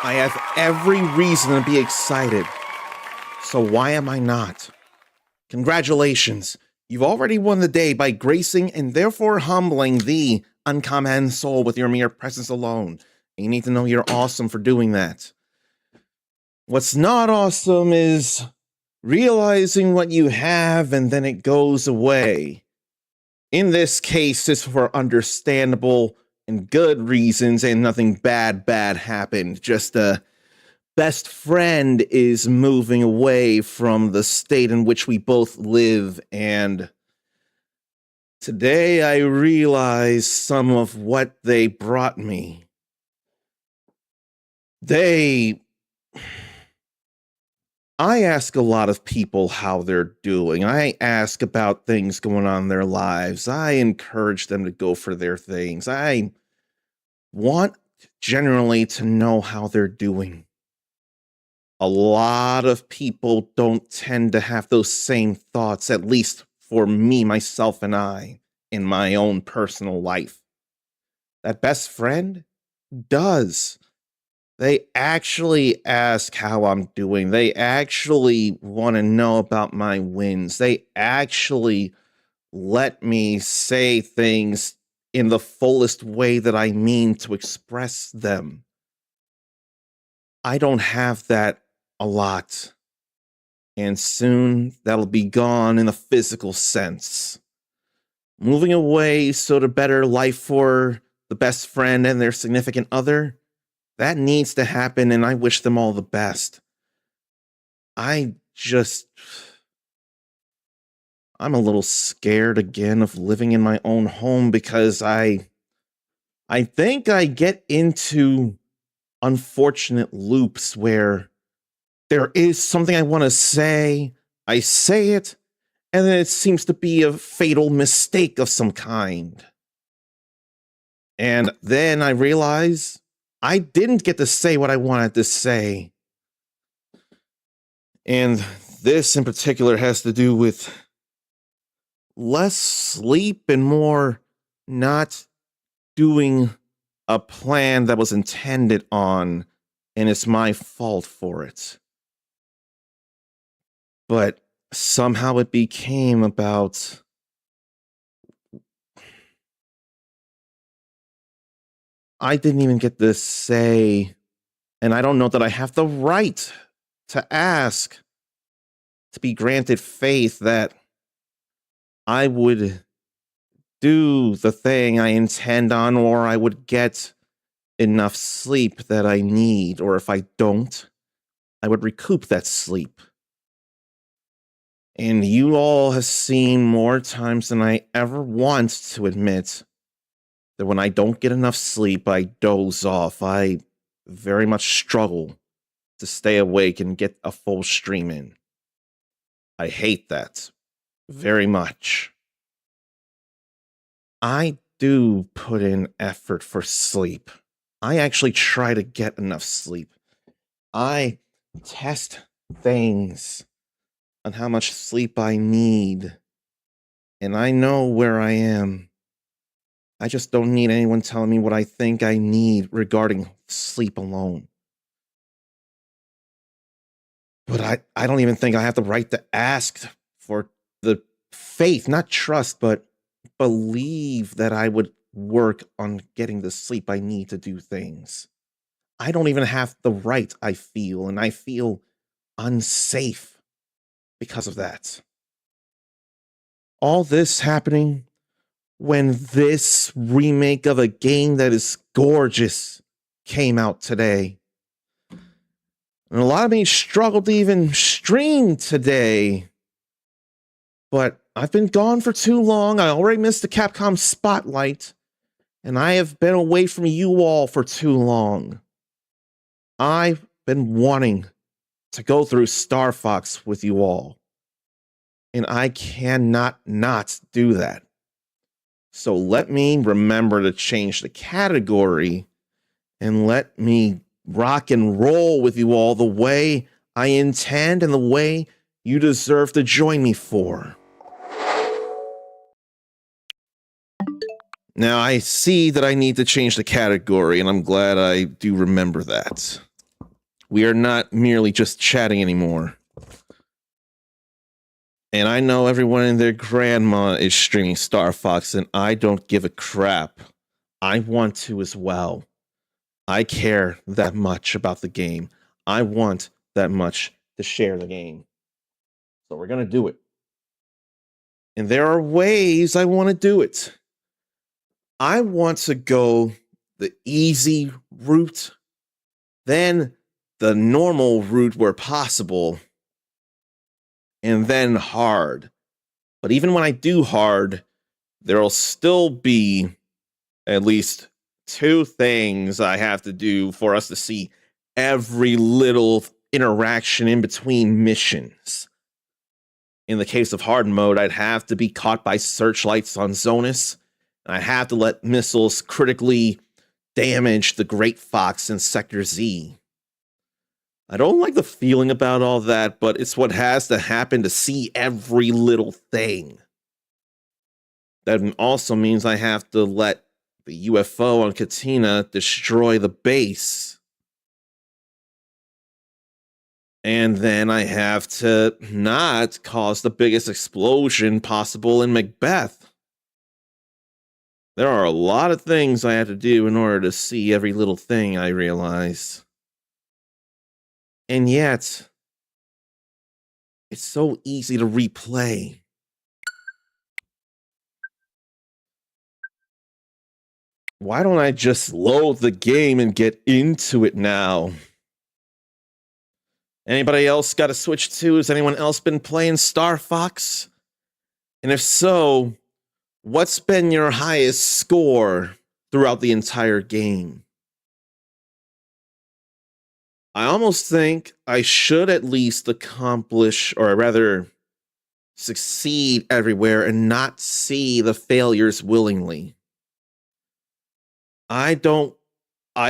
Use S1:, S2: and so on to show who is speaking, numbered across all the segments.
S1: I have every reason to be excited. So why am I not? Congratulations. You've already won the day by gracing and therefore humbling the uncommon soul with your mere presence alone. And you need to know you're awesome for doing that. What's not awesome is realizing what you have and then it goes away. In this case, it's for understandable and good reasons and nothing bad happened. Just a best friend is moving away from the state in which we both live, and today I realize some of what they brought me. I ask a lot of people how they're doing. I ask about things going on in their lives. I encourage them to go for their things. I want generally to know how they're doing. A lot of people don't tend to have those same thoughts, at least for me, myself, and I, in my own personal life. That best friend does. They actually ask how I'm doing. They actually want to know about my wins. They actually let me say things in the fullest way that I mean to express them. I don't have that a lot. And soon that'll be gone in a physical sense. Moving away so to better life for the best friend and their significant other, that needs to happen, and I wish them all the best. I'm a little scared again of living in my own home because I think I get into unfortunate loops where there is something I want to say, I say it, and then it seems to be a fatal mistake of some kind. And then I realize I didn't get to say what I wanted to say. And this in particular has to do with less sleep and more not doing a plan that was intended on, and it's my fault for it. But somehow it became about I didn't even get to say, and I don't know that I have the right to ask to be granted faith that I would do the thing I intend on, or I would get enough sleep that I need, or if I don't, I would recoup that sleep. And you all have seen more times than I ever want to admit that when I don't get enough sleep, I doze off. I very much struggle to stay awake and get a full stream in. I hate that very much. I do put in effort for sleep. I actually try to get enough sleep. I test things on how much sleep I need, and I know where I am. I just don't need anyone telling me what I think I need regarding sleep alone. But I don't even think I have the right to ask for the faith, not trust, but believe that I would work on getting the sleep I need to do things. I don't even have the right, I feel, and I feel unsafe because of that. All this happening when this remake of a game that is gorgeous came out today. And a lot of me struggled to even stream today. But I've been gone for too long. I already missed the Capcom spotlight. And I have been away from you all for too long. I've been wanting to go through Star Fox with you all. And I cannot not do that. So let me remember to change the category and let me rock and roll with you all the way I intend and the way you deserve to join me for. Now, I see that I need to change the category, and I'm glad I do remember that. We are not merely just chatting anymore. And I know everyone and their grandma is streaming Star Fox, and I don't give a crap. I want to as well. I care that much about the game. I want that much to share the game. So we're going to do it. And there are ways I want to do it. I want to go the easy route, then the normal route where possible, and then hard. But even when I do hard, there'll still be at least 2 things I have to do for us to see every little interaction in between missions. In the case of hard mode, I'd have to be caught by searchlights on Zonus, and I'd have to let missiles critically damage the Great Fox in Sector Z. I don't like the feeling about all that, but it's what has to happen to see every little thing. That also means I have to let the UFO on Katina destroy the base. And then I have to not cause the biggest explosion possible in Macbeth. There are a lot of things I have to do in order to see every little thing, I realize. And yet, it's so easy to replay. Why don't I just load the game and get into it now? Anybody else got a Switch 2? Has anyone else been playing Star Fox? And if so, what's been your highest score throughout the entire game? I almost think I should at least accomplish, or rather, succeed everywhere and not see the failures willingly. I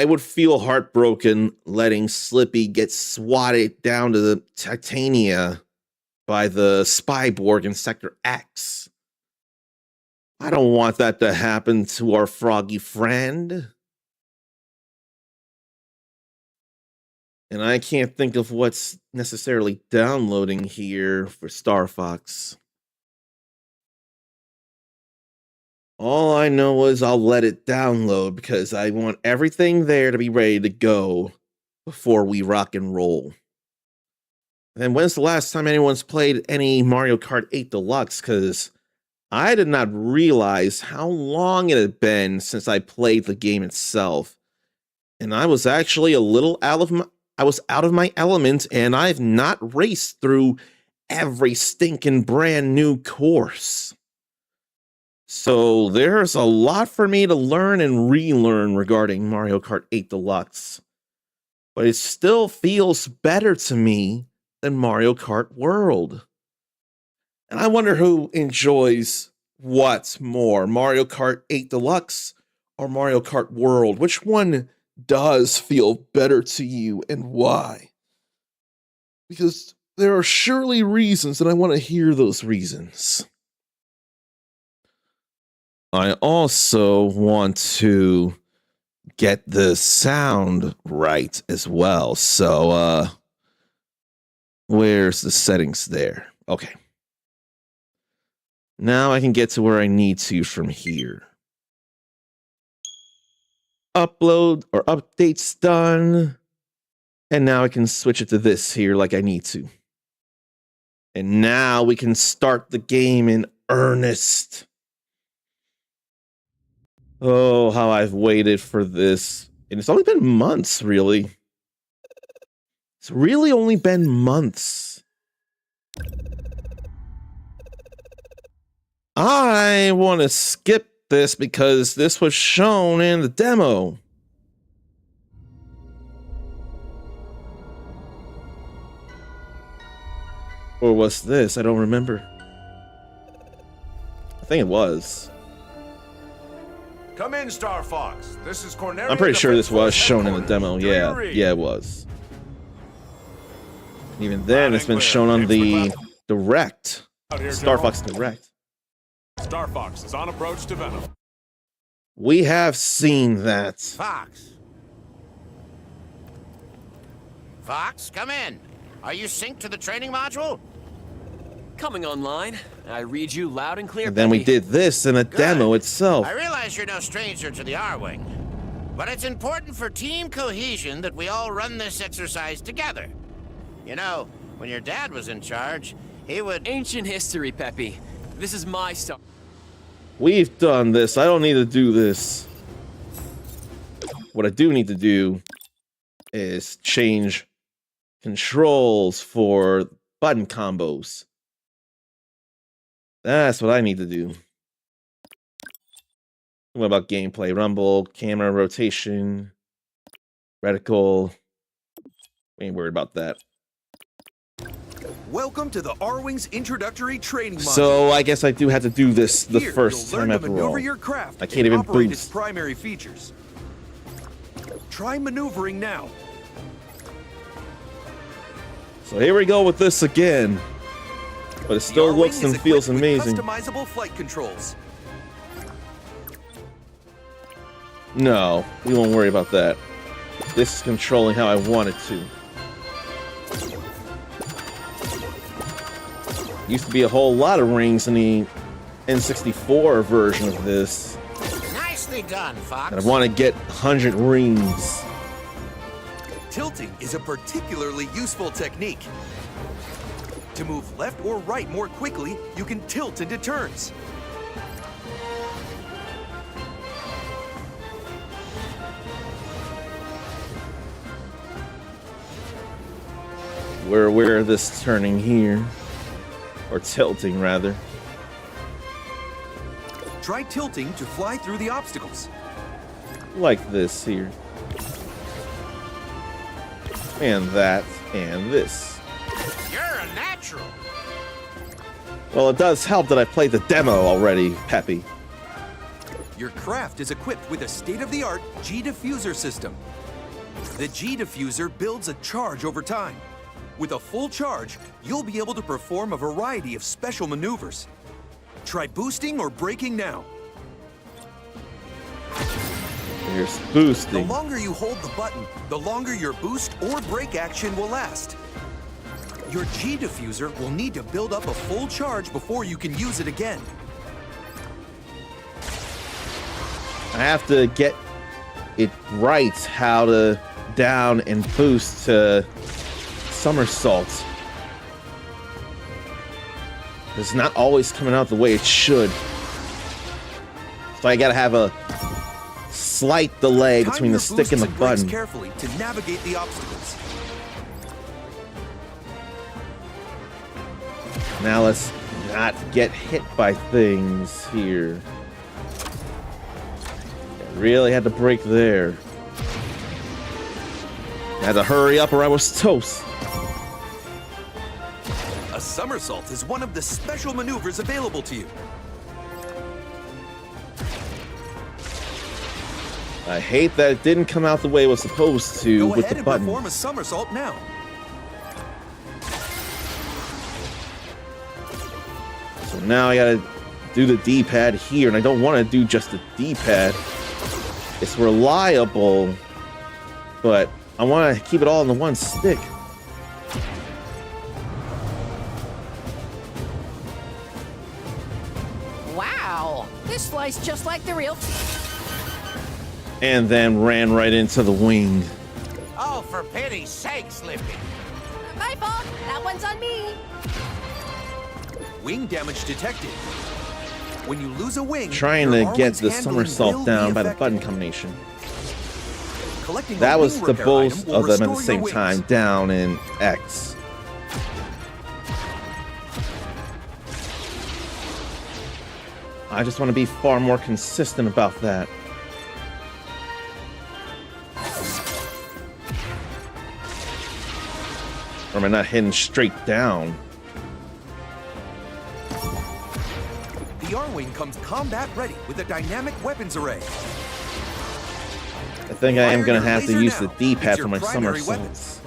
S1: would feel heartbroken letting Slippy get swatted down to the Titania by the Spyborg in Sector X. I don't want that to happen to our froggy friend. And I can't think of what's necessarily downloading here for Star Fox. All I know is I'll let it download because I want everything there to be ready to go before we rock and roll. And when's the last time anyone's played any Mario Kart 8 Deluxe? Because I did not realize how long it had been since I played the game itself. And I was actually a little out of my element, and I've not raced through every stinking brand new course. So there's a lot for me to learn and relearn regarding Mario Kart 8 Deluxe. But it still feels better to me than Mario Kart World. And I wonder who enjoys what more, Mario Kart 8 Deluxe or Mario Kart World? Which one does feel better to you and why? Because there are surely reasons, and I want to hear those reasons. I also want to get the sound right as well. So, where's the settings there? Okay. Now I can get to where I need to from here. Upload or updates done. And now I can switch it to this here like I need to. And now we can start the game in earnest. Oh, how I've waited for this. And it's only been months, really. It's really only been months. I want to skip this because this was shown in the demo. Or was this? I don't remember. I think it was.
S2: Come in, Star Fox. This is Cornelia.
S1: I'm pretty sure this was shown in the demo. Yeah, it was. Even then, it's been shown on the Direct. Star Fox Direct.
S2: Star Fox is on approach to Venom.
S1: We have seen that.
S2: Fox.
S3: Fox, come in. Are you synced to the training module?
S4: Coming online. I read you loud and clear,
S1: And then we
S4: Peppy.
S1: did this in a demo itself.
S3: I realize you're no stranger to the R-Wing, but it's important for team cohesion that we all run this exercise together. You know, when your dad was in charge, he would...
S4: Ancient history, Peppy. This is my stuff.
S1: We've done this. I don't need to do this. What I do need to do is change controls for button combos. That's what I need to do. What about gameplay? Rumble, camera rotation, reticle. We ain't worried about that.
S5: Welcome to the R-Wing's introductory training module.
S1: So I guess I do have to do this the
S5: Here,
S1: first
S5: you'll
S1: time
S5: learn to
S1: after
S5: maneuver
S1: all.
S5: your craft
S1: I can't
S5: and
S1: even
S5: operate its
S1: boost.
S5: primary features. Try maneuvering now.
S1: So here we go with this again. But it still
S5: The R-Wing
S1: looks
S5: is
S1: and feels
S5: equipped with
S1: amazing.
S5: Customizable flight controls.
S1: No, we won't worry about that. This is controlling how I want it to. Used to be a whole lot of rings in the N64 version of this.
S3: Nicely done, Fox.
S1: And I want to get 100 rings.
S5: Tilting is a particularly useful technique. To move left or right more quickly, you can tilt into turns.
S1: We're aware of this turning here. Or tilting, rather.
S5: Try tilting to fly through the obstacles.
S1: Like this here. And that, and this.
S3: You're a natural.
S1: Well, it does help that I played the demo already, Peppy.
S5: Your craft is equipped with a state-of-the-art G-diffuser system. The G-diffuser builds a charge over time. With a full charge, you'll be able to perform a variety of special maneuvers. Try boosting or braking now.
S1: Here's
S5: The
S1: boosting.
S5: longer you hold the button, the longer your boost or brake action will last. Your G-diffuser will need to build up a full charge before you can use it again.
S1: I have to get it right how to down and boost to somersault. It's not always coming out the way it should. So I gotta have a slight delay
S5: Time
S1: between
S5: your
S1: the stick and
S5: boosts
S1: the
S5: brakes
S1: button.
S5: carefully to navigate the obstacles.
S1: Now let's not get hit by things here. I really had to brake there. I had to hurry up or I was toast.
S5: A somersault is one of the special maneuvers available to you.
S1: I hate that it didn't come out the way it was supposed to
S5: Go
S1: with
S5: ahead
S1: the
S5: and
S1: button.
S5: perform a somersault now.
S1: So now I gotta do the D-pad here, and I don't want to do just the D-pad. It's reliable, but I want to keep it all in the one stick.
S6: Wow, this flies just like the real.
S1: And then ran right into the wing.
S3: Oh, for pity's sake, Slippy.
S6: My fault. That one's on me.
S5: Wing damage detected. When you lose a wing,
S1: Trying
S5: your
S1: to get
S5: R-Wing's
S1: the
S5: handling will
S1: somersault
S5: be
S1: down by the
S5: affected.
S1: button combination.
S5: Collecting a
S1: That was
S5: wing
S1: the
S5: repair
S1: both
S5: item will
S1: of them at the
S5: restore your
S1: same
S5: wings.
S1: time, down in X. I just want to be far more consistent about that. Or am I not hitting straight down?
S5: The R-Wing comes combat ready with a dynamic weapons array.
S1: I think I am
S5: Fire
S1: going to
S5: your
S1: have to
S5: laser
S1: use the
S5: now.
S1: D-pad
S5: It's
S1: for
S5: your
S1: my
S5: primary
S1: somersaults.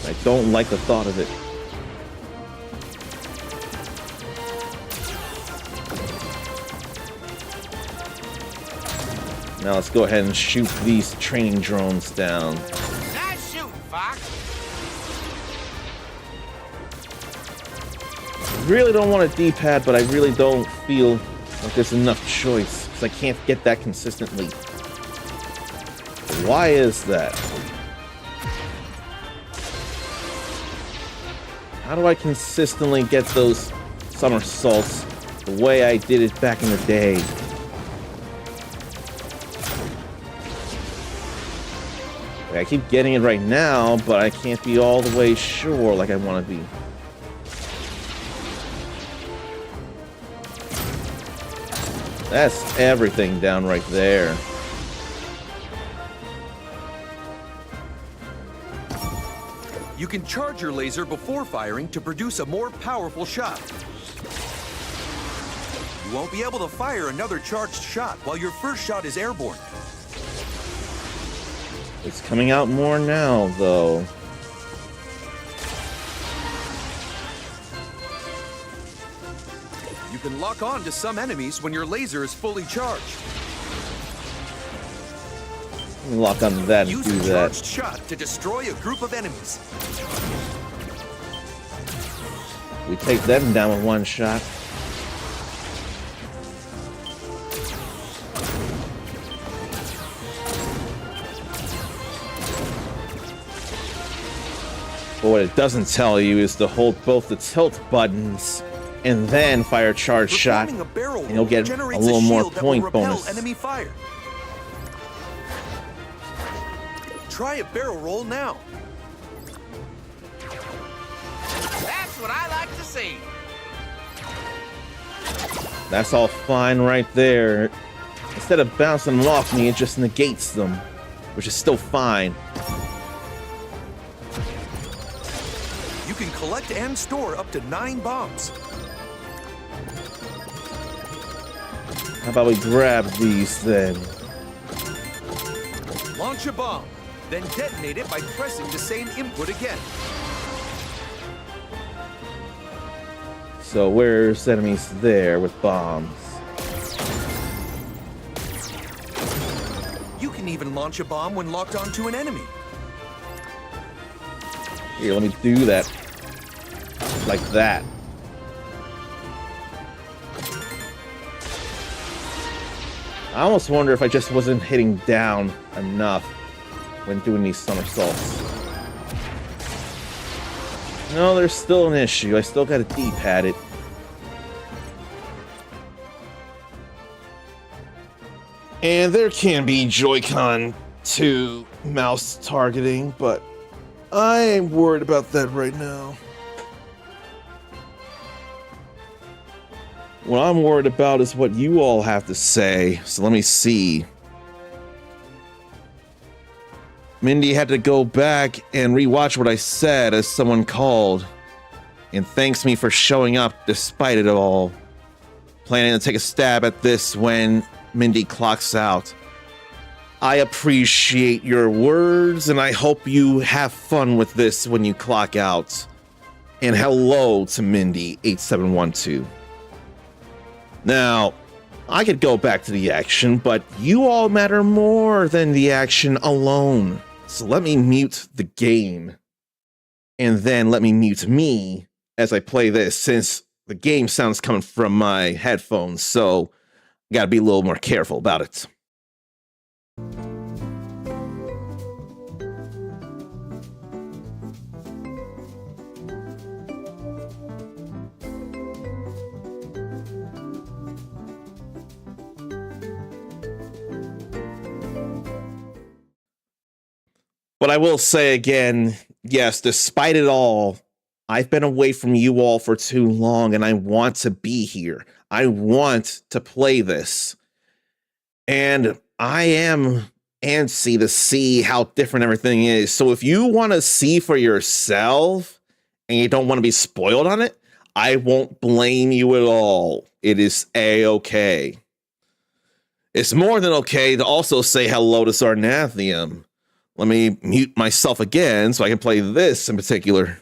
S1: I don't like the thought of it. Now let's go ahead and shoot these training drones down.
S3: Nice shooting, Fox.
S1: really don't want a D-pad, but I really don't feel like there's enough choice, because I can't get that consistently. Why is that? How do I consistently get those somersaults the way I did it back in the day? I keep getting it right now, but I can't be all the way sure like I want to be. That's everything down right there.
S5: You can charge your laser before firing to produce a more powerful shot. You won't be able to fire another charged shot while your first shot is airborne.
S1: It's coming out more now, though.
S5: You can lock on to some enemies when your laser is fully charged.
S1: Let me lock onto that and
S5: Use
S1: do
S5: a
S1: that.
S5: charged shot to destroy a group of enemies.
S1: We take them down with one shot. But what it doesn't tell you is to hold both the tilt buttons and then fire a charge shot,
S5: Performing a barrel
S1: and you'll
S5: roll
S1: get a
S5: generates
S1: little more
S5: shield that will
S1: point
S5: repel
S1: bonus.
S5: enemy fire. Try a barrel roll now.
S3: That's what I like to see.
S1: That's all fine right there. Instead of bouncing them off me, it just negates them, which is still fine.
S5: You can collect and store up to 9 bombs.
S1: How about we grab these then?
S5: Launch a bomb, then detonate it by pressing the same input again.
S1: So where's enemies there with bombs?
S5: You can even launch a bomb when locked onto an enemy.
S1: Here, let me do that. Like that. I almost wonder if I just wasn't hitting down enough when doing these somersaults. No, there's still an issue. I still gotta D-pad it. And there can be Joy-Con 2 mouse targeting, but I ain't worried about that right now. What I'm worried about is what you all have to say, so let me see. Mindy had to go back and rewatch what I said as someone called, and thanks me for showing up despite it all. Planning to take a stab at this when Mindy clocks out. I appreciate your words, and I hope you have fun with this when you clock out. And hello to Mindy8712. Now, I could go back to the action, but you all matter more than the action alone. So let me mute the game. And then let me mute me as I play this, since the game sounds coming from my headphones, so I gotta be a little more careful about it. But I will say again, yes, despite it all, I've been away from you all for too long, and I want to be here. I want to play this. And I am antsy to see how different everything is. So if you want to see for yourself and you don't want to be spoiled on it, I won't blame you at all. It is A-okay. It's more than okay to also say hello to Sarnathium. Let me mute myself again so I can play this in particular.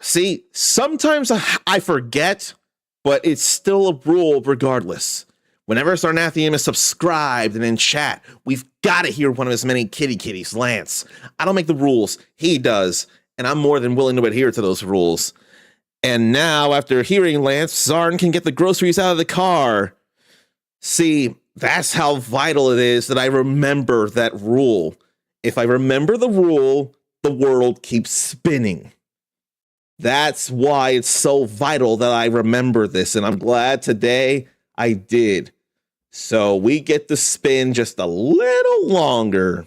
S1: See, sometimes I forget, but it's still a rule regardless. Whenever Sarnathium is subscribed and in chat, we've got to hear one of his many kitties, Lance. I don't make the rules, he does, and I'm more than willing to adhere to those rules. And now, after hearing Lance, Zarn can get the groceries out of the car. See, that's how vital it is that I remember that rule. If I remember the rule, the world keeps spinning. That's why it's so vital that I remember this, and I'm glad today I did. So we get to spin just a little longer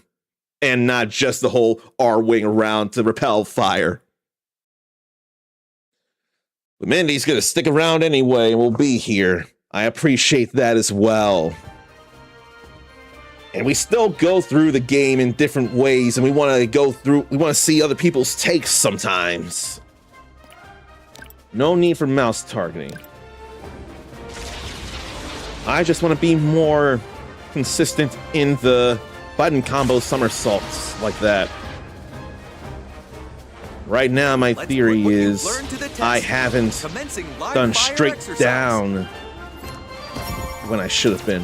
S1: and not just the whole R-wing around to repel fire. But Mindy's going to stick around anyway and we'll be here. I appreciate that as well. And we still go through the game in different ways, and we want to see other people's takes sometimes. No need for mouse targeting. I just want to be more consistent in the button combo somersaults like that. Right now, my theory is I haven't done straight down when I should have been.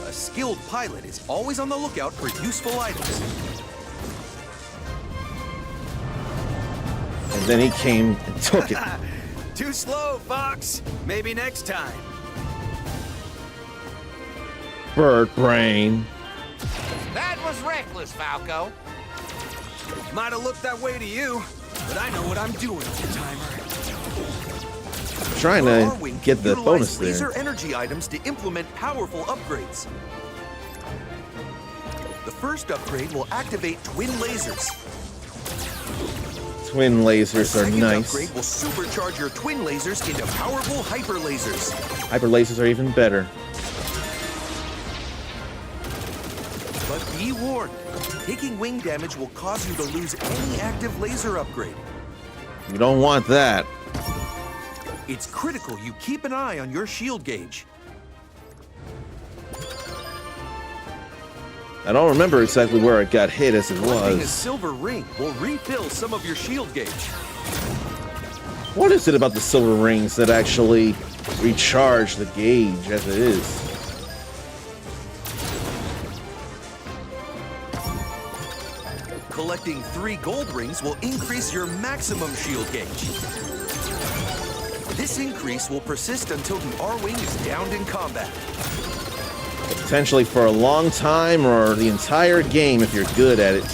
S5: A skilled pilot is always on the lookout for useful items.
S1: And then he came and took it.
S7: Too slow, Fox. Maybe next time.
S1: Bird brain.
S3: That was reckless, Falco.
S7: Might have looked that way to you, but I know what I'm doing, old-timer.
S1: Trying to get the bonus there.
S5: Laser energy items to implement powerful upgrades. The first upgrade will activate twin lasers.
S1: Twin lasers are
S5: Second
S1: nice.
S5: upgrade will supercharge your twin lasers into powerful hyper lasers.
S1: Hyper lasers are even better.
S5: But be warned, taking wing damage will cause you to lose any active laser upgrade.
S1: You don't want that.
S5: It's critical you keep an eye on your shield gauge.
S1: I don't remember exactly where it got hit as it
S5: Collecting a
S1: was.
S5: silver ring will refill some of your shield gauge.
S1: What is it about the silver rings that actually recharge the gauge as it is?
S5: Collecting 3 gold rings will increase your maximum shield gauge. This increase will persist until the R-Wing is downed in combat.
S1: Potentially for a long time or the entire game if you're good at it.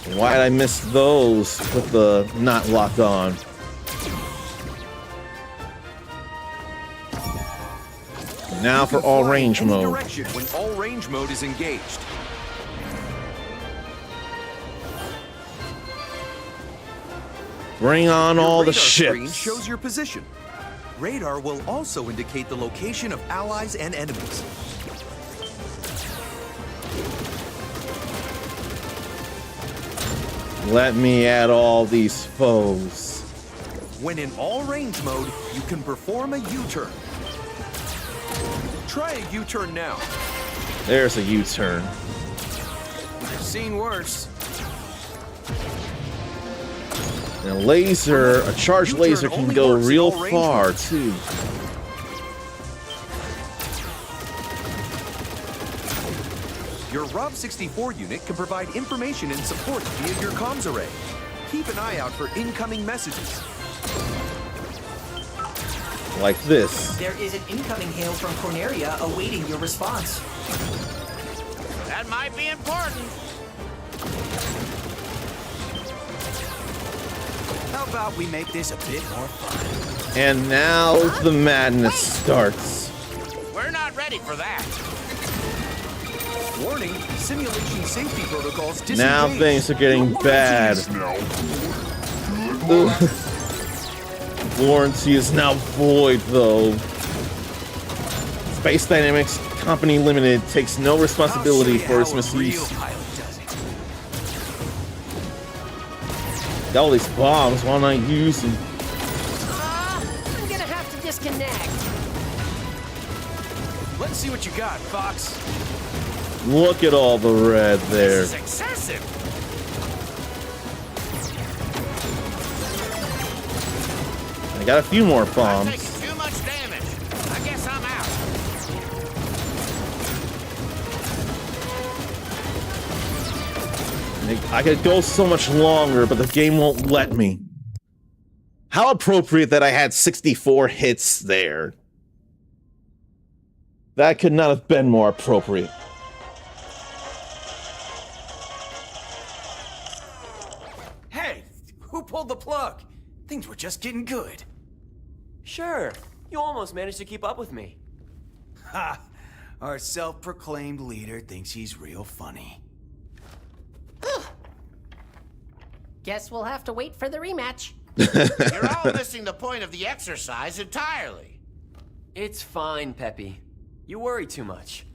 S1: And why did I miss those with the not locked on? Now for all range
S5: Any
S1: mode.
S5: direction when all range mode is engaged.
S1: Bring on
S5: Your
S1: all the
S5: radar screen
S1: ships.
S5: shows your position. Radar will also indicate the location of allies and enemies.
S1: Let me add all these foes.
S5: When in all range mode, you can perform a U-turn. Try a U-turn now.
S1: There's a U-turn.
S7: I've seen worse.
S1: And a charged laser can
S5: only
S1: go
S5: works in
S1: real
S5: all range
S1: far
S5: modes.
S1: too.
S5: Your ROB-64 unit can provide information and support via your comms array. Keep an eye out for incoming messages.
S1: Like this.
S8: There is an incoming hail from Corneria awaiting your response.
S3: That might be important.
S7: How about we make this a bit more fun?
S1: And now the madness starts.
S3: We're not ready for that.
S5: Warning, simulation safety protocols disengaged.
S1: Now things are getting bad. Warranty is now void, though. Space Dynamics Company Limited takes no responsibility for its misuse. Got all these bombs, why not use them?
S6: I'm gonna have to disconnect.
S7: Let's see what you got, Fox.
S1: Look at all the red there.
S3: This is excessive.
S1: I got a few more
S3: I'm
S1: bombs.
S3: taking too much damage. I guess I'm out.
S1: I could go so much longer, but the game won't let me. How appropriate that I had 64 hits there. That could not have been more appropriate.
S7: Hey, who pulled the plug? Things were just getting good.
S4: Sure, you almost managed to keep up with me.
S7: Ha! Our self-proclaimed leader thinks he's real funny.
S6: Guess we'll have to wait for the rematch.
S3: You're all missing the point of the exercise entirely.
S4: It's fine, Peppy. You worry too much.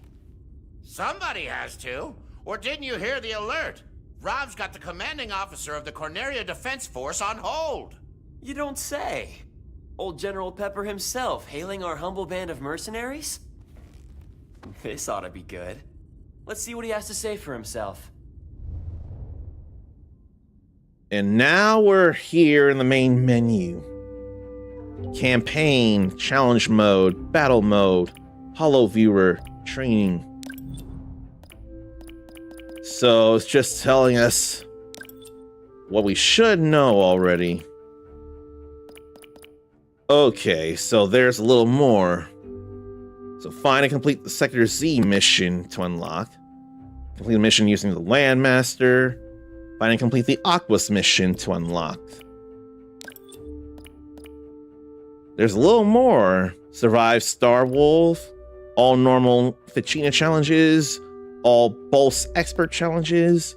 S3: Somebody has to. Or didn't you hear the alert? Rob's got the commanding officer of the Corneria Defense Force on hold.
S4: You don't say. Old General Pepper himself hailing our humble band of mercenaries? This ought to be good. Let's see what he has to say for himself.
S1: And now we're here in the main menu. Campaign, challenge mode, battle mode, holo viewer, training. So it's just telling us what we should know already. Okay, so there's a little more. So find and complete the Sector Z mission to unlock. Complete the mission using the Landmaster. Find and complete the Aquas mission to unlock. There's a little more. Survive Star Wolf. All normal Ficina challenges. All Bolts expert challenges.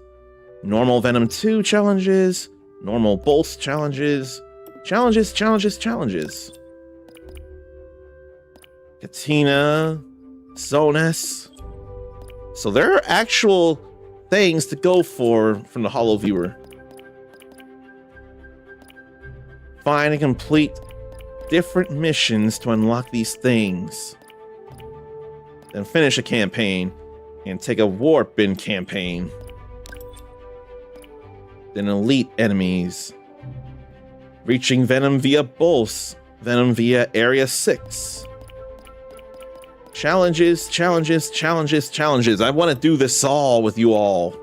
S1: Normal Venom 2 challenges. Normal Bolts challenges. Challenges. Katina. Zonas. So there are actual things to go for from the holo viewer. Find and complete different missions to unlock these things. Then finish a campaign and take a warp in campaign. Then elite enemies. Reaching Venom via Bolts. Venom via Area 6. Challenges. I want to do this all with you all.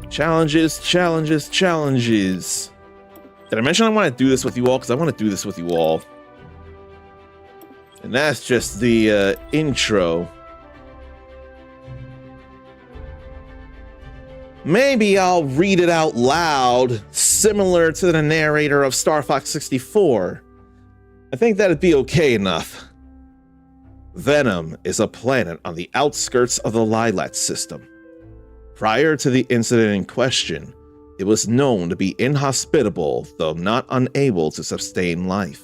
S1: Challenges. Did I mention I want to do this with you all? Because I want to do this with you all. And that's just the intro. Maybe I'll read it out loud, similar to the narrator of Star Fox 64. I think that'd be okay enough. Venom is a planet on the outskirts of the Lilat system. Prior to the incident in question, it was known to be inhospitable, though not unable to sustain life.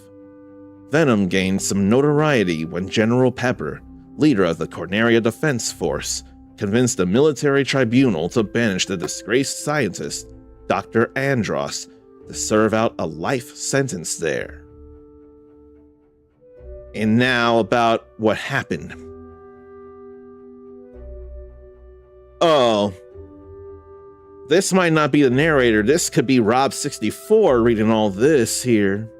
S1: Venom gained some notoriety when General Pepper, leader of the Corneria Defense Force, convinced a military tribunal to banish the disgraced scientist, Dr. Andros, to serve out a life sentence there. And now about what happened. Oh. This might not be the narrator. This could be Rob64 reading all this here.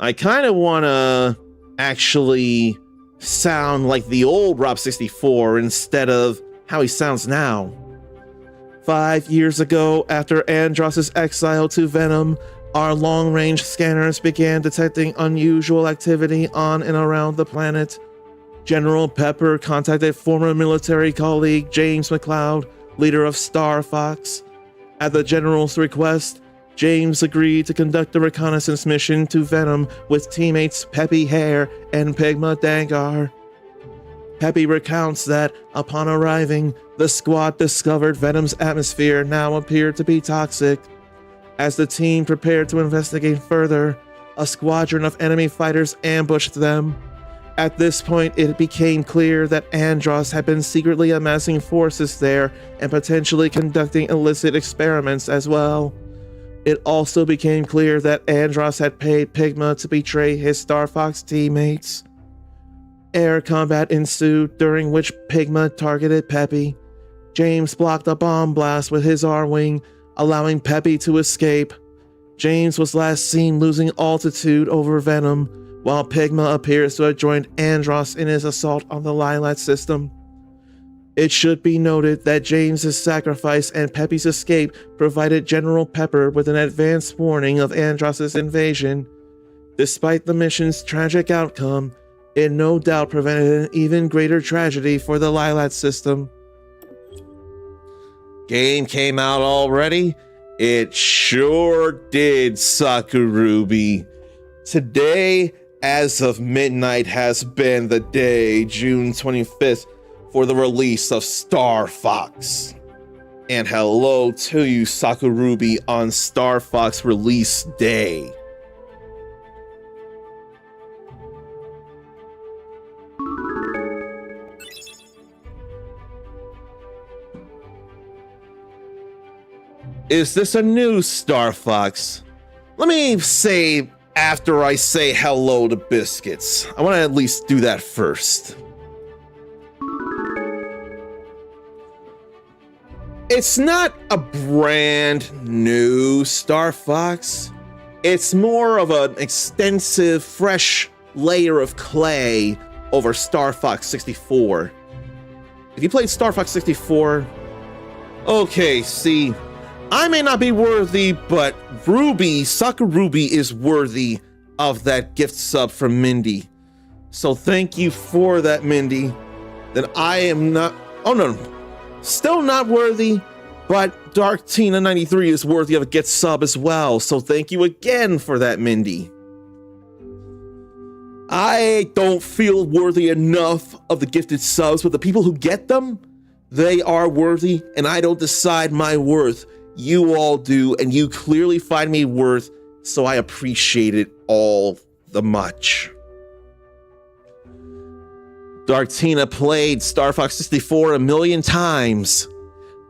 S1: I kind of want to actually sound like the old Rob64 instead of how he sounds now. 5 years ago, after Andros' exile to Venom, our long-range scanners began detecting unusual activity on and around the planet. General Pepper contacted former military colleague James McLeod, leader of Star Fox. At the General's request, James agreed to conduct a reconnaissance mission to Venom with teammates Peppy Hare and Pigma Dangar. Peppy recounts that, upon arriving, the squad discovered Venom's atmosphere now appeared to be toxic. As the team prepared to investigate further, a squadron of enemy fighters ambushed them. At this point, it became clear that Andros had been secretly amassing forces there and potentially conducting illicit experiments as well. It also became clear that Andros had paid Pigma to betray his Star Fox teammates. Air combat ensued, during which Pigma targeted Peppy. James blocked a bomb blast with his R-Wing, allowing Peppy to escape. James was last seen losing altitude over Venom, while Pigma appears to have joined Andros in his assault on the Lilat system. It should be noted that James's sacrifice and Peppy's escape provided General Pepper with an advance warning of Andros's invasion. Despite the mission's tragic outcome, it no doubt prevented an even greater tragedy for the Lilat system. Game came out already? It sure did, Sakurubi. Today, as of midnight, has been the day, June 25th, for the release of Star Fox. And hello to you, Sakurubi, on Star Fox release day. Is this a new Star Fox? Let me say after I say hello to Biscuits. I want to at least do that first. It's not a brand new Star Fox. It's more of an extensive, fresh layer of clay over Star Fox 64. If you played Star Fox 64, okay, see, I may not be worthy, but Sakurubi is worthy of that gift sub from Mindy. So thank you for that, Mindy. Then I am not, oh no, still not worthy, but Dark Tina 93 is worthy of a gift sub as well. So thank you again for that, Mindy. I don't feel worthy enough of the gifted subs, but the people who get them, they are worthy, and I don't decide my worth. You all do, and you clearly find me worth, so I appreciate it all the much. Dark Tina played Star Fox 64 a million times.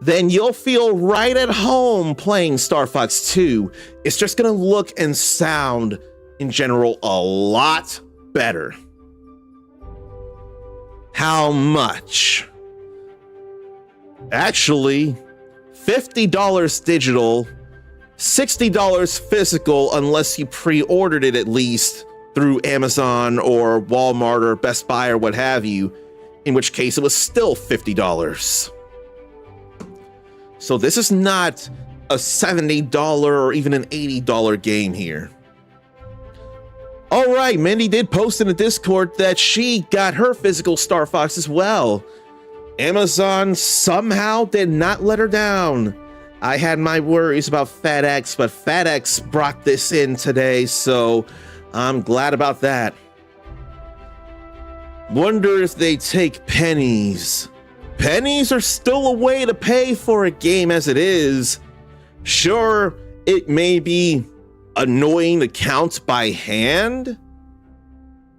S1: Then you'll feel right at home playing Star Fox 2. It's just gonna look and sound, in general, a lot better. How much? Actually, $50 digital, $60 physical unless you pre-ordered it at least through Amazon or Walmart or Best Buy or what have you, in which case it was still $50. So this is not a $70 or even an $80 game here. All right, Mindy did post in the Discord that she got her physical Star Fox as well. Amazon somehow did not let her down. I had my worries about FedEx, but FedEx brought this in today, so I'm glad about that. Wonder if they take pennies. Pennies are still a way to pay for a game as it is. Sure, it may be annoying to count by hand,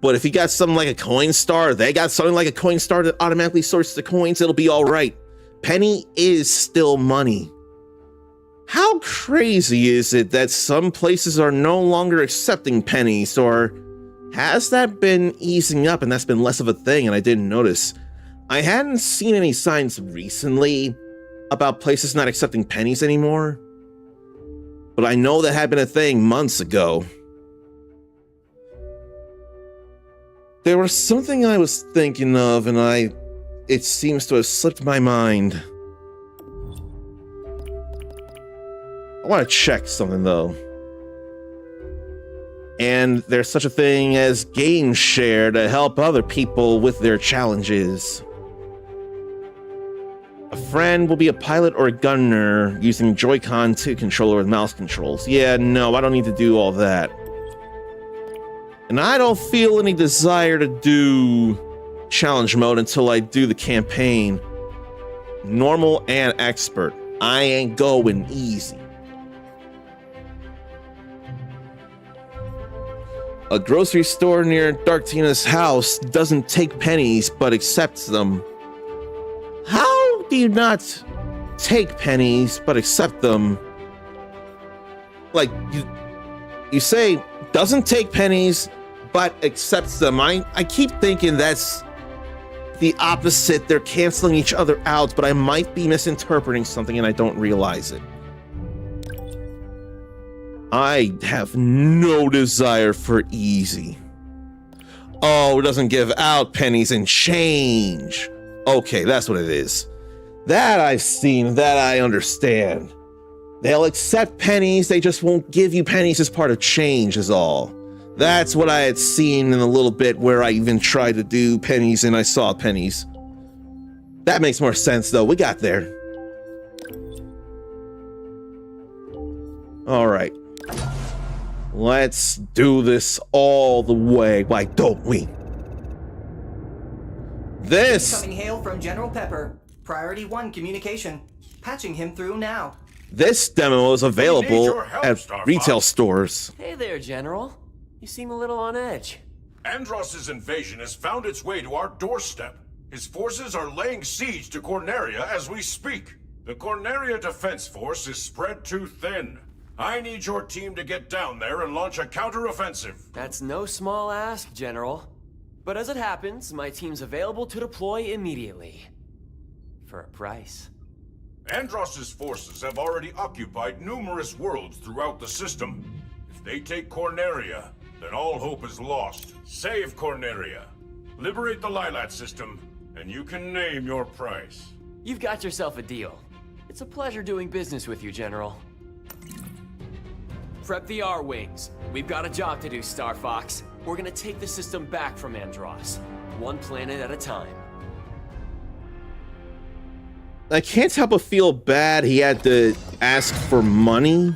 S1: but if you got something like a Coinstar, they got something like a Coinstar that automatically sorts the coins, it'll be all right. Penny is still money. How crazy is it that some places are no longer accepting pennies, or has that been easing up and that's been less of a thing and I didn't notice? I hadn't seen any signs recently about places not accepting pennies anymore, but I know that had been a thing months ago. There was something I was thinking of and it seems to have slipped my mind. I want to check something though. And there's such a thing as game share to help other people with their challenges. A friend will be a pilot or a gunner using Joy-Con 2 controller with mouse controls. Yeah, no, I don't need to do all that. And I don't feel any desire to do challenge mode until I do the campaign. Normal and expert. I ain't going easy. A grocery store near Dark Tina's house doesn't take pennies but accepts them. How do you not take pennies but accept them? Like, you say doesn't take pennies but accepts them. I keep thinking that's the opposite. They're canceling each other out, but I might be misinterpreting something and I don't realize it. I have no desire for easy. Oh, it doesn't give out pennies and change. Okay, that's what it is. That I've seen, that I understand. They'll accept pennies, they just won't give you pennies as part of change is all. That's what I had seen in a little bit where I even tried to do pennies and I saw pennies. That makes more sense though, we got there. All right. Let's do this all the way, why don't we?
S8: Incoming hail from General Pepper. Priority 1 communication. Patching him through now.
S1: This demo is available
S2: your help,
S1: at
S2: Star
S1: retail
S2: Fox.
S1: stores.
S4: Hey there, General. You seem a little on edge.
S2: Andross's invasion has found its way to our doorstep. His forces are laying siege to Corneria as we speak. The Corneria Defense Force is spread too thin. I need your team to get down there and launch a counteroffensive.
S4: That's no small ask, General. But as it happens, my team's available to deploy immediately. For a price.
S2: Andross's forces have already occupied numerous worlds throughout the system. If they take Corneria, then all hope is lost. Save Corneria. Liberate the Lilat system, and you can name your price.
S4: You've got yourself a deal. It's a pleasure doing business with you, General. Prep the R-Wings. We've got a job to do, Star Fox. We're gonna take the system back from Andross. One planet at a time.
S1: I can't help but feel bad he had to ask for money.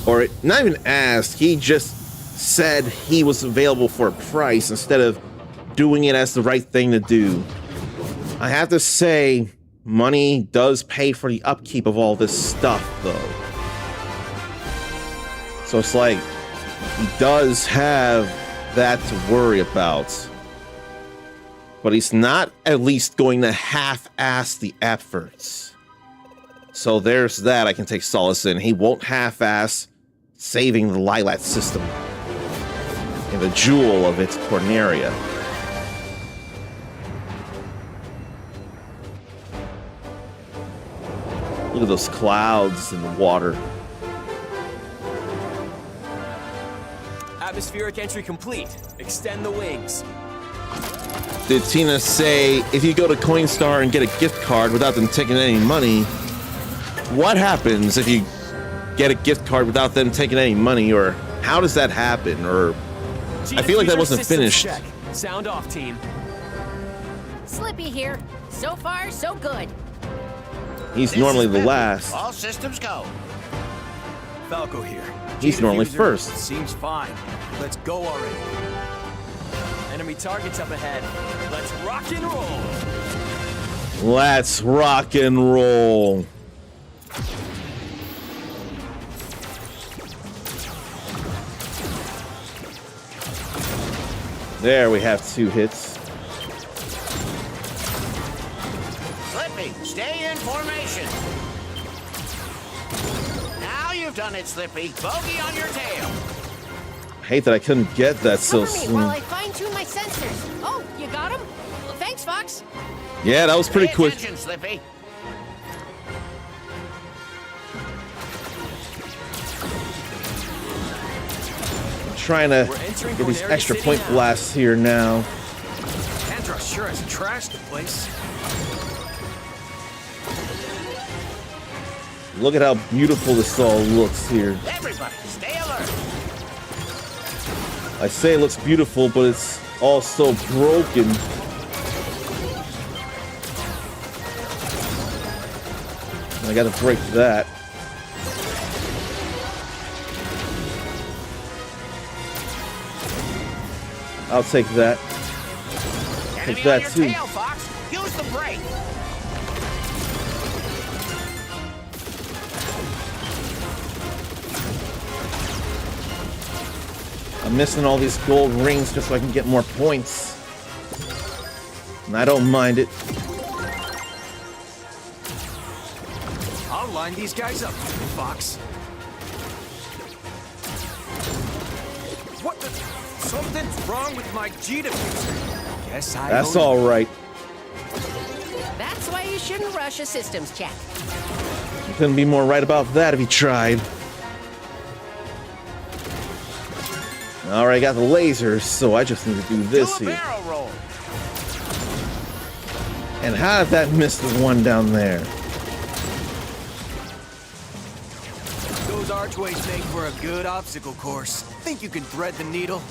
S1: Or not even ask, he just said he was available for a price instead of doing it as the right thing to do. I have to say, money does pay for the upkeep of all this stuff, though. So it's like, he does have that to worry about. But he's not at least going to half-ass the efforts. So there's that I can take solace in. He won't half-ass saving the Lilat system. And the jewel of its Corneria. Look at those clouds in the water.
S4: Atmospheric entry complete. Extend the wings.
S1: Did Tina say, if you go to Coinstar and get a gift card without them taking any money, what happens if you get a gift card without them taking any money, or how does that happen? Or I feel like that wasn't finished.
S4: Check. Sound off, team.
S6: Slippy here. So far, so good.
S1: He's normally the last.
S3: All systems go.
S7: Falco here.
S1: He's normally
S7: Diffuser
S1: first.
S7: Seems fine. Let's go already.
S4: Enemy targets up ahead. Let's rock and roll.
S1: Let's rock and roll. There we have 2 hits.
S3: Slippy, stay in formation. Now you've done it, Slippy. Bogey on your tail.
S1: Hate that I couldn't get that so
S6: Cover me while I
S1: soon.
S6: fine-tune my sensors. Oh, you got him? Well, thanks, Fox.
S1: Yeah, that was pretty
S3: Pay
S1: quick.
S3: attention, Slippy.
S1: Trying to
S4: We're entering
S1: get these
S4: Corneria
S1: extra
S4: City
S1: point
S4: now.
S1: blasts here now.
S7: Andross sure has trashed the place.
S1: Look at how beautiful this all looks here.
S3: Everybody, stay alert.
S1: I say it looks beautiful, but it's all so broken. I gotta break that. I'll take that.
S3: Enemy
S1: Take that
S3: on your
S1: too.
S3: tail, Fox. Use the brake.
S1: I'm missing all these gold rings just so I can get more points. And I don't mind it.
S7: I'll line these guys up, Fox. What the? Something's wrong with my G diffuser. Guess I.
S1: That's
S7: own it.
S1: all right.
S6: That's why you shouldn't rush a systems check.
S1: You couldn't be more right about that if you tried. Alright, got the lasers, so I just need to do this
S3: Do a
S1: here.
S3: barrel roll.
S1: And how did that miss the one down there?
S7: Those archways make for a good obstacle course. Think you can thread the needle?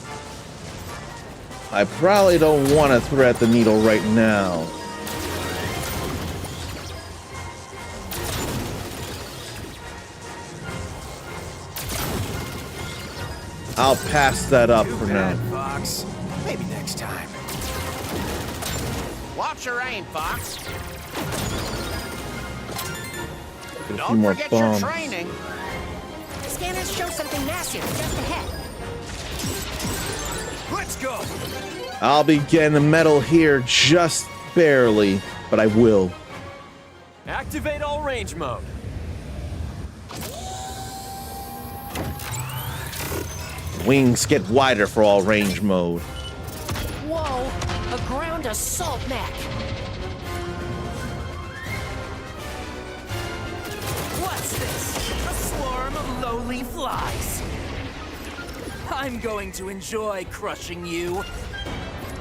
S1: I probably don't want to thread the needle right now. I'll pass that up
S7: Too
S1: for
S7: bad,
S1: now.
S7: Fox. Maybe next time.
S3: Watch your aim, Fox.
S1: Get a few
S3: Don't
S1: more
S3: forget
S1: bombs.
S3: your training.
S6: Scanners show something massive just ahead.
S7: Let's go!
S1: I'll be getting the medal here just barely, but I will.
S4: Activate all range mode.
S1: Wings get wider for all range mode.
S6: Whoa, a ground assault mech.
S9: What's this? A swarm of lowly flies. I'm going to enjoy crushing you.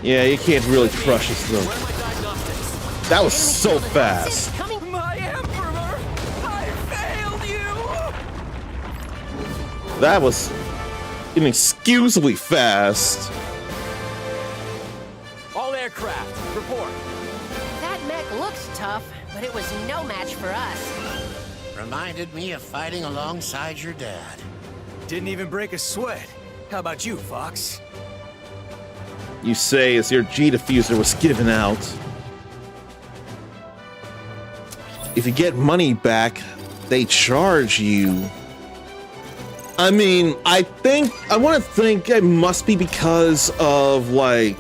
S1: Yeah, you can't really crush this though.
S4: Where are my diagnostics?
S1: That was so fast.
S6: Coming.
S9: My Emperor! I failed you!
S1: That was inexcusably fast.
S4: All aircraft, report.
S6: That mech looks tough, but it was no match for us.
S3: Reminded me of fighting alongside your dad.
S7: Didn't even break a sweat. How about you, Fox?
S1: You say as your G diffuser was given out. If you get money back, they charge you. I mean, I want to think it must be because of, like,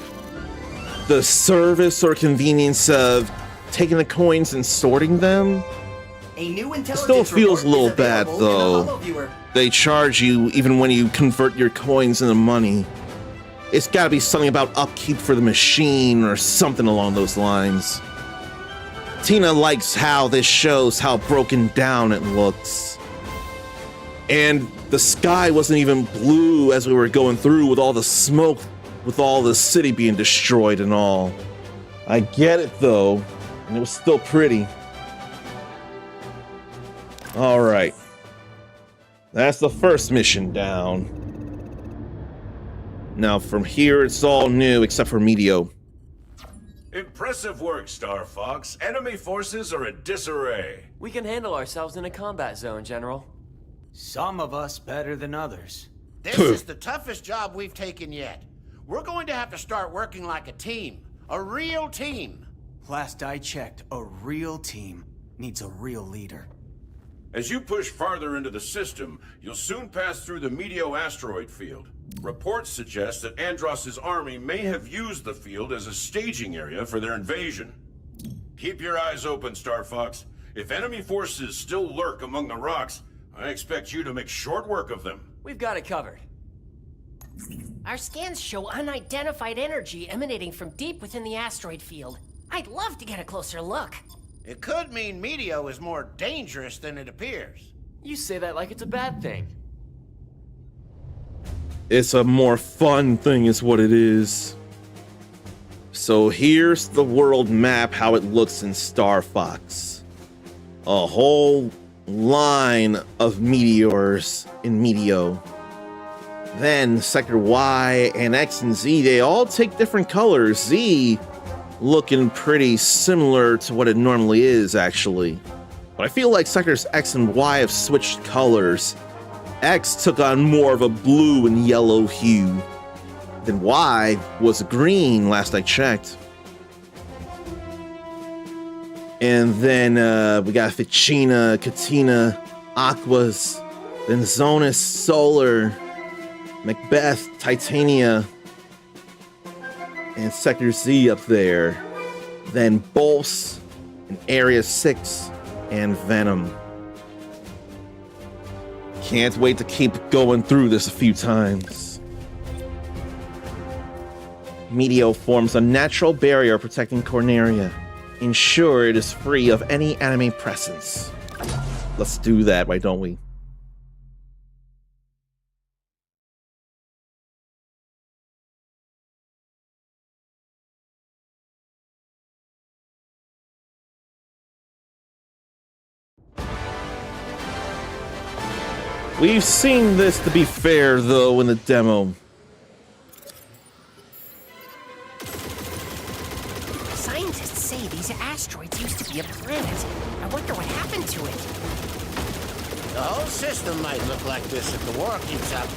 S1: the service or convenience of taking the coins and sorting them.
S8: A new intelligence
S1: Still feels a
S8: report
S1: little
S8: is
S1: bad,
S8: available in the
S1: though.
S8: Holo-Viewer.
S1: They charge you even when you convert your coins into money. It's gotta be something about upkeep for the machine or something along those lines. Tina likes how this shows how broken down it looks. And the sky wasn't even blue as we were going through with all the smoke, with all the city being destroyed and all. I get it though, and it was still pretty. All right. That's the first mission down. Now from here, it's all new except for Meteo.
S2: Impressive work, Star Fox. Enemy forces are in disarray.
S4: We can handle ourselves in a combat zone, General.
S7: Some of us better than others.
S3: This is the toughest job we've taken yet. We're going to have to start working like a team. A real team.
S7: Last I checked, a real team needs a real leader.
S2: As you push farther into the system, you'll soon pass through the Meteo asteroid field. Reports suggest that Andross's army may have used the field as a staging area for their invasion. Keep your eyes open, Star Fox. If enemy forces still lurk among the rocks, I expect you to make short work of them.
S4: We've got it covered.
S6: Our scans show unidentified energy emanating from deep within the asteroid field. I'd love to get a closer look.
S3: It could mean Meteo is more dangerous than it appears.
S4: You say that like it's a bad thing.
S1: It's a more fun thing is what it is. So here's the world map, how it looks in Star Fox. A whole line of meteors in Meteo. Then Sector Y and X and Z, they all take different colors. Z looking pretty similar to what it normally is, actually. But I feel like Sectors X and Y have switched colors. X took on more of a blue and yellow hue. Then Y was green last I checked. And then we got Ficina, Katina, Aquas, then Zonus, Solar, Macbeth, Titania, and Sector Z up there. Then Bolts, and Area 6, and Venom. Can't wait to keep going through this a few times. Meteo forms a natural barrier protecting Corneria. Ensure it is free of any enemy presence. Let's do that, why don't we? We've seen this, to be fair, though, in the demo.
S6: Scientists say these asteroids used to be a planet. I wonder what happened to it.
S3: The whole system might look like this if the war keeps up.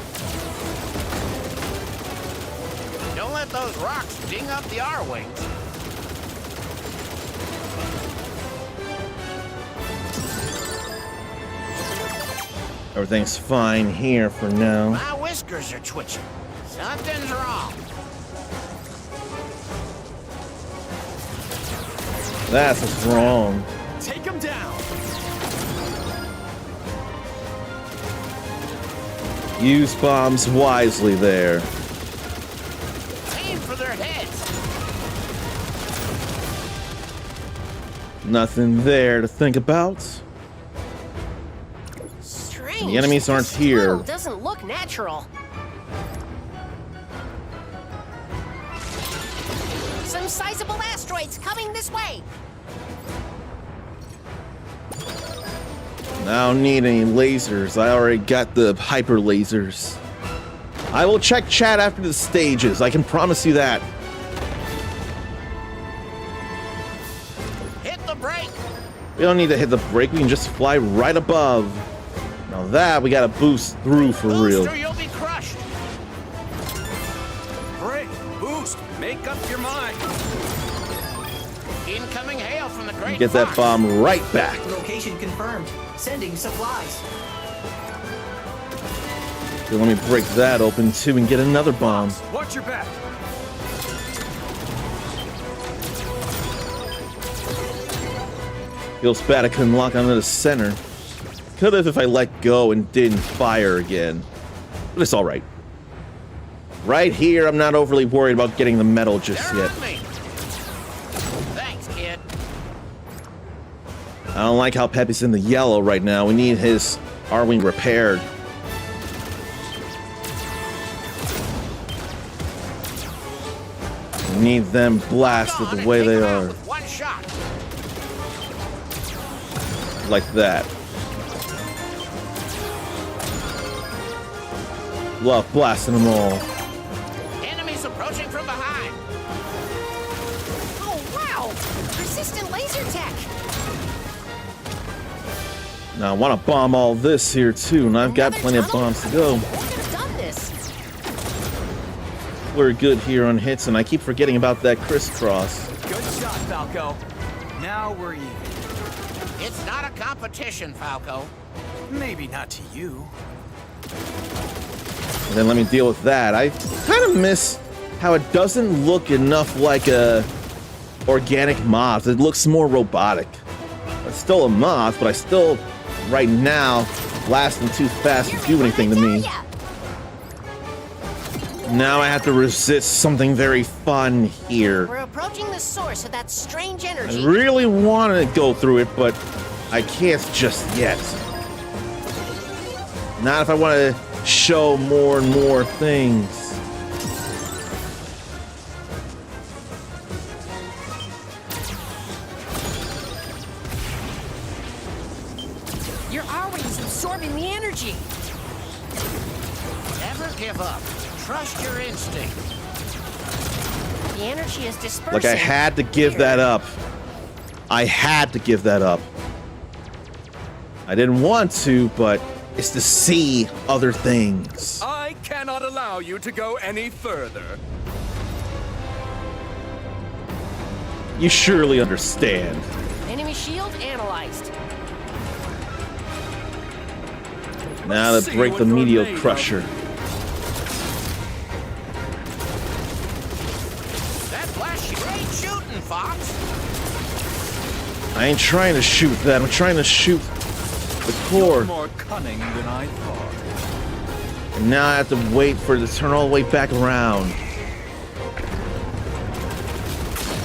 S3: Don't let those rocks ding up the R-wings.
S1: Everything's fine here for now.
S3: My whiskers are twitching. Something's wrong.
S1: That's what's wrong.
S7: Take him down.
S1: Use bombs wisely there.
S3: Aim for their heads.
S1: Nothing there to think about.
S6: Strange.
S1: The enemies aren't
S6: This
S1: here.
S6: tunnel doesn't look natural. Some sizable asteroids coming this way.
S1: I don't need any lasers. I already got the hyper lasers. I will check chat after the stages. I can promise you that.
S3: Hit the brake.
S1: We don't need to hit the brake. We can just fly right above. Now that we gotta boost through for real.
S3: Booster, you'll be crushed.
S7: Break, boost, make up your mind.
S3: Incoming hail from the Great
S1: Get that
S3: Fox.
S1: bomb right back.
S8: Location confirmed. Sending supplies.
S1: Okay, let me break that open too and get another bomb.
S7: Watch your back.
S1: Feels bad I couldn't lock onto the center. Could have if I let go and didn't fire again. But it's alright. Right here, I'm not overly worried about getting the medal just
S3: They're
S1: yet.
S3: on me. Thanks, kid.
S1: I don't like how Pepe's in the yellow right now. We need his R-Wing repaired. We need them blasted
S3: On
S1: the
S3: and
S1: way
S3: take
S1: they
S3: them out
S1: are.
S3: with one shot.
S1: Like that. Love blasting them all.
S3: Enemies approaching from behind.
S6: Oh, wow! Resistant laser tech!
S1: Now I want to bomb all this here too, and I've got
S6: Another
S1: plenty of
S6: tunnel?
S1: bombs to go.
S6: Who could have done this?
S1: We're good here on hits, and I keep forgetting about that crisscross.
S7: Good shot, Falco. Now we're even.
S3: It's not a competition, Falco.
S7: Maybe not to you.
S1: And then let me deal with that. I kind of miss how it doesn't look enough like a organic moth. It looks more robotic. It's still a moth, but I still, right now, blasting too fast to do anything to me. Now I have to resist something very fun here.
S6: We're approaching the source of that strange
S1: I
S6: energy.
S1: really want to go through it, but I can't just yet. Not if I want to show more and more things.
S6: Your R-Wing's absorbing the energy.
S3: Never give up. Trust your instinct.
S6: The energy is dispersing.
S1: Like I had to give that up. I had to give that up. I didn't want to, but it's to see other things.
S7: I cannot allow you to go any further.
S1: You surely understand.
S6: Enemy shield analyzed.
S1: Now to break the meteor crusher.
S3: That flash, great shooting, Fox.
S1: I ain't trying to shoot that. I'm trying to shoot the core.
S7: More cunning than I thought.
S1: And now I have to wait for it to turn all the way back around.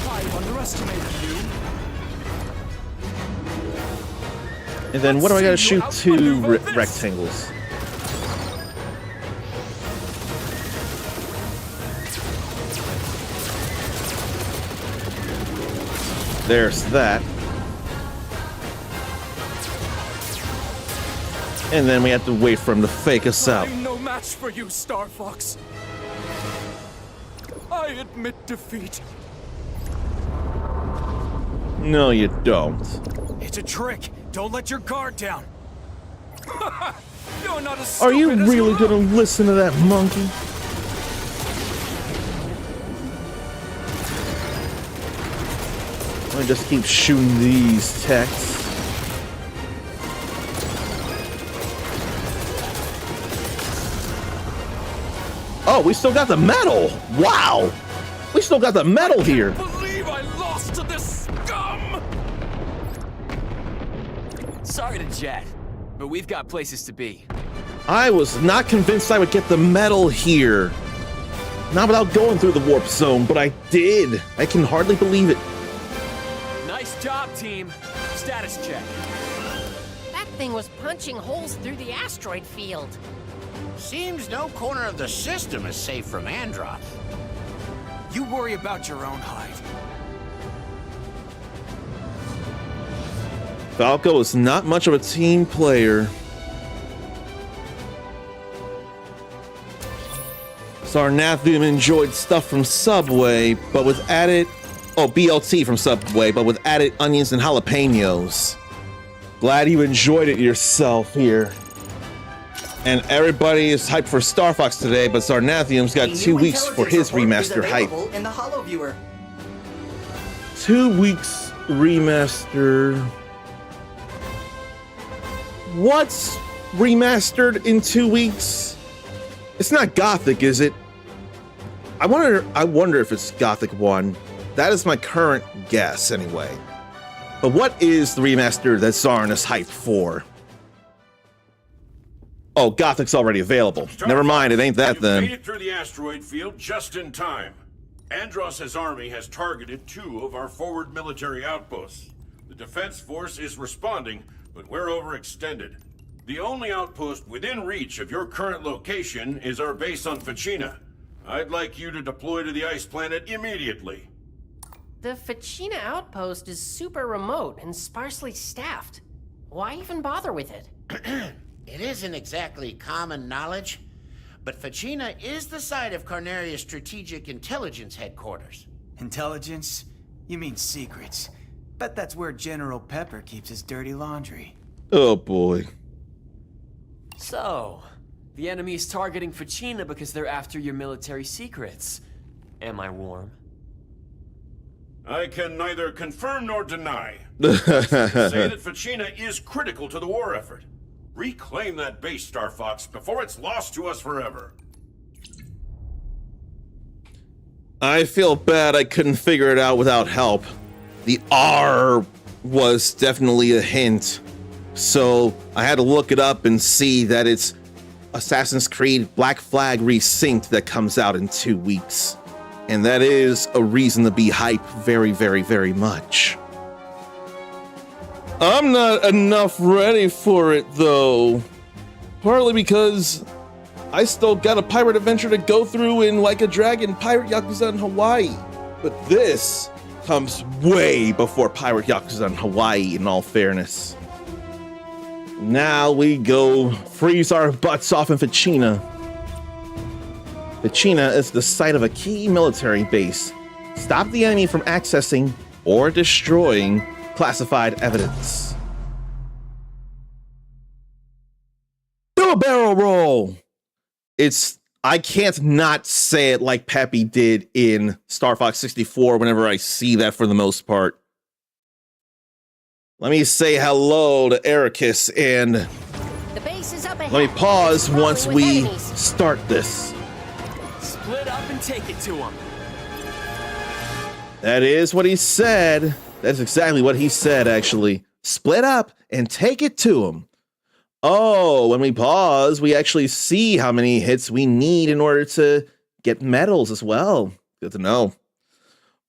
S7: I underestimated you.
S1: And then what do I gotta shoot? Two rectangles. There's that. And then we have to wait for him to fake us out.
S9: I'm no match for you, Star Fox. I admit defeat.
S1: No, you don't.
S7: It's a trick. Don't let your guard down.
S9: You're not as
S1: Are you
S9: stupid as
S1: really
S9: look.
S1: gonna listen to that monkey? I just keep shooting these techs. Oh, we still got the medal! Wow! We still got the medal here!
S9: Believe I lost to this scum!
S4: Sorry to jet, but we've got places to be.
S1: I was not convinced I would get the medal here. Not without going through the warp zone, but I did. I can hardly believe it.
S4: Nice job, team. Status check.
S6: That thing was punching holes through the asteroid field.
S3: Seems no corner of the system is safe from Andross.
S7: You worry about your own hide.
S1: Falco is not much of a team player. Sarnathium enjoyed stuff from Subway, but with added... Oh, BLT from Subway, but with added onions and jalapenos. Glad you enjoyed it yourself here. And everybody is hyped for Star Fox today, but Sarnathium's got
S8: A
S1: 2
S8: new
S1: weeks for his
S8: intelligence report
S1: remaster
S8: is
S1: hype.
S8: available in the Holo Viewer.
S1: 2 weeks remaster. What's remastered in 2 weeks? It's not Gothic, is it? I wonder if it's Gothic 1. That is my current guess, anyway. But what is the remaster that Zarn is hyped for? Oh, Gothic's already available. Never mind, it ain't that
S2: You've
S1: then.
S2: made it through the asteroid field just in time. Andross's army has targeted 2 of our forward military outposts. The defense force is responding, but we're overextended. The only outpost within reach of your current location is our base on Facina. I'd like you to deploy to the ice planet immediately.
S6: The Facina outpost is super remote and sparsely staffed. Why even bother with it?
S3: It isn't exactly common knowledge, but Facina is the site of Corneria's Strategic Intelligence Headquarters.
S7: Intelligence? You mean secrets. Bet that's where General Pepper keeps his dirty laundry.
S1: Oh boy.
S4: So, the enemy's targeting Facina because they're after your military secrets. Am I warm?
S2: I can neither confirm nor deny. Say that Facina is critical to the war effort. Reclaim that base, Star Fox, before it's lost to us forever.
S1: I feel bad I couldn't figure it out without help. The R was definitely a hint. So I had to look it up and see that it's Assassin's Creed Black Flag Resynced that comes out in 2 weeks. And that is a reason to be hyped very, very, very much. I'm not enough ready for it though. Partly because I still got a pirate adventure to go through in Like a Dragon Pirate Yakuza in Hawaii. But this comes way before Pirate Yakuza in Hawaii, in all fairness. Now we go freeze our butts off in Facina. Facina is the site of a key military base. Stop the enemy from accessing or destroying classified evidence. Do a barrel roll! I can't not say it like Peppy did in Star Fox 64 whenever I see that for the most part. Let me say hello to Ericus and
S6: The base is up ahead.
S1: let me pause
S6: It's crawling
S1: once
S6: with
S1: we
S6: enemies.
S1: start this.
S4: Split up and take it to him.
S1: That is what he said. That's exactly what he said, actually. Split up and take it to him. Oh, when we pause, we actually see how many hits we need in order to get medals as well. Good to know.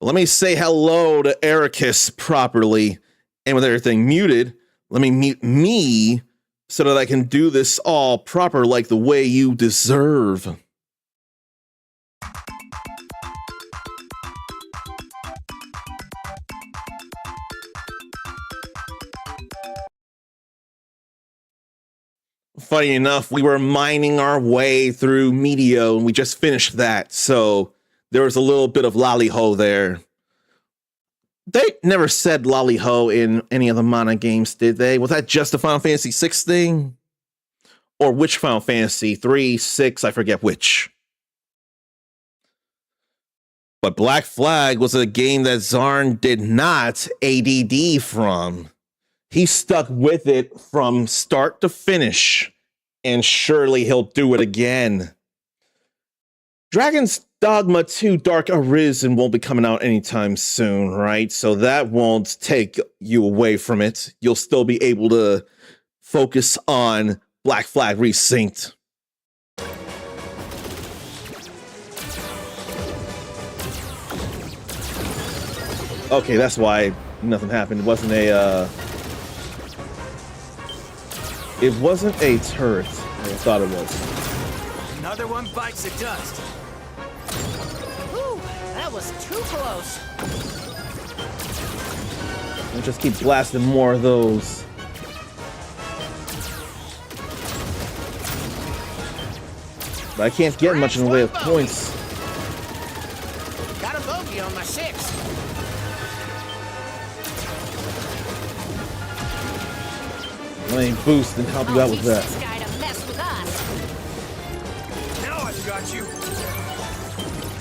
S1: But let me say hello to Ericus properly. And with everything muted, let me mute me so that I can do this all proper like the way you deserve. funny enough, we were mining our way through Meteo, and we just finished that. So there was a little bit of lolly-ho there. They never said lolly-ho in any of the Mana games, did they? Was that just a Final Fantasy VI thing? Or which Final Fantasy? 3, 6, I forget which. But Black Flag was a game that Zarn did not ADD from. He stuck with it from start to finish, and surely he'll do it again. Dragon's Dogma 2 Dark Arisen won't be coming out anytime soon, right? So that won't take you away from it. You'll still be able to focus on Black Flag Resynced. Okay, that's why nothing happened. It wasn't a turret. I thought it was.
S7: Another one bites the dust.
S6: Whew, that was too close.
S1: I'll just keep blasting more of those. But I can't get much in the way of points.
S3: Got a bogey on my 6.
S1: Let me boost and help you out with that.
S6: This guy to mess with us.
S7: Now I've got you.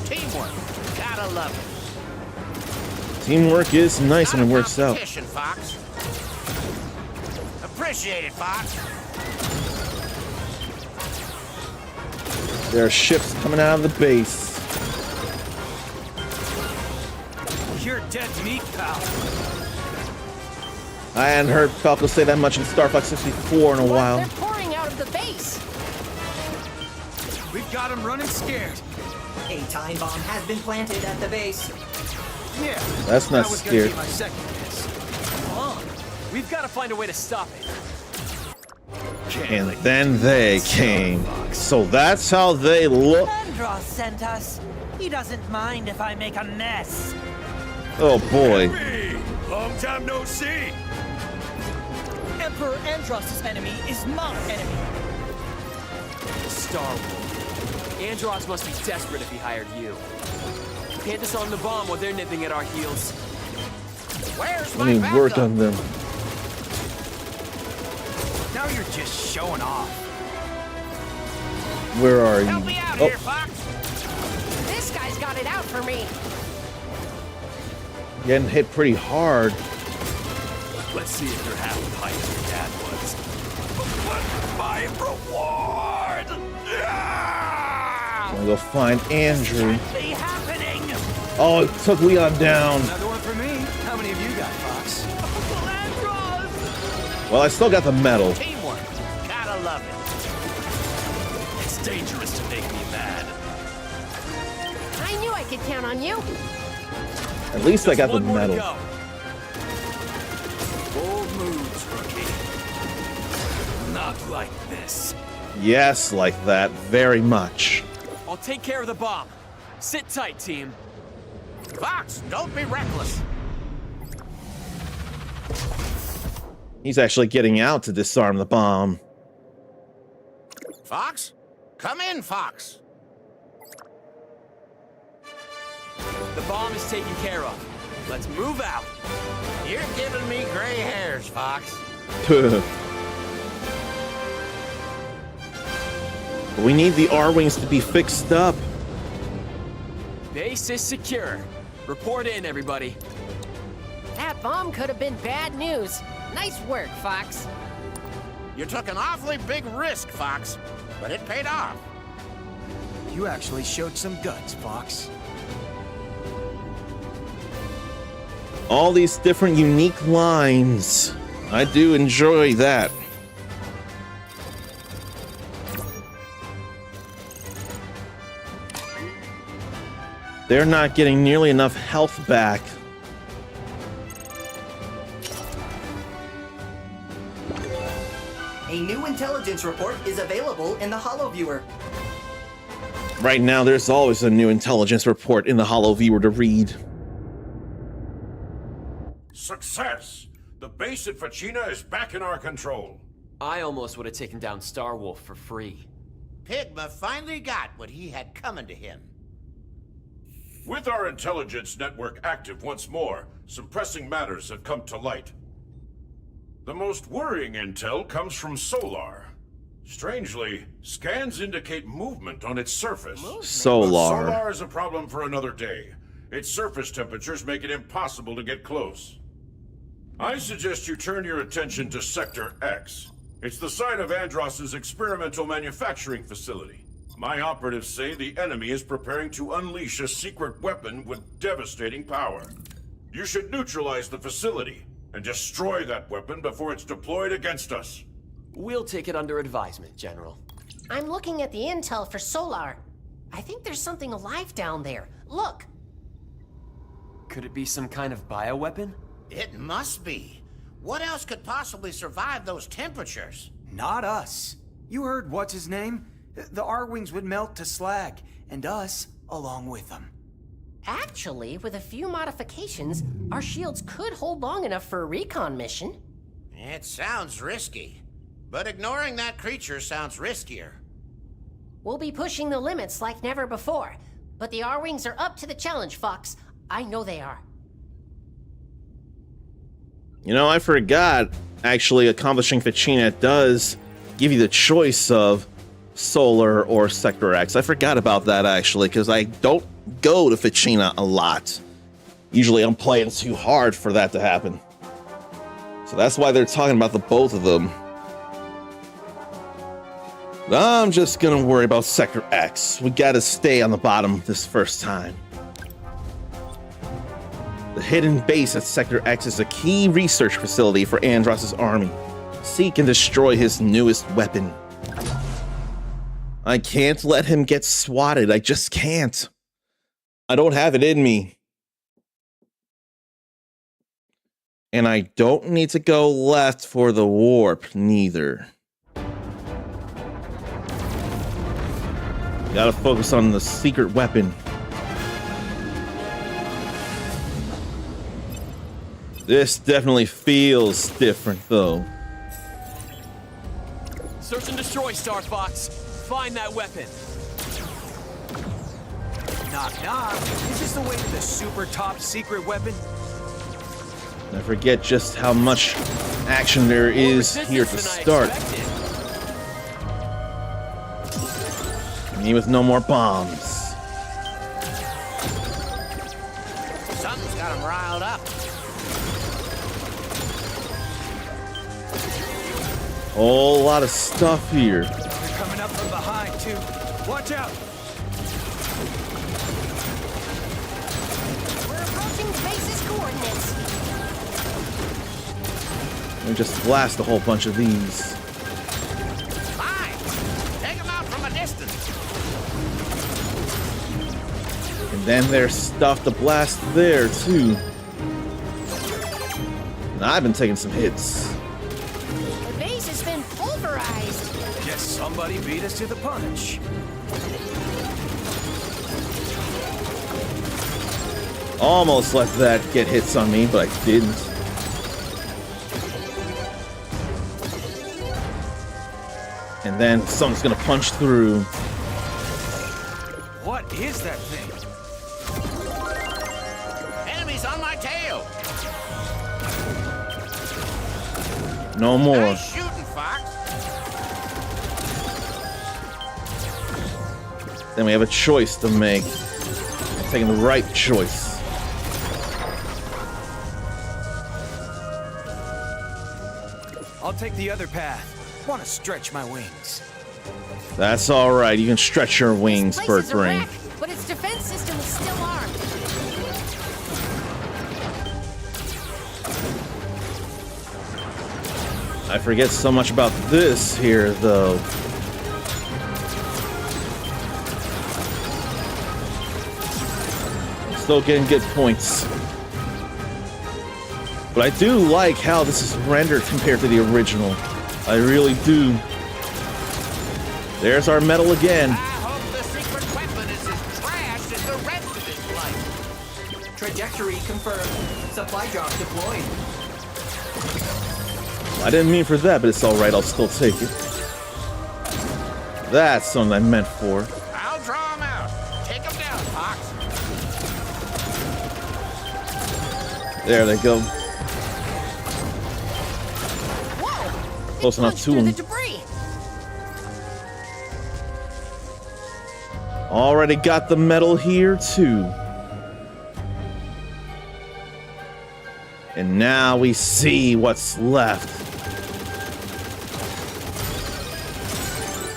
S3: Teamwork. Gotta love it.
S1: Teamwork is nice when it works out.
S3: Competition, Fox. Appreciate it, Fox.
S1: There are ships coming out of the base.
S7: You're dead meat, pal.
S1: I hadn't heard Falco say that much in Star Fox 64 in a while.
S6: They're pouring out of the base.
S7: We've got him running scared.
S8: A time bomb has been planted at the base.
S7: Yeah.
S1: That's not
S7: that was
S1: scared.
S7: Gonna be my second guess. Come on. We've got to find a way to stop it.
S1: And then they came. So that's how they look.
S9: Andros sent us. He doesn't mind if I make a mess.
S1: Oh boy.
S2: Hey, long time no see.
S9: Emperor Andros' enemy is my enemy.
S4: Star-Lord. Andros must be desperate if he hired you. Can't disarm the bomb while they're nipping at our heels.
S3: Where's
S1: Let
S3: my
S1: me work
S3: backup?
S1: on them.
S7: Now you're just showing off.
S1: Where are
S3: Help
S1: you?
S3: me out
S1: Oh,
S3: here, Fox.
S6: This guy's got it out for me.
S1: getting hit pretty hard.
S4: Let's see if you're half the height your dad was.
S2: What's my reward?
S1: I'm gonna go find Andrew.
S9: Be happening.
S1: Oh, it took Leon down.
S7: Another one for me. How many of you got, Fox?
S9: Andros!
S1: Well, I still got the medal.
S3: Teamwork. Gotta love it.
S4: It's dangerous to make me mad.
S6: I knew I could count on you.
S1: At least I got the
S4: One more to
S1: medal.
S4: go. Bold moves, rookie.
S7: Not like this.
S1: Yes, like that, very much.
S4: I'll take care of the bomb. Sit tight, team.
S3: Fox, don't be reckless.
S1: He's actually getting out to disarm the bomb.
S3: Fox? Come in, Fox.
S4: The bomb is taken care of. Let's move out.
S3: You're giving me gray hairs, Fox.
S1: We need the R-Wings to be fixed up.
S4: Base is secure. Report in, everybody.
S6: That bomb could have been bad news. Nice work, Fox.
S3: You took an awfully big risk, Fox, but it paid off.
S7: You actually showed some guts, Fox.
S1: All these different unique lines. I do enjoy that. They're not getting nearly enough health back.
S8: A new intelligence report is available in the Holo Viewer.
S1: Right now, there's always a new intelligence report in the Holo Viewer to read.
S2: Success! The base at Facina is back in our control.
S4: I almost would have taken down Starwolf for free.
S3: Pigma finally got what he had coming to him.
S2: With our intelligence network active once more, some pressing matters have come to light. The most worrying intel comes from Solar. Strangely, scans indicate movement on its surface.
S1: Solar.
S2: But Solar is a problem for another day. Its surface temperatures make it impossible to get close. I suggest you turn your attention to Sector X. It's the site of Andross's experimental manufacturing facility. My operatives say the enemy is preparing to unleash a secret weapon with devastating power. You should neutralize the facility and destroy that weapon before it's deployed against us.
S4: We'll take it under advisement, General.
S6: I'm looking at the intel for Solar. I think there's something alive down there. Look!
S4: Could it be some kind of bioweapon?
S3: It must be. What else could possibly survive those temperatures?
S7: Not us. You heard what's his name? The R-Wings would melt to slag, and us along with them.
S6: Actually, with a few modifications, our shields could hold long enough for a recon mission.
S3: It sounds risky, but ignoring that creature sounds riskier.
S6: We'll be pushing the limits like never before, but the R-Wings are up to the challenge, Fox. I know they are.
S1: You know, I forgot, actually, accomplishing Ficina does give you the choice of Solar or Sector X. I forgot about that, actually, because I don't go to Ficina a lot. Usually I'm playing too hard for that to happen. So that's why they're talking about the both of them. I'm just gonna worry about Sector X. We gotta stay on the bottom this first time. The hidden base at Sector X is a key research facility for Andross's army. Seek and destroy his newest weapon. I can't let him get swatted. I just can't. I don't have it in me. And I don't need to go left for the warp, neither. Gotta focus on the secret weapon. This definitely feels different, though.
S4: Search and destroy, Star Fox. Find that weapon.
S7: Knock, knock. Is this the way to the super top secret weapon?
S1: I forget just how much action there is here to start. Me with no more bombs.
S3: Something's got him riled up.
S1: Whole lot of stuff here.
S7: They're coming up from behind, too. Watch out!
S6: We're approaching base's coordinates.
S1: Let me just blast a whole bunch of these.
S3: Fine. Take him out from a distance.
S1: And then there's stuff to blast there, too. And I've been taking some hits.
S6: The base has been pulverized.
S7: Guess somebody beat us to the punch.
S1: Almost let that get hits on me, but I didn't. And then something's gonna punch through.
S7: What is that thing?
S3: Enemies on my tail.
S1: No more.
S3: Nice shooting, Fox.
S1: Then we have a choice to make. I'm taking the right choice.
S7: I'll take the other path. Want to stretch my wings.
S1: That's alright, you can stretch your wings,
S6: This place
S1: Vert
S6: is a
S1: Brain.
S6: wreck, but its defense system is still armed.
S1: I forget so much about this here, though. Still getting good points. But I do like how this is rendered compared to the original. I really do. There's our medal again.
S3: I hope the secret weapon is as trash as the rest of his life.
S8: Trajectory confirmed. Supply drop deployed.
S1: I didn't mean for that, but it's alright, I'll still take it. That's something I meant for.
S3: I'll draw him out. Take him down, Fox.
S1: There they go.
S6: Whoa!
S1: Close enough to
S6: through
S1: him.
S6: the debris.
S1: Already got the medal here, too. And now we see what's left.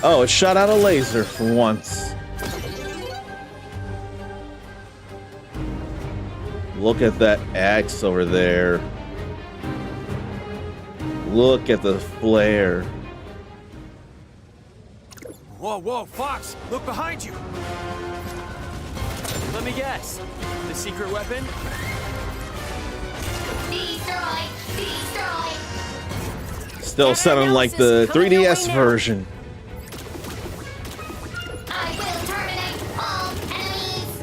S1: Oh, it shot out a laser for once. Look at that axe over there. Look at the flare.
S5: Whoa, whoa, Fox! Look behind you!
S4: Let me guess. The secret weapon?
S10: Destroy! Destroy!
S1: Still sounding like the 3DS version.
S10: I will terminate all enemies!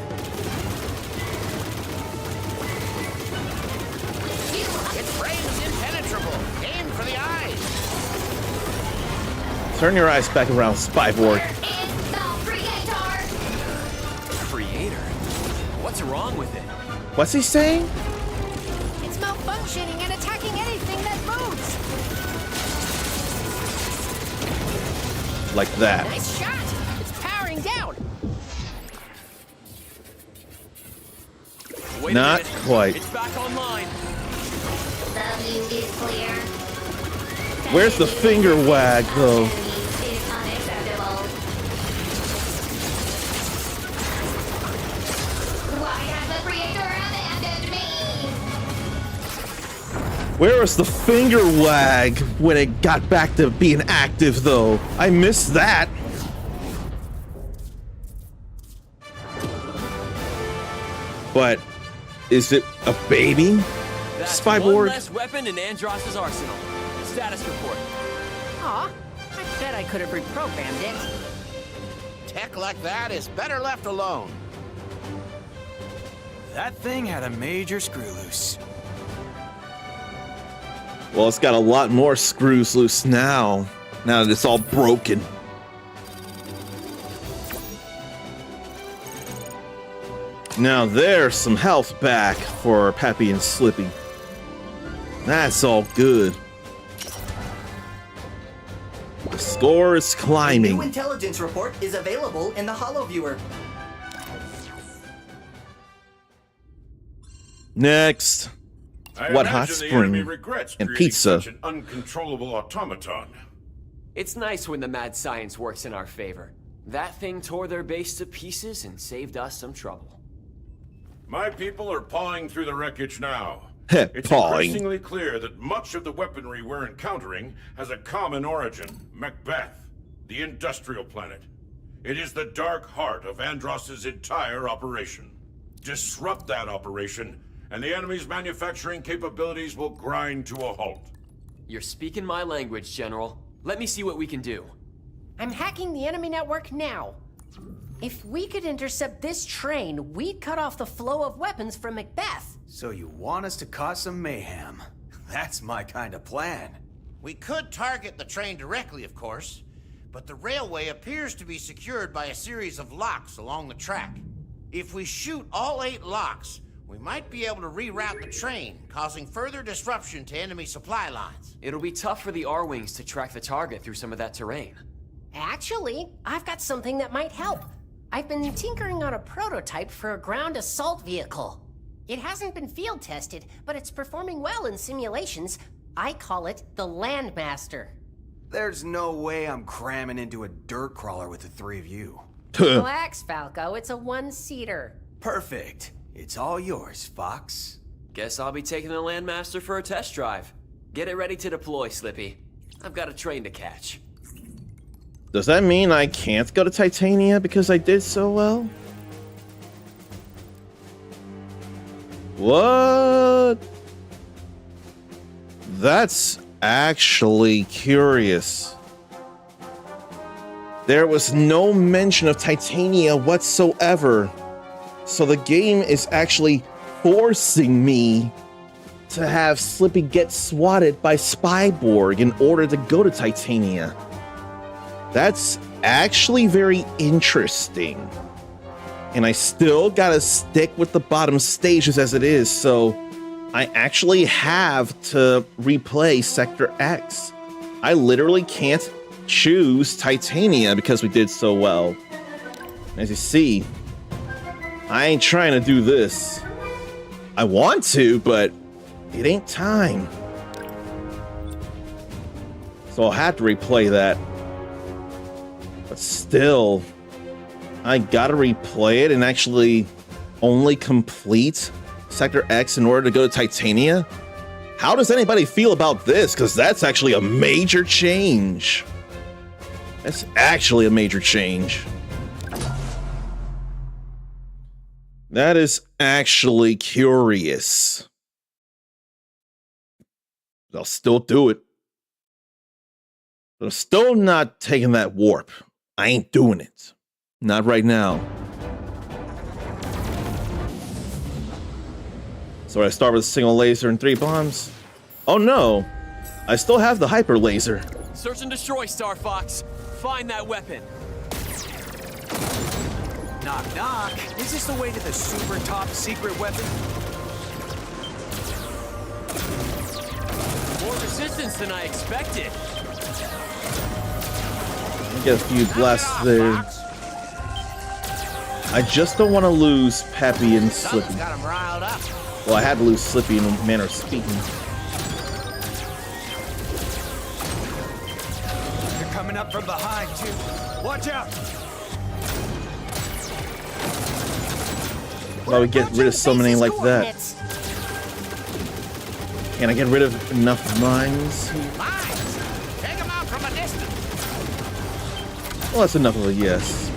S3: Its brain's impenetrable. Aim for the eyes.
S1: Turn your eyes back around, Spyborg.
S10: Where is the Creator?
S4: Creator? What's wrong with it?
S1: What's he saying?
S6: It's malfunctioning and attacking anything that moves.
S1: Like that.
S6: Nice shot. It's powering down.
S4: Wait
S1: Not
S4: a minute.
S1: quite.
S4: It's back online.
S10: The view is clear.
S1: Where's the finger wag, though?
S10: Enemies is unacceptable. Why has the Creator abandoned me?
S1: Where was the finger wag when it got back to being active, though? I missed that. But is it a baby?
S4: That's
S1: Spyborg?
S4: one less weapon in Andross's arsenal. Status report.
S6: Aw, I bet I could have reprogrammed it.
S3: Tech like that is better left alone.
S7: That thing had a major screw loose.
S1: Well, it's got a lot more screws loose now. Now that it's all broken. Now there's some health back for Peppy and Slippy. That's all good. The score is
S8: New
S1: climbing.
S8: intelligence report is available in the HoloViewer.
S1: Next.
S2: I
S1: What hot
S2: imagine the enemy
S1: spring
S2: regrets
S1: and
S2: creating
S1: pizza.
S2: such an uncontrollable automaton.
S4: It's nice when the mad science works in our favor. That thing tore their base to pieces and saved us some trouble.
S2: My people are pawing through the wreckage now.
S1: Heh,
S2: It's
S1: pawing.
S2: increasingly clear that much of the weaponry we're encountering has a common origin, Macbeth, the industrial planet. It is the dark heart of Andross's entire operation. Disrupt that operation, and the enemy's manufacturing capabilities will grind to a halt.
S4: You're speaking my language, General. Let me see what we can do.
S6: I'm hacking the enemy network now. If we could intercept this train, we'd cut off the flow of weapons from Macbeth.
S7: So you want us to cause some mayhem? That's my kind of plan.
S3: We could target the train directly, of course, but the railway appears to be secured by a series of locks along the track. If we shoot all 8 locks, we might be able to reroute the train, causing further disruption to enemy supply lines.
S4: It'll be tough for the R-Wings to track the target through some of that terrain.
S6: Actually, I've got something that might help. I've been tinkering on a prototype for a ground assault vehicle. It hasn't been field tested, but it's performing well in simulations. I call it the Landmaster.
S7: There's no way I'm cramming into a dirt crawler with the 3 of you.
S6: Relax, Falco, it's a 1-seater.
S7: Perfect. It's all yours, Fox.
S4: Guess I'll be taking the Landmaster for a test drive. Get it ready to deploy, Slippy. I've got a train to catch.
S1: Does that mean I can't go to Titania because I did so well? What? That's actually curious. There was no mention of Titania whatsoever. So the game is actually forcing me to have Slippy get swatted by Spyborg in order to go to Titania. That's actually very interesting. And I still gotta stick with the bottom stages as it is, so I actually have to replay Sector X. I literally can't choose Titania because we did so well. As you see, I ain't trying to do this. I want to, but it ain't time. So I'll have to replay that. But still, I gotta replay it and actually only complete Sector X in order to go to Titania? How does anybody feel about this? Because that's actually a major change. That's actually a major change. That is actually curious. I'll still do it. But I'm still not taking that warp. I ain't doing it. Not right now. So I start with a single laser and 3 bombs. Oh no! I still have the hyper laser.
S4: Search and destroy, Star Fox. Find that weapon.
S7: Knock, knock. Is this the way to the super top secret weapon?
S4: More resistance than I expected.
S1: Get a few blasts there. I just don't want to lose Peppy and Slippy.
S3: Got him riled up.
S1: Well, I had to lose Slippy in a manner of speaking.
S7: They're coming up from behind, too. Watch out!
S1: Why we get rid of so many like that? Can I get rid of enough mines?
S3: Mines! Take him out from a distance.
S1: Well, that's enough of a yes.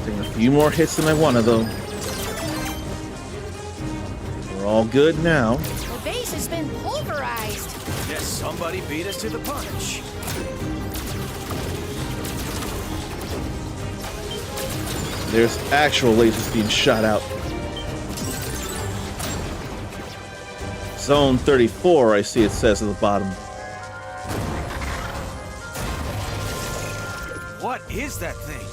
S1: Taking a few more hits than I wanted, though. We're all good now.
S6: The base has been pulverized.
S7: Yes, somebody beat us to the punch.
S1: There's actual lasers being shot out. Zone 34, I see it says at the bottom.
S7: What is that thing?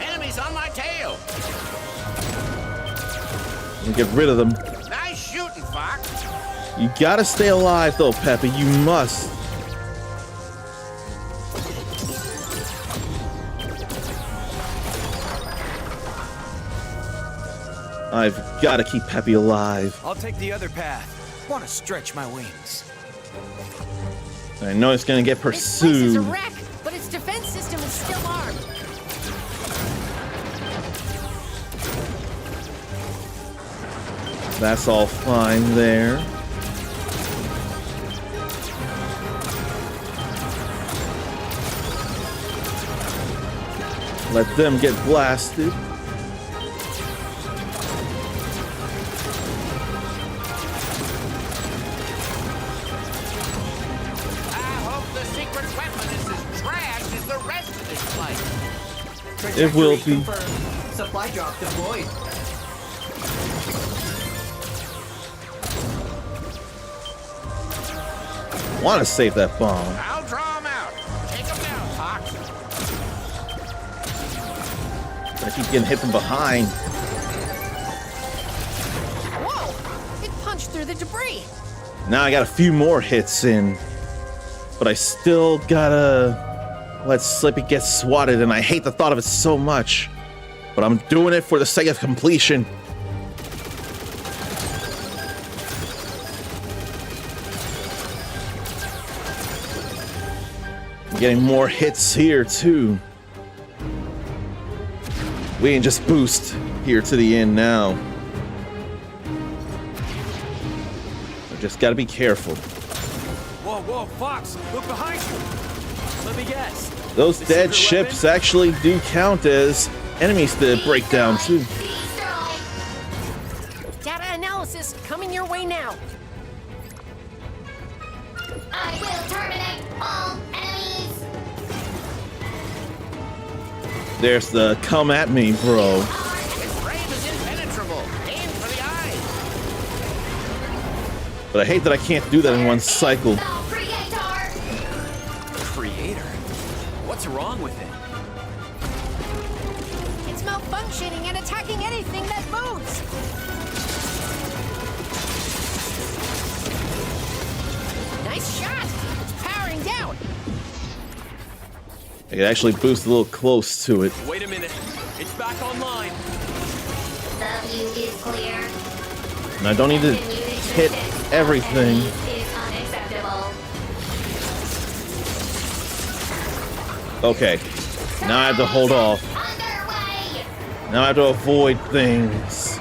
S3: Enemies on my tail.
S1: And get rid of them.
S3: Nice shooting, Fox.
S1: You gotta stay alive, though, Peppy. You must. I've got to keep Peppy alive.
S7: I'll take the other path. Want to stretch my wings.
S1: I know it's going to get
S6: This place is a
S1: pursued.
S6: wreck, but its defense system is still armed.
S1: That's all fine there. Let them get blasted. It will be.
S8: Confirmed. Supply drop deployed.
S1: Want to save that bomb.
S3: I'll draw him out. Take him down, Fox.
S1: I keep getting hit from behind.
S6: Whoa! It punched through the debris.
S1: Now I got a few more hits in. But I still gotta let Slippy get swatted, and I hate the thought of it so much. But I'm doing it for the sake of completion. I'm getting more hits here, too. We can just boost here to the end now. I just gotta be careful.
S7: Whoa, whoa, Fox! Look behind you!
S4: Let me guess.
S1: Those
S4: The
S1: dead
S4: secret
S1: ships
S4: weapon?
S1: actually do count as enemies to break down, too.
S6: Data analysis coming your way now.
S10: I will terminate all enemies.
S1: There's the come at me, bro.
S3: His frame is impenetrable.
S1: But I hate that I can't do that in one cycle.
S4: Creator? What's wrong with it?
S6: It's malfunctioning and attacking anything that moves. Nice shot. It's powering down.
S1: I could actually boost a little close to it.
S4: Wait a minute. It's back online.
S10: The view is clear.
S1: And I don't need to hit everything.
S10: Is unacceptable.
S1: Okay. Now I have to hold off.
S10: Underway.
S1: Now I have to avoid things.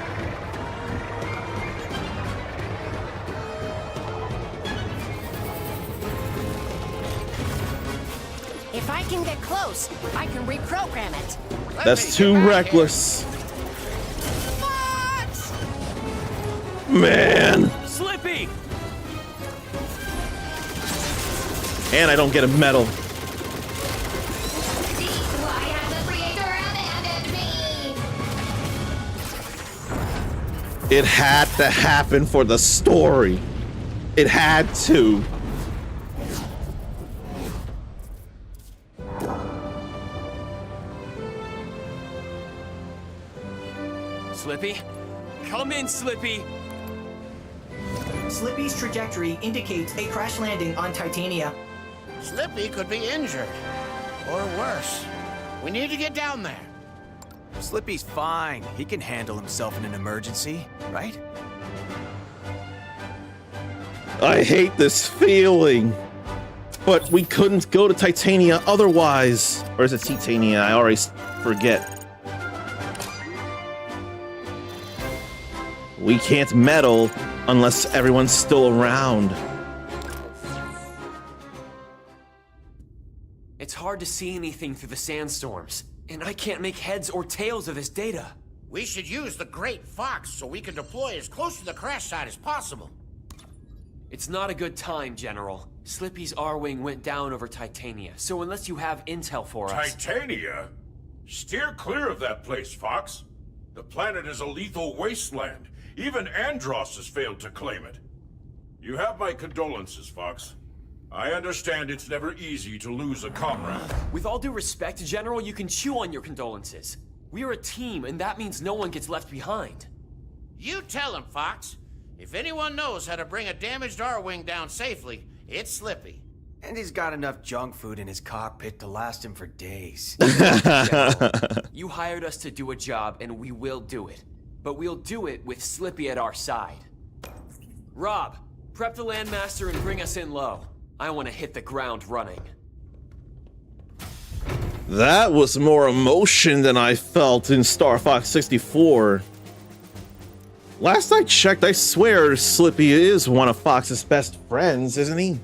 S6: If I can get close, I can reprogram it.
S1: That's too reckless.
S6: Fox!
S1: Man.
S4: Slippy!
S1: And I don't get a medal.
S10: Why has the creator abandoned me?
S1: It had to happen for the story. It had to.
S4: Slippy? Come in, Slippy!
S8: Slippy's trajectory indicates a crash landing on Titania.
S3: Slippy could be injured. Or worse. We need to get down there.
S7: Slippy's fine. He can handle himself in an emergency, right?
S1: I hate this feeling. But we couldn't go to Titania otherwise. Or is it Titania? I always forget. We can't meddle unless everyone's still around.
S4: It's hard to see anything through the sandstorms, and I can't make heads or tails of this data.
S3: We should use the Great Fox so we can deploy as close to the crash site as possible.
S4: It's not a good time, General. Slippy's R-Wing went down over Titania, so unless you have intel for us...
S2: Titania? Steer clear of that place, Fox. The planet is a lethal wasteland. Even Andros has failed to claim it. You have my condolences, Fox. I understand it's never easy to lose a comrade.
S4: With all due respect, General, you can chew on your condolences. We're a team, and that means no one gets left behind.
S3: You tell him, Fox. If anyone knows how to bring a damaged R-Wing down safely, it's Slippy.
S7: And he's got enough junk food in his cockpit to last him for days.
S4: General, you hired us to do a job, and we will do it. But we'll do it with Slippy at our side. Rob, prep the Landmaster and bring us in low. I want to hit the ground running.
S1: That was more emotion than I felt in Star Fox 64. Last I checked, I swear Slippy is one of Fox's best friends, isn't he?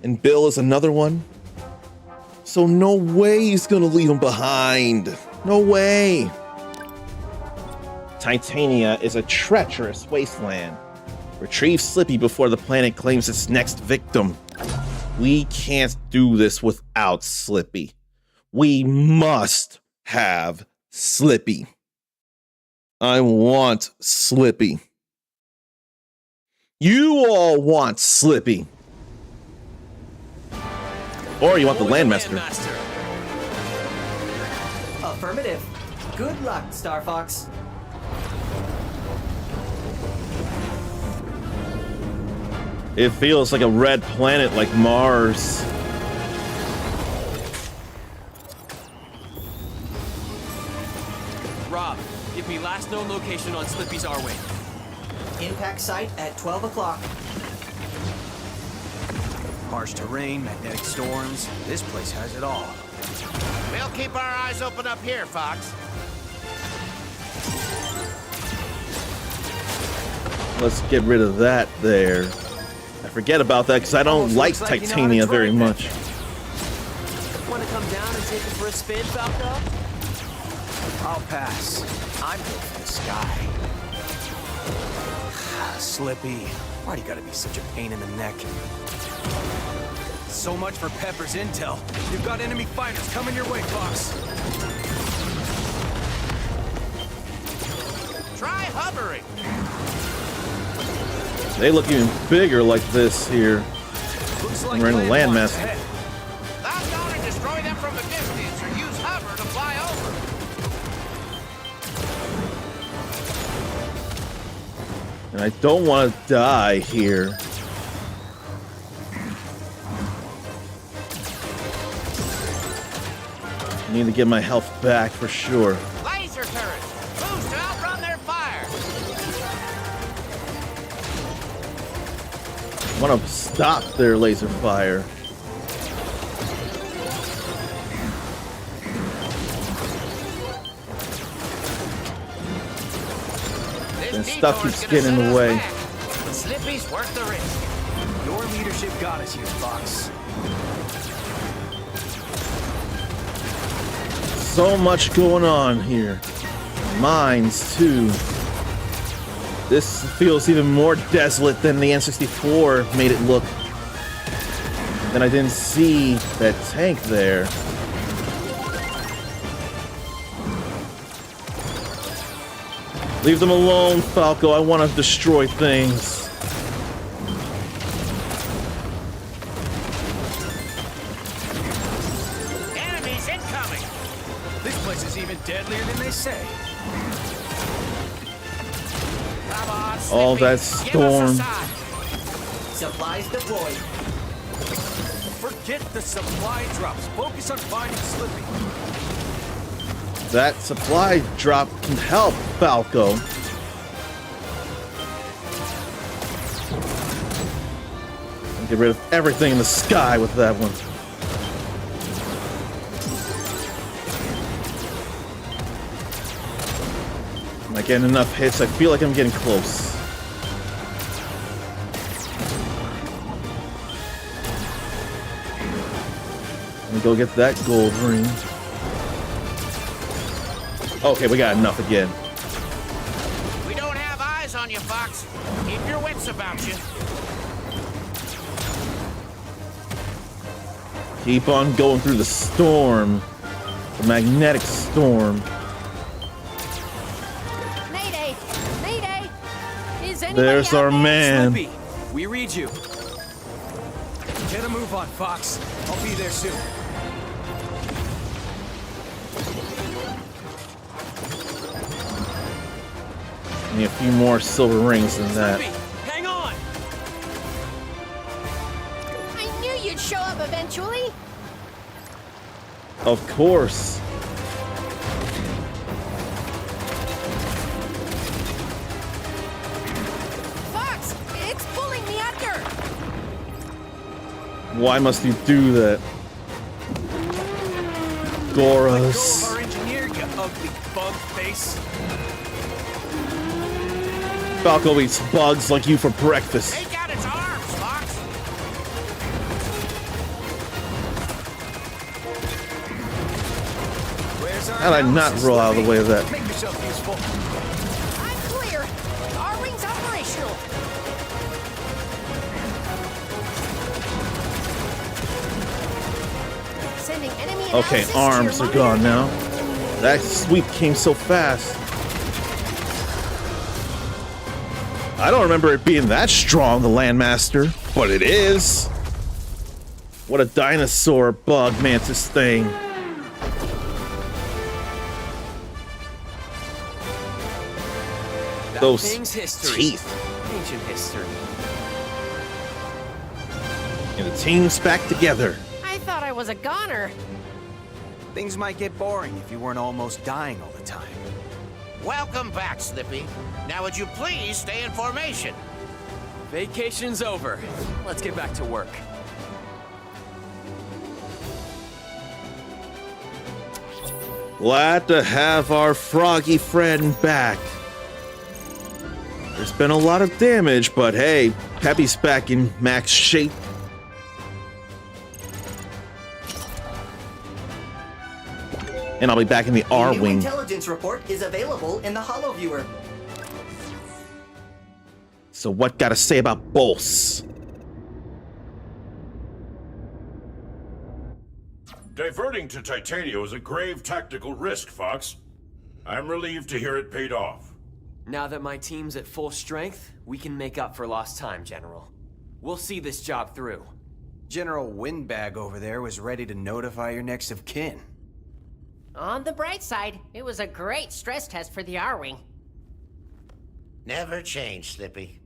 S1: And Bill is another one. So no way he's gonna leave him behind. No way. Titania is a treacherous wasteland. Retrieve Slippy before the planet claims its next victim. We can't do this without Slippy. We must have Slippy. I want Slippy. You all want Slippy. Or you want the Landmaster.
S8: Affirmative. Good luck, Star Fox.
S1: It feels like a red planet like Mars.
S4: Rob, give me last known location on Slippy's R-Wing.
S8: Impact site at 12 o'clock.
S7: Harsh terrain, magnetic storms. This place has it all.
S3: We'll keep our eyes open up here, Fox.
S1: Let's get rid of that there. I forget about that because I don't like Titania very much.
S4: Want to come down and take it for a spin, Falco?
S7: I'll pass. I'm built for the sky. Slippy, why'd you gotta be such a pain in the neck? So much for Pepper's intel. You've got enemy fighters coming your way, Fox.
S3: Try hovering.
S1: They look even bigger like this here.
S5: Looks like
S1: We're in a landmass.
S5: ahead.
S3: Lock on and destroy them from a distance, or use hover to fly over.
S1: And I don't want to die here. I need to get my health back for sure.
S3: Laser turrets! Boost to outrun their fire!
S1: I want to stop their laser fire. And stuff keeps getting in the way.
S3: Slippy's worth the risk.
S7: Your leadership got us here, Fox.
S1: So much going on here. Mines, too. This feels even more desolate than the N64 made it look. And I didn't see that tank there. Leave them alone, Falco. I want to destroy things.
S3: Enemies incoming!
S7: This place is even deadlier than they say.
S3: Come on,
S1: All
S3: Slippy.
S1: that
S3: Give us a
S1: storm.
S3: sign.
S8: Supplies deployed.
S5: Forget the supply drops. Focus on finding Slippy.
S1: That supply drop can help, Falco. Get rid of everything in the sky with that one. Am I getting enough hits? I feel like I'm getting close. Let me go get that gold ring. Okay, we got enough again.
S3: We don't have eyes on you, Fox. Keep your wits about you.
S1: Keep on going through the storm. The magnetic storm.
S6: Mayday! Mayday! Is anybody
S1: There's
S6: out
S1: our
S6: there?
S1: man.
S5: Slippy, we read you.
S7: Get a move on, Fox. I'll be there soon.
S1: Need a few more silver rings than that.
S4: Slippy, hang on!
S6: I knew you'd show up eventually.
S1: Of course.
S6: Fox, it's pulling me under.
S1: Why must you do that?
S7: Let go of
S1: Goros.
S7: our engineer, you ugly bug face.
S1: Falco eats bugs like you for breakfast.
S3: Take out its arms, Fox.
S7: Where's our
S1: How did I not
S7: analysis,
S1: roll out of the
S7: Slippy?
S1: way of that?
S7: Make yourself useful.
S6: I'm clear. Our wing's operational. Sending enemy
S1: Okay,
S6: analysis to
S1: arms
S6: your
S1: are gone
S6: monitor.
S1: now. That sweep came so fast. I don't remember it being that strong, the Landmaster, but it is. What a dinosaur bug mantis thing.
S4: That
S1: Those
S4: thing's history.
S1: teeth.
S4: Ancient history.
S1: And the team's back together.
S6: I thought I was a goner.
S7: Things might get boring if you weren't almost dying all the time.
S3: Welcome back, Slippy. Now would you please stay in formation?
S4: Vacation's over. Let's get back to work.
S1: Glad to have our froggy friend back. There's been a lot of damage, but hey, Peppy's back in max shape. And I'll be back in the
S8: A new
S1: R-Wing.
S8: intelligence report is available in the Holo Viewer.
S1: So what gotta say about Bolts?
S2: Diverting to Titania was a grave tactical risk, Fox. I'm relieved to hear it paid off.
S4: Now that my team's at full strength, we can make up for lost time, General. We'll see this job through.
S7: General Windbag over there was ready to notify your next of kin.
S6: On the bright side, it was a great stress test for the R-Wing.
S3: Never change, Slippy.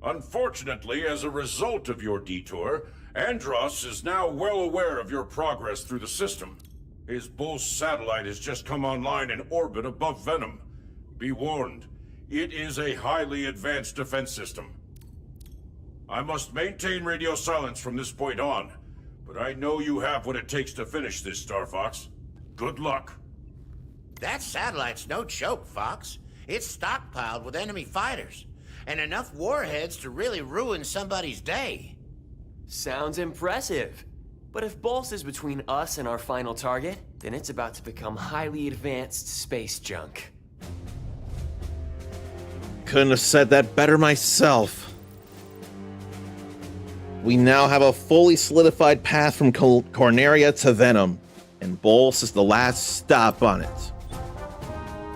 S2: Unfortunately, as a result of your detour, Andros is now well aware of your progress through the system. His Bull satellite has just come online in orbit above Venom. Be warned, it is a highly advanced defense system. I must maintain radio silence from this point on, but I know you have what it takes to finish this, Star Fox. Good luck.
S3: That satellite's no joke, Fox. It's stockpiled with enemy fighters, and enough warheads to really ruin somebody's day.
S4: Sounds impressive. But if Bulls is between us and our final target, then it's about to become highly advanced space junk.
S1: Couldn't have said that better myself. We now have a fully solidified path from Corneria to Venom, and Bolus is the last stop on it.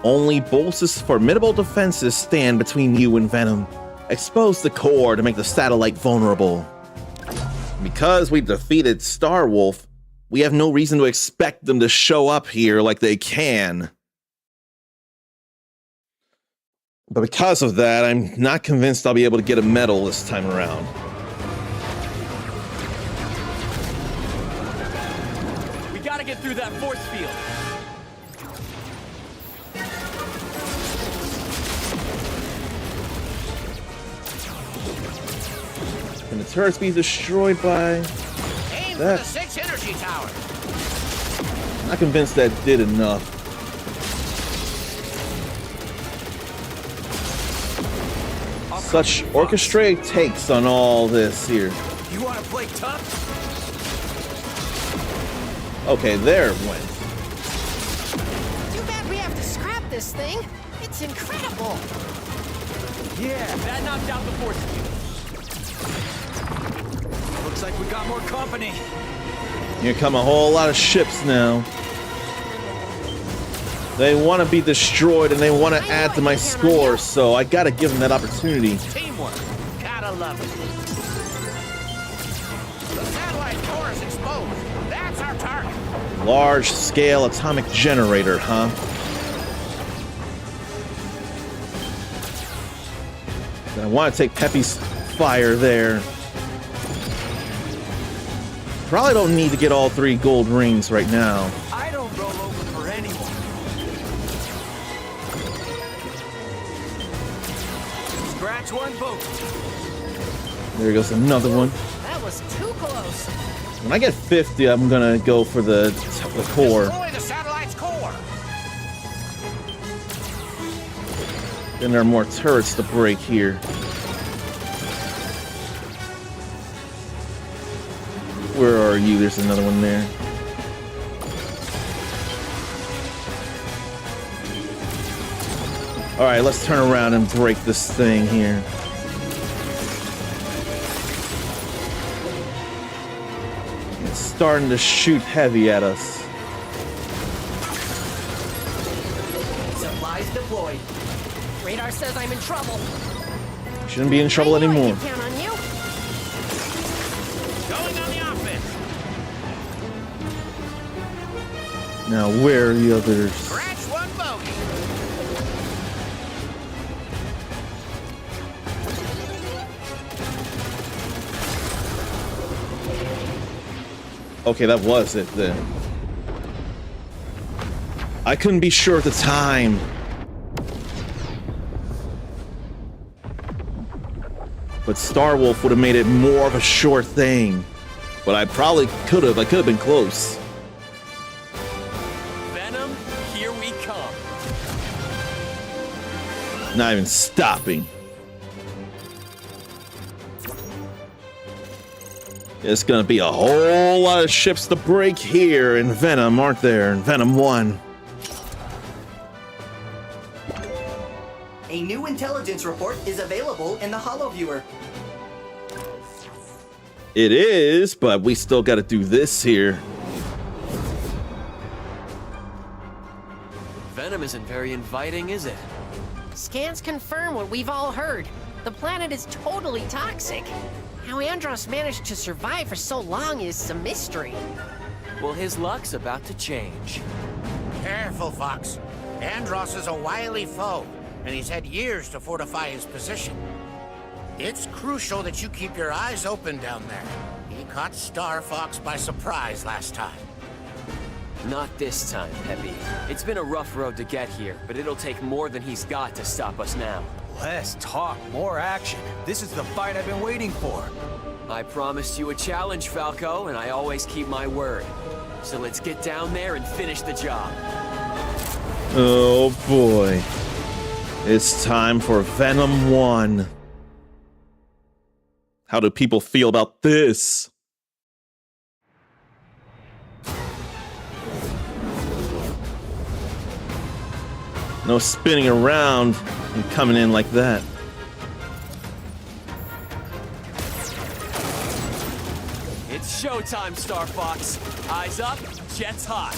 S1: Only Bolus's formidable defenses stand between you and Venom. Expose the core to make the satellite vulnerable. Because we've defeated Starwolf, we have no reason to expect them to show up here like they can. But because of that, I'm not convinced I'll be able to get a medal this time around.
S4: We gotta get through that force field.
S1: Can the turrets be destroyed by
S3: Aim
S1: that?
S3: for the 6 energy towers.
S1: I'm not convinced that did enough. Such orchestrated takes on all this here.
S7: You want to play tough?
S1: Okay, there it went.
S6: Too bad we have to scrap this thing. It's incredible.
S7: Yeah,
S4: That knocked out the force field.
S7: looks like we got more company.
S1: Here come a whole lot of ships now. They want to be destroyed and they want to add to my score, so I gotta give them that opportunity.
S3: Teamwork. Gotta love it. The satellite core is exposed. That's our target.
S1: Large-scale atomic generator, huh? I want to take Peppy's fire there. Probably don't need to get all 3 gold rings right now.
S7: I don't roll over for anyone. Scratch one vote.
S1: There goes another one.
S6: That was too close.
S1: When I get 50, I'm gonna go for the core.
S3: Destroy the satellite's core.
S1: Then there are more turrets to break here. Where are you? There's another one there. Alright, let's turn around and break this thing here. It's starting to shoot heavy at us.
S8: Supplies deployed.
S6: Radar says I'm in trouble.
S1: Shouldn't be in trouble
S6: I knew I
S1: anymore.
S6: could count on you.
S3: Going on the offense.
S1: Now, where are the others?
S3: Scratch one bogey.
S1: Okay, that was it then. I couldn't be sure at the time. But Starwolf would have made it more of a sure thing. But I probably could have. I could have been close.
S4: Venom, here we come.
S1: Not even stopping. It's gonna be a whole lot of ships to break here in Venom, aren't there? In Venom 1.
S8: A new intelligence report is available in the HoloViewer.
S1: It is, but we still gotta do this here.
S4: venom isn't very inviting, is it?
S6: Scans confirm what we've all heard. The planet is totally toxic. How Andros managed to survive for so long is a mystery.
S4: Well, his luck's about to change.
S3: Careful, Fox. Andros is a wily foe, and he's had years to fortify his position. It's crucial that you keep your eyes open down there. He caught Star Fox by surprise last time.
S4: Not this time, Peppy. It's been a rough road to get here, but it'll take more than he's got to stop us now.
S7: Less talk, more action. This is the fight I've been waiting for.
S4: I promised you a challenge, Falco, and I always keep my word. So let's get down there and finish the job.
S1: Oh boy. It's time for Venom 1. How do people feel about this? No spinning around and coming in like that.
S4: It's showtime, Star Fox. Eyes up, jets hot.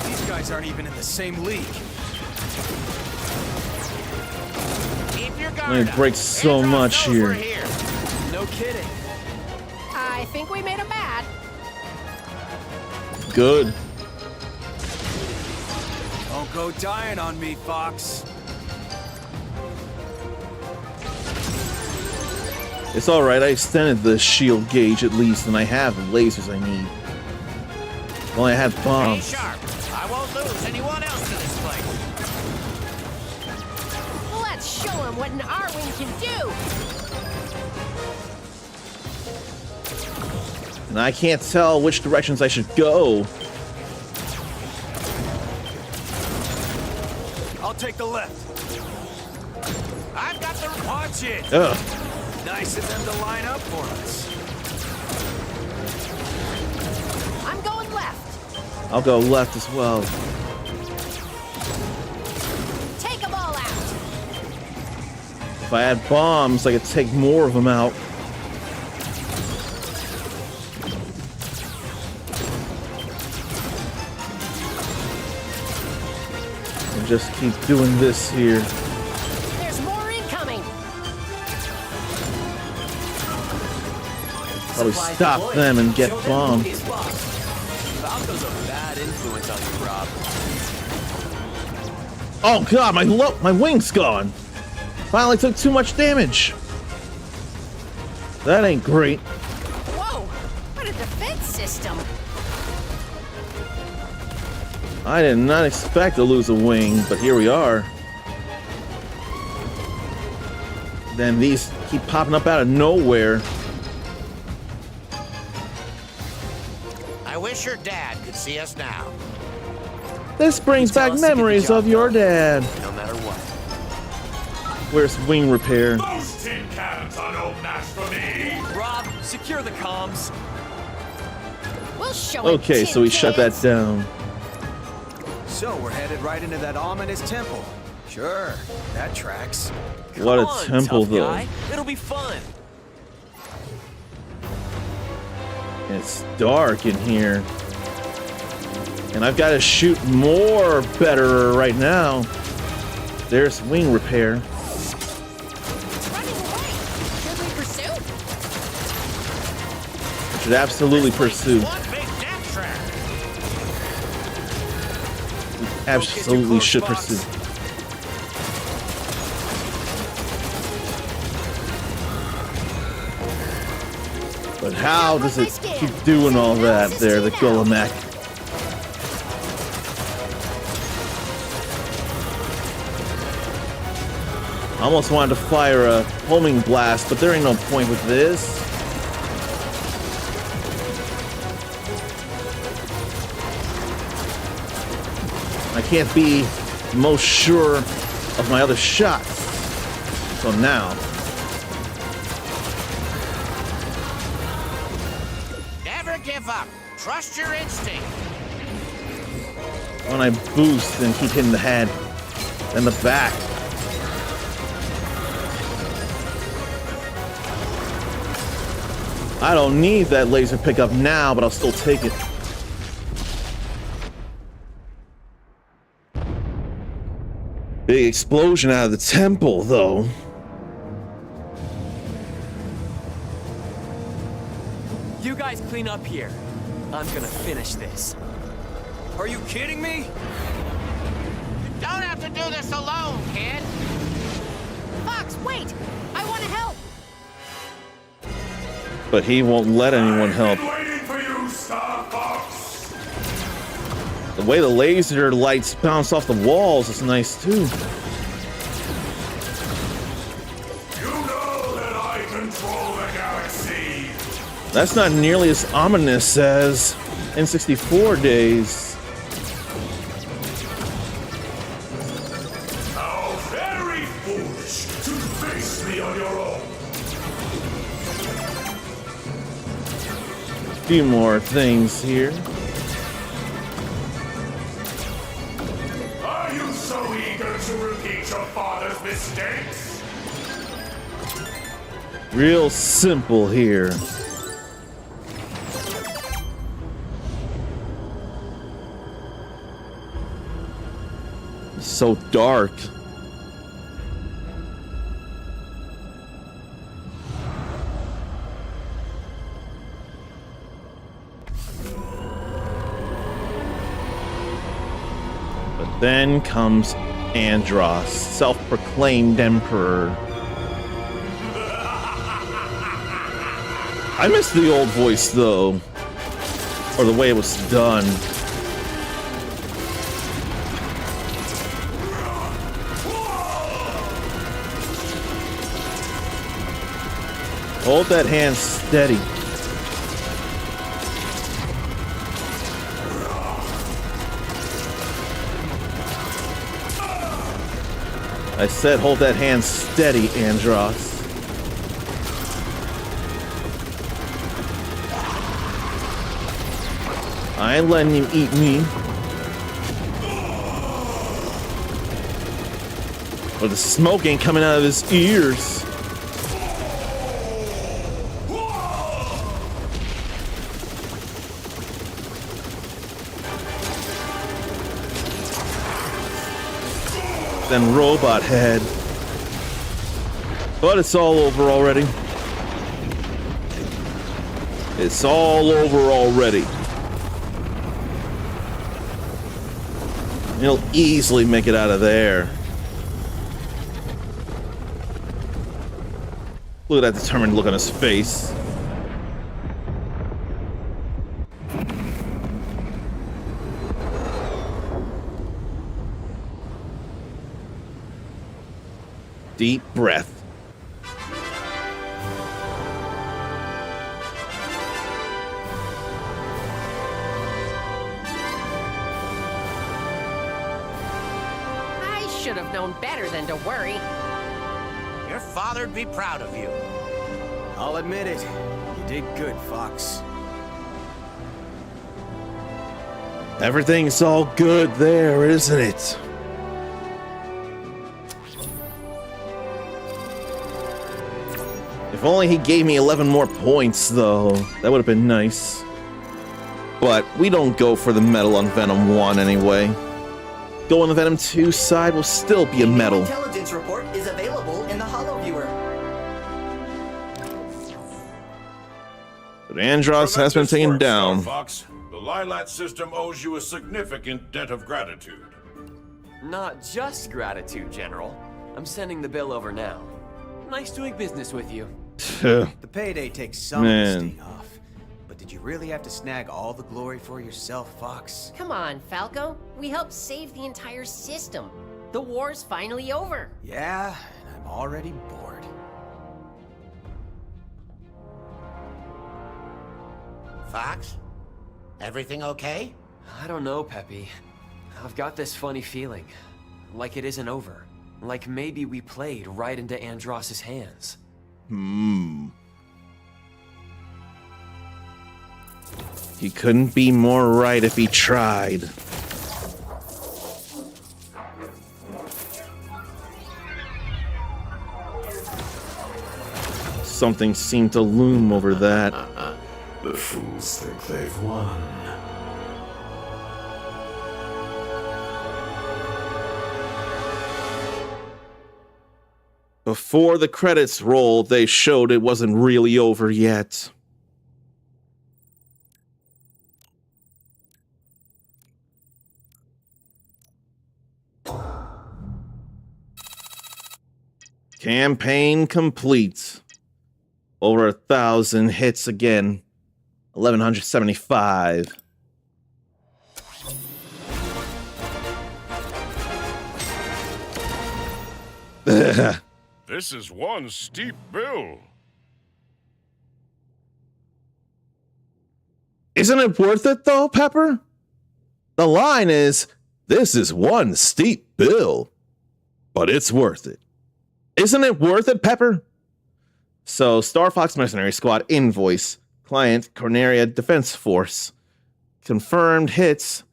S7: These guys aren't even in the same league.
S3: Keep your
S1: I'm
S3: guard
S1: gonna break so
S3: Andros
S1: much
S3: knows
S1: here.
S3: we're here.
S4: No kidding.
S6: I think we made a bad.
S1: Good.
S7: Don't go dying on me, Fox.
S1: It's alright, I extended the shield gauge at least, and I have the lasers I need. Well, I have
S3: Stay
S1: bombs.
S3: sharp. I won't lose anyone else in this place.
S6: Let's show him what an R-Wing can do.
S1: And I can't tell which directions I should go.
S7: I'll take the left.
S3: I've got the...
S7: Watch it.
S1: Ugh.
S7: Nice of them to line up for us.
S6: I'm going left.
S1: I'll go left as well.
S6: Take them all out.
S1: If I had bombs, I could take more of them out. And just keep doing this here.
S6: There's more incoming.
S1: Probably
S8: Supplies
S1: stop
S8: deployed.
S1: them and get
S8: Show them
S1: bombed.
S8: who is boss.
S4: Falco's a bad influence on you, Rob.
S1: Oh god, my wing's gone. Finally took too much damage. That ain't great.
S6: Whoa, what a defense system.
S1: I did not expect to lose a wing, but here we are. Then these keep popping up out of nowhere.
S3: I wish your dad could see us now.
S1: This brings
S4: Tell
S1: back
S4: us to get the
S1: memories
S4: job
S1: of your
S4: done.
S1: dad.
S4: No matter what.
S1: Where's wing repair?
S2: Those tin cans are no match for me!
S4: Rob, secure the comms.
S6: We'll show him.
S1: Okay, so we shut that down.
S7: So we're headed right into that ominous temple. Sure, that tracks.
S1: What
S4: Come
S1: a
S4: on,
S1: temple,
S4: tough
S1: though.
S4: guy. It'll be fun.
S1: It's dark in here. And I've got to shoot more better right now. There's wing repair.
S6: It's running away. Should we pursue?
S1: I should absolutely pursue.
S3: One big death trap.
S1: Absolutely should
S7: Fox.
S1: pursue. But how does it keep doing all that there, the Golomek? I almost wanted to fire a homing blast, but there ain't no point with this. I can't be most sure of my other shots. So now,
S3: Never give up. Trust your instinct.
S1: when I boost and keep hitting the head, then the back. I don't need that laser pickup now, but I'll still take it. Big explosion out of the temple, though.
S4: You guys clean up here. I'm gonna finish this.
S5: Are you kidding me?
S3: You don't have to do this alone, kid.
S6: Fox, wait! I want to help!
S1: But he won't let anyone help.
S2: Waiting for you, Star Fox.
S1: The way the laser lights bounce off the walls is nice too.
S2: You know that I control the galaxy.
S1: That's not nearly as ominous as N64 days.
S2: How very foolish to face me on your own.
S1: Few more things here.
S2: Are you so eager to repeat your father's mistakes?
S1: Real simple here. It's so dark. But then comes Andros, self-proclaimed emperor. I miss the old voice though, or the way it was done. Hold that hand steady. I said hold that hand steady, Andros. I ain't letting you eat me. But the smoke ain't coming out of his ears. Then robot head. But it's all over already. It's all over already. He'll easily make it out of there. Look at that determined look on his face. Deep breath.
S6: I should have known better than to worry.
S3: Your father'd be proud of you.
S7: I'll admit it. You did good, Fox.
S1: Everything's all good there, isn't it? If only he gave me 11 more points, though. That would have been nice. But we don't go for the medal on Venom 1 anyway. Go on the Venom 2 side will still be a medal.
S8: Intelligence report is available in the Holo Viewer.
S1: But Andros has been
S2: Tremendous
S1: taken
S2: work,
S1: down.
S2: Star Fox. The Lilat system owes you a significant debt of gratitude.
S4: Not just gratitude, General. I'm sending the bill over now. Nice doing business with you.
S7: The payday takes some of the
S1: Man.
S7: sting off. But did you really have to snag all the glory for yourself, Fox?
S6: Come on, Falco. We helped save the entire system. The war's finally over.
S7: Yeah, and I'm already bored.
S3: Fox? Everything okay?
S4: I don't know, Peppy. I've got this funny feeling. Like it isn't over. Like maybe we played right into Andros's hands.
S1: He couldn't be more right if he tried. Something seemed to loom over that.
S2: The fools think they've won.
S1: Before the credits rolled, they showed it wasn't really over yet. Campaign complete. Over 1,000 hits again. 1,175.
S2: This is one steep bill.
S1: Isn't it worth it though, Pepper? The line is, this is one steep bill, but it's worth it. Isn't it worth it, Pepper? So, Star Fox Mercenary Squad invoice, client, Corneria Defense Force, confirmed hits,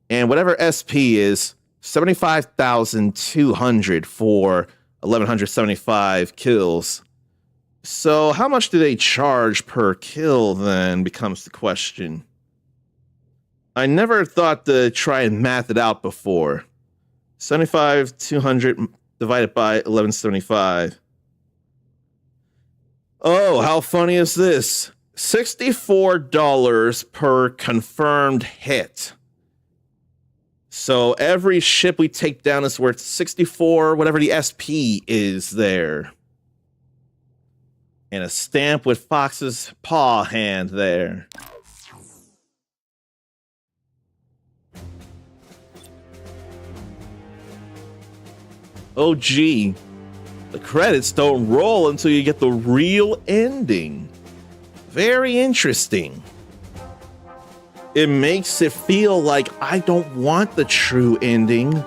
S1: and whatever SP is, 75,200 for 1,175 kills. So, how much do they charge per kill then becomes the question. I never thought to try and math it out before. 75,200 divided by 1,175. Oh, how funny is this? $64 per confirmed hit. So every ship we take down is worth 64, whatever the SP is there. And a stamp with Fox's paw hand there. Oh gee, the credits don't roll until you get the real ending. Very interesting. It makes it feel like I don't want the true ending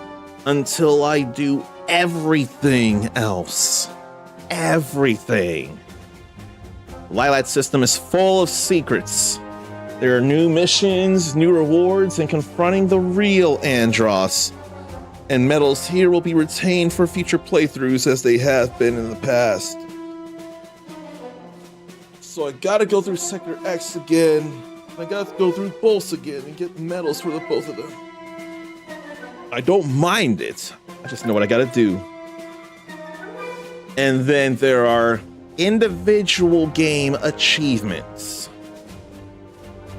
S1: until I do everything else. Everything. Lilat system is full of secrets. There are new missions, new rewards, and confronting the real Andross. And medals here will be retained for future playthroughs as they have been in the past. So I gotta go through Sector X again. I gotta go through Pulse again and get medals for the both of them. I don't mind it. I just know what I gotta do. And then there are individual game achievements.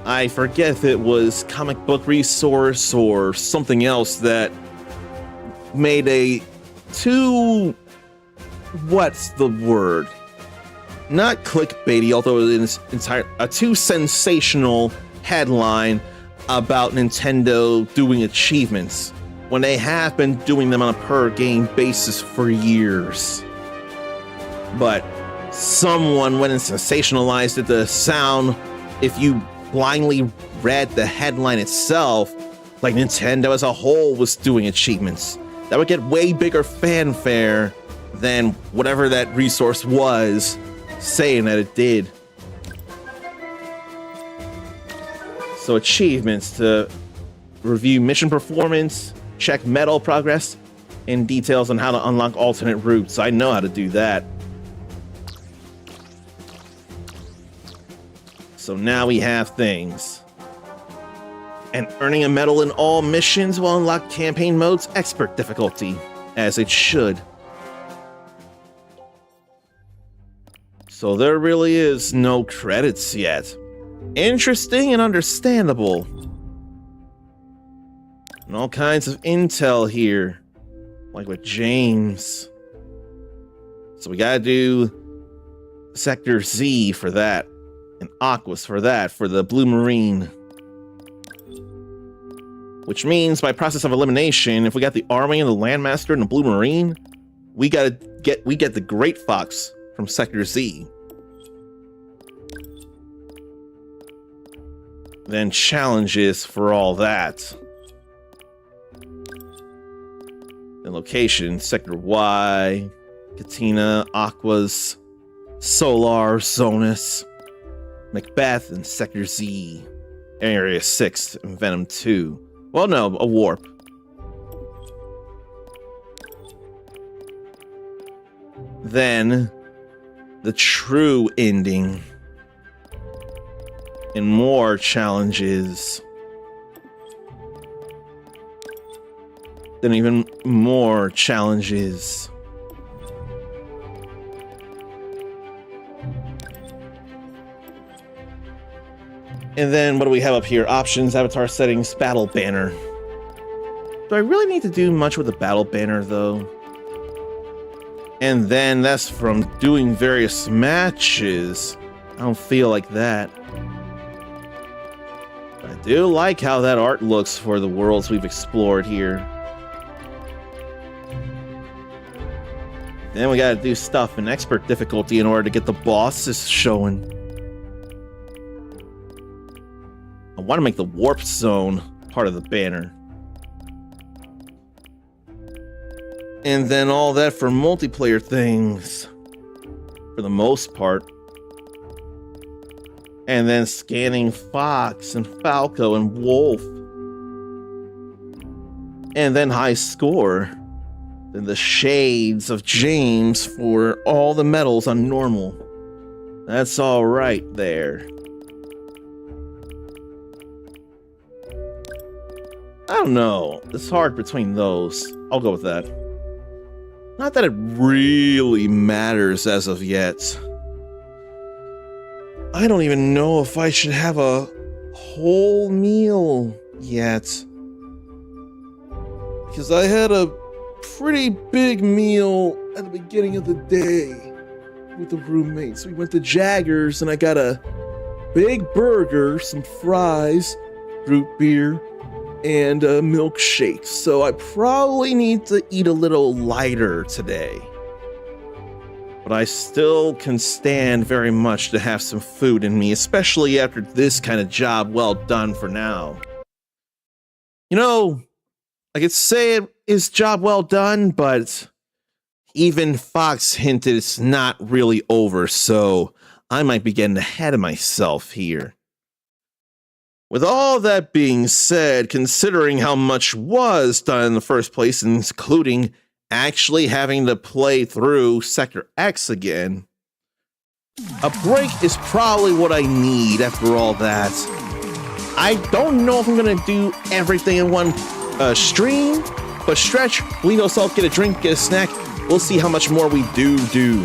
S1: I forget if it was Comic Book Resource or something else that made a what's the word? Not clickbaity, although it is a too sensational headline about Nintendo doing achievements when they have been doing them on a per game basis for years. But someone went and sensationalized it to sound, if you blindly read the headline itself, like Nintendo as a whole was doing achievements. That would get way bigger fanfare than whatever that resource was saying that it did. So achievements to review mission performance, check medal progress, and details on how to unlock alternate routes. I know how to do that. So now we have things. And earning a medal in all missions will unlock campaign mode's expert difficulty, as it should. So there really is no credits yet. Interesting and understandable. And all kinds of intel here, like with James. So we gotta do Sector Z for that, and Aquas for that, for the Blue Marine. Which means, by process of elimination, if we got the Army and the Landmaster and the Blue Marine, we get the Great Fox from Sector Z. Then challenges for all that. The location, Sector Y, Katina, Aquas, Solar, Zonus, Macbeth, and Sector Z. Area 6, and Venom 2. Well, no, a warp. Then, the true ending. And more challenges. Then even more challenges. And then what do we have up here? Options, avatar settings, battle banner. Do I really need to do much with the battle banner though? And then that's from doing various matches. I don't feel like that. But I do like how that art looks for the worlds we've explored here. Then we gotta do stuff in expert difficulty in order to get the bosses showing. I want to make the warp zone part of the banner. And then all that for multiplayer things, for the most part. And then scanning Fox and Falco and Wolf. And then high score. Then the shades of James for all the medals on normal. That's all right there. I don't know. It's hard between those. I'll go with that. Not that it really matters as of yet. I don't even know if I should have a whole meal yet. Because I had a pretty big meal at the beginning of the day with the roommates. We went to Jagger's and I got a big burger, some fries, root beer, and a milkshake. So I probably need to eat a little lighter today. But I still can stand very much to have some food in me, especially after this kind of job well done for now. You know, I could say it is job well done, but even Fox hinted it's not really over, so I might be getting ahead of myself here. With all that being said, considering how much was done in the first place, including actually having to play through Sector X again, a break is probably what I need after all that. I don't know if I'm going to do everything in one stream, but stretch, leave yourself, get a drink, get a snack. We'll see how much more we do.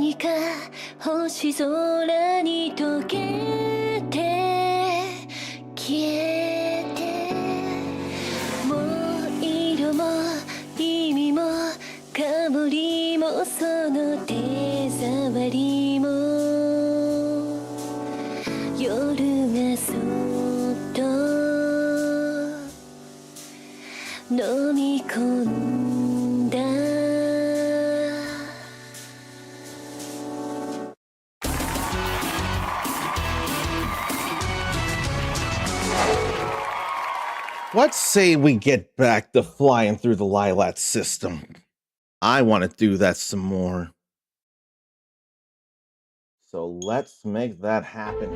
S11: 何か星空に溶けて消えてもう色も意味も香りもその手触りも夜がそっと飲み込んだ
S1: Let's say we get back to flying through the Lilat system. I want to do that some more. So let's make that happen.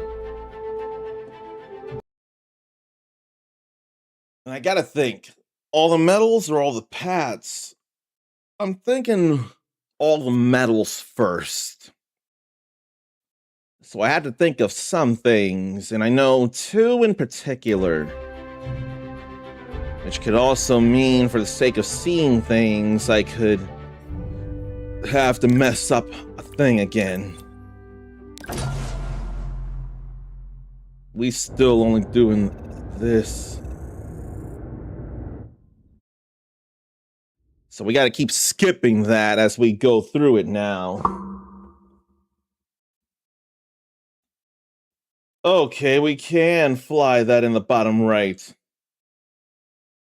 S1: And I gotta think, all the medals or all the pads? I'm thinking all the medals first. So I had to think of some things, and I know two in particular. Which could also mean, for the sake of seeing things, I could have to mess up a thing again. We still only doing this. So we gotta keep skipping that as we go through it now. Okay, we can fly that in the bottom right.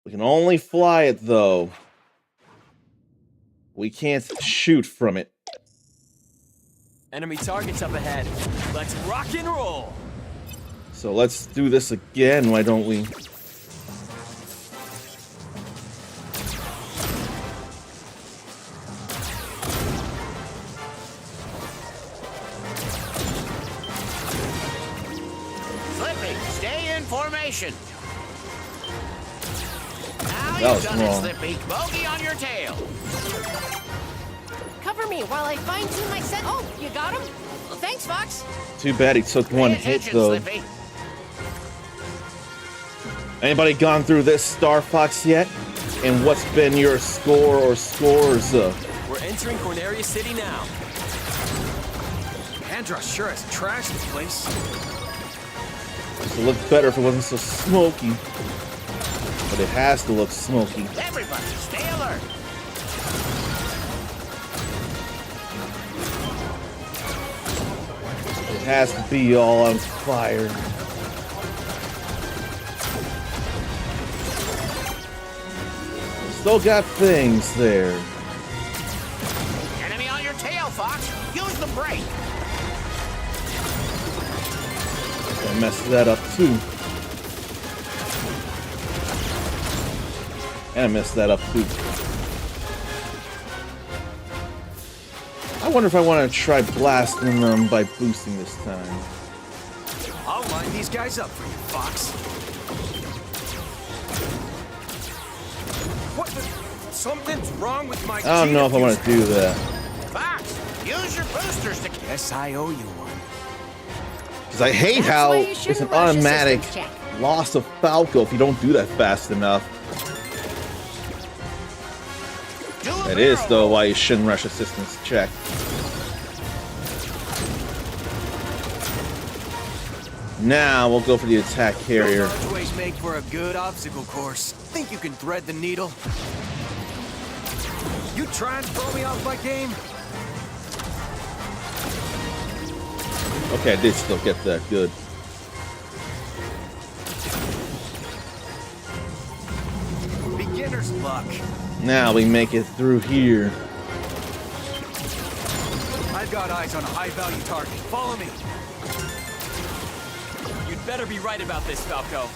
S1: We can only fly it, though. We can't shoot from it.
S4: Enemy targets up ahead. Let's rock and roll.
S1: So let's do this again, why don't we?
S3: Slippy, stay in formation. Now
S1: That
S3: you've
S1: was
S3: done
S1: wrong.
S3: it, Slippy. Bogey on your tail.
S6: Cover me while I fine-tune my set. Oh, you got him? Well, thanks, Fox.
S1: Too bad he took one
S3: Pay
S1: hit,
S3: attention,
S1: though.
S3: Slippy.
S1: Anybody gone through this Star Fox yet? And what's been your score or scores?
S4: We're entering Corneria City now.
S7: Andros sure has trashed this place.
S1: It look better if it wasn't so smoky. But it has to look smoky.
S3: Everybody, stay alert.
S1: It has to be all on fire. Still got things there.
S3: Enemy on your tail, Fox. Use the brake.
S1: I messed that up too. And I messed that up too. I wonder if I want to try blasting them by boosting this time.
S7: I'll line these guys up for you, Fox. What the? Something's wrong with my
S1: I don't know if I want to do that.
S3: Fox, use your boosters to...
S7: Guess I owe you one.
S1: Because I hate
S6: That's
S1: how
S6: why you
S1: it's
S6: shouldn't
S1: an
S6: rush
S1: automatic
S6: assistance check.
S1: loss of Falco if you don't do that fast enough.
S3: Do a
S1: That is,
S3: barrel
S1: though,
S3: roll.
S1: why you shouldn't rush assistance check. Now we'll go for the attack carrier.
S7: Those archways make for a good obstacle course. Think you can thread the needle? You try and throw me off my game?
S1: Okay, I did still get that. Good.
S7: Beginner's luck.
S1: Now we make it through here.
S7: I've got eyes on a high-value target. Follow me.
S4: You'd better be right about this, Falco.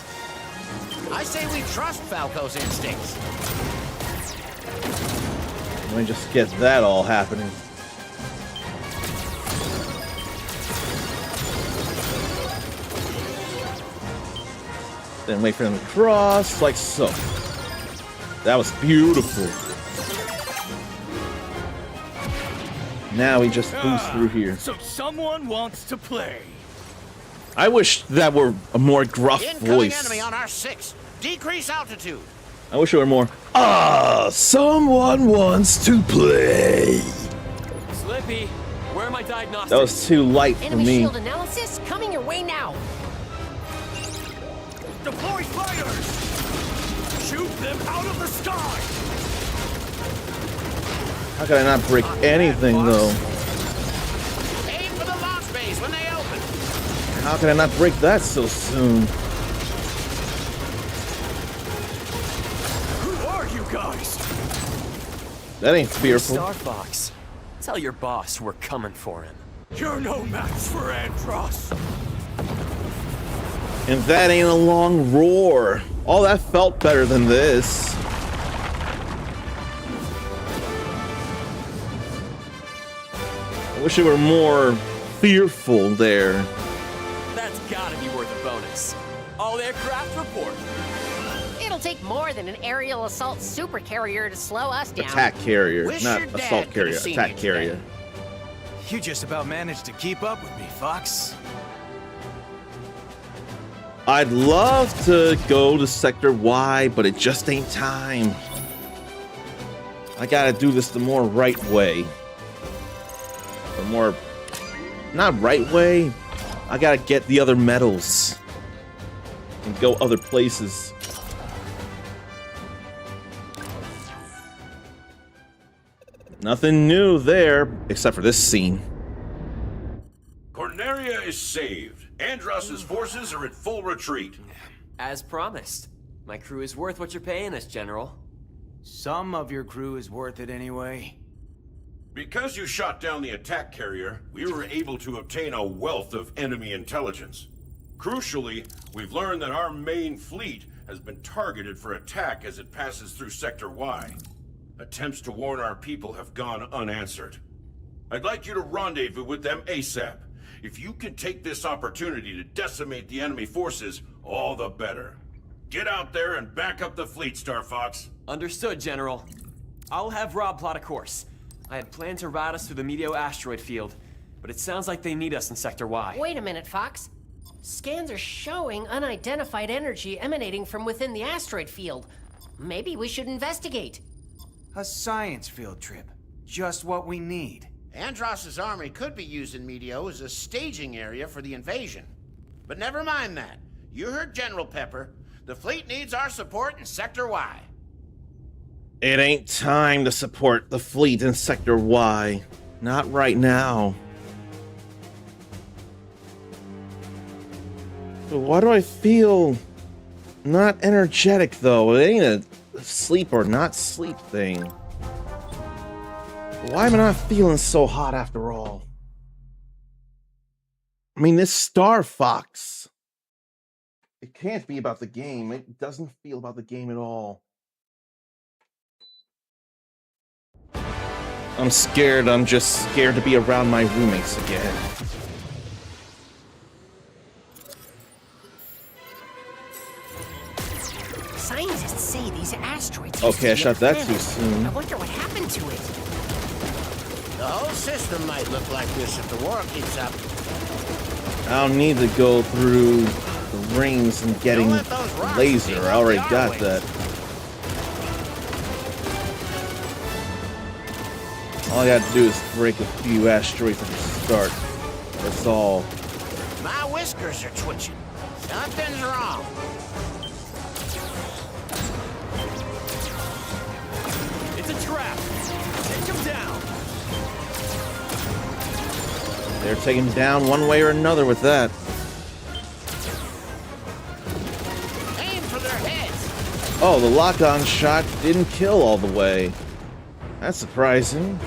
S3: I say we trust Falco's instincts.
S1: Let me just get that all happening. Then wait for them to cross, like so. That was beautiful. Now we just boost through here.
S9: So someone wants to play.
S1: I wish that were a more gruff
S3: Incoming
S1: voice.
S3: enemy on our 6. Decrease altitude.
S1: I wish it were more. Someone wants to play.
S4: Slippy, where are my diagnostics.
S1: That was too light for
S6: Enemy
S1: me.
S6: shield analysis coming your way now.
S9: Deploy fighters! Shoot them out of the sky!
S1: How could I not break anything, though?
S3: Aim for the launch bays when they open.
S1: How could I not break that so soon?
S9: Who are you guys?
S1: That ain't fearful.
S4: Star Fox, tell your boss we're coming for him.
S9: You're no match for Andros.
S1: And that ain't a long roar. Oh, that felt better than this. I wish it were more fearful there.
S4: That's gotta be worth a bonus. All aircraft report.
S6: It'll take more than an aerial assault supercarrier to slow us down.
S1: Attack carrier,
S3: Wish
S1: not
S3: your dad
S1: assault
S3: could've
S1: carrier.
S3: seen
S1: Attack
S3: you
S1: carrier.
S3: today.
S7: You just about managed to keep up with me, Fox.
S1: I'd love to go to Sector Y, but it just ain't time. I gotta do this the more right way. The more... not right way. I gotta get the other medals. And go other places. Nothing new there, except for this scene.
S2: Corneria is saved. Andros's forces are in full retreat.
S4: As promised. My crew is worth what you're paying us, General.
S7: Some of your crew is worth it anyway.
S2: Because you shot down the attack carrier, we were able to obtain a wealth of enemy intelligence. Crucially, we've learned that our main fleet has been targeted for attack as it passes through Sector Y. Attempts to warn our people have gone unanswered. I'd like you to rendezvous with them ASAP. If you can take this opportunity to decimate the enemy forces, all the better. Get out there and back up the fleet, Star Fox.
S4: Understood, General. I'll have Rob plot a course. I had planned to route us through the Meteo asteroid field, but it sounds like they need us in Sector Y.
S6: Wait a minute, Fox. Scans are showing unidentified energy emanating from within the asteroid field. Maybe we should investigate.
S7: A science field trip. Just what we need.
S3: Andros's army could be using Meteo as a staging area for the invasion. But never mind that. You heard General Pepper. The fleet needs our support in Sector Y.
S1: It ain't time to support the fleet in Sector Y. Not right now. But why do I feel not energetic, though? It ain't a sleep or not sleep thing. Why am I not feeling so hot after all? I mean, this Star Fox. It can't be about the game. It doesn't feel about the game at all. I'm scared. I'm just scared to be around my roommates again.
S6: Scientists say these asteroids.
S1: Okay, I
S6: used to be
S1: shot
S6: a
S1: that
S6: planet.
S1: too soon.
S6: I wonder what happened to it.
S3: The whole system might look like this if the war keeps up.
S1: I don't need to go through the rings and getting
S3: Don't let those rocks
S1: laser.
S3: steal
S1: I already
S3: the
S1: got
S3: R-wings.
S1: that. All I gotta do is break a few asteroids at the start. That's all.
S3: My whiskers are twitching. Something's wrong.
S4: It's a trap! Take him down!
S1: They're taking down one way or another with that.
S3: Aim for their heads.
S1: Oh, the lock-on shot didn't kill all the way. That's surprising.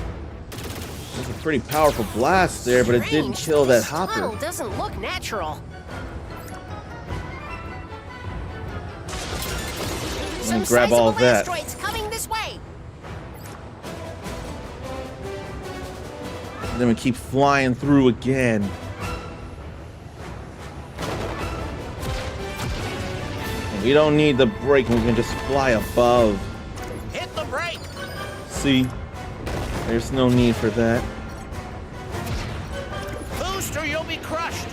S1: It's a pretty powerful blast there, but it didn't
S6: Strange,
S1: kill that
S6: this
S1: hopper.
S6: tunnel doesn't look natural.
S1: Let me grab all of
S6: sizable
S1: that.
S6: asteroids coming this way.
S1: And then we keep flying through again. And we don't need the brake, we can just fly above.
S3: Hit the brake.
S1: See? There's no need for that.
S3: Boost or you'll be crushed.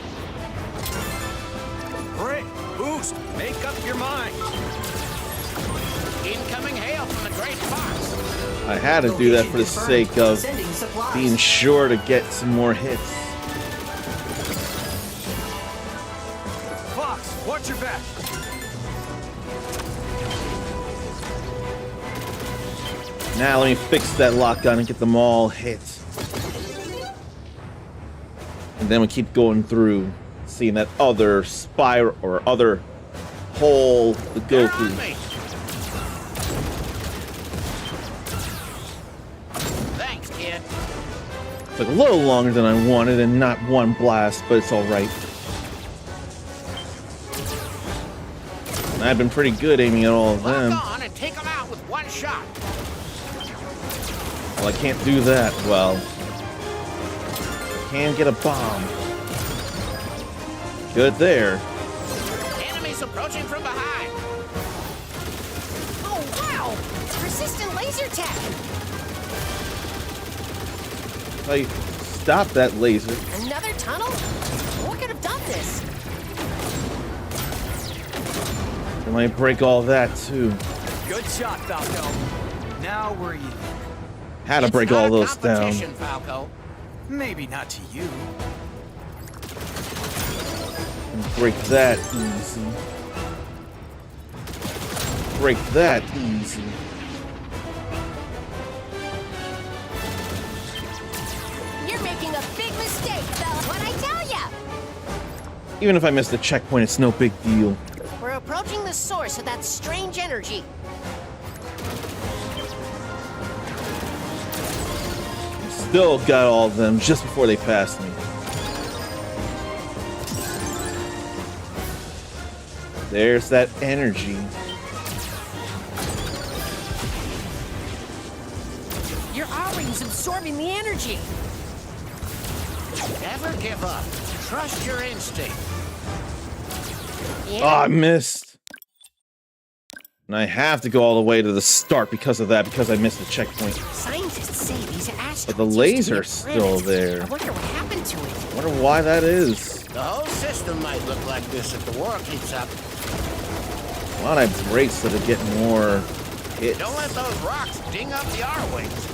S7: Brake, boost, make up your mind.
S3: Incoming hail from the Great Fox.
S1: I had to do that for the sake of
S8: Sending supplies.
S1: being sure to get some more hits.
S5: Fox, watch your back.
S1: Now let me fix that lockdown and get them all hit. And then we keep going through, seeing that other spiral or other hole to go
S3: They're on
S1: through.
S3: me. Thanks, kid.
S1: Took a little longer than I wanted and not one blast, but it's alright. I've been pretty good aiming at all of them.
S3: Lock on and take them out with one shot.
S1: Well, I can't do that. Well, can get a bomb. Good there.
S3: Enemies approaching from behind.
S6: Oh, wow! Persistent laser tech!
S1: Like, stop that laser.
S6: Another tunnel? What could have done this?
S1: I might break all that too.
S9: Good shot, Falco.
S7: Now we're even.
S1: Had to
S3: It's
S1: break
S3: not
S1: all
S3: a
S1: those down.
S3: competition, Falco.
S7: Maybe not to you.
S1: And break that easy. Break that easy.
S6: You're making a big mistake, fella. What'd I tell ya?
S1: Even if I miss the checkpoint, it's no big deal.
S6: We're approaching the source of that strange energy.
S1: Still got all of them just before they passed me. There's that energy.
S6: Your R-Wing's absorbing the energy.
S3: Never give up. Trust your instinct.
S1: Oh, I missed. And I have to go all the way to the start because of that, because I missed the checkpoint.
S6: Scientists say these asteroids
S1: But the
S6: used to be a
S1: laser's still
S6: planet.
S1: there.
S6: I wonder what happened to it.
S1: I wonder why that is.
S3: The whole system might look like this if the war keeps up.
S1: Why don't I break so to get more hits?
S3: Don't let those rocks ding up the R-Wings.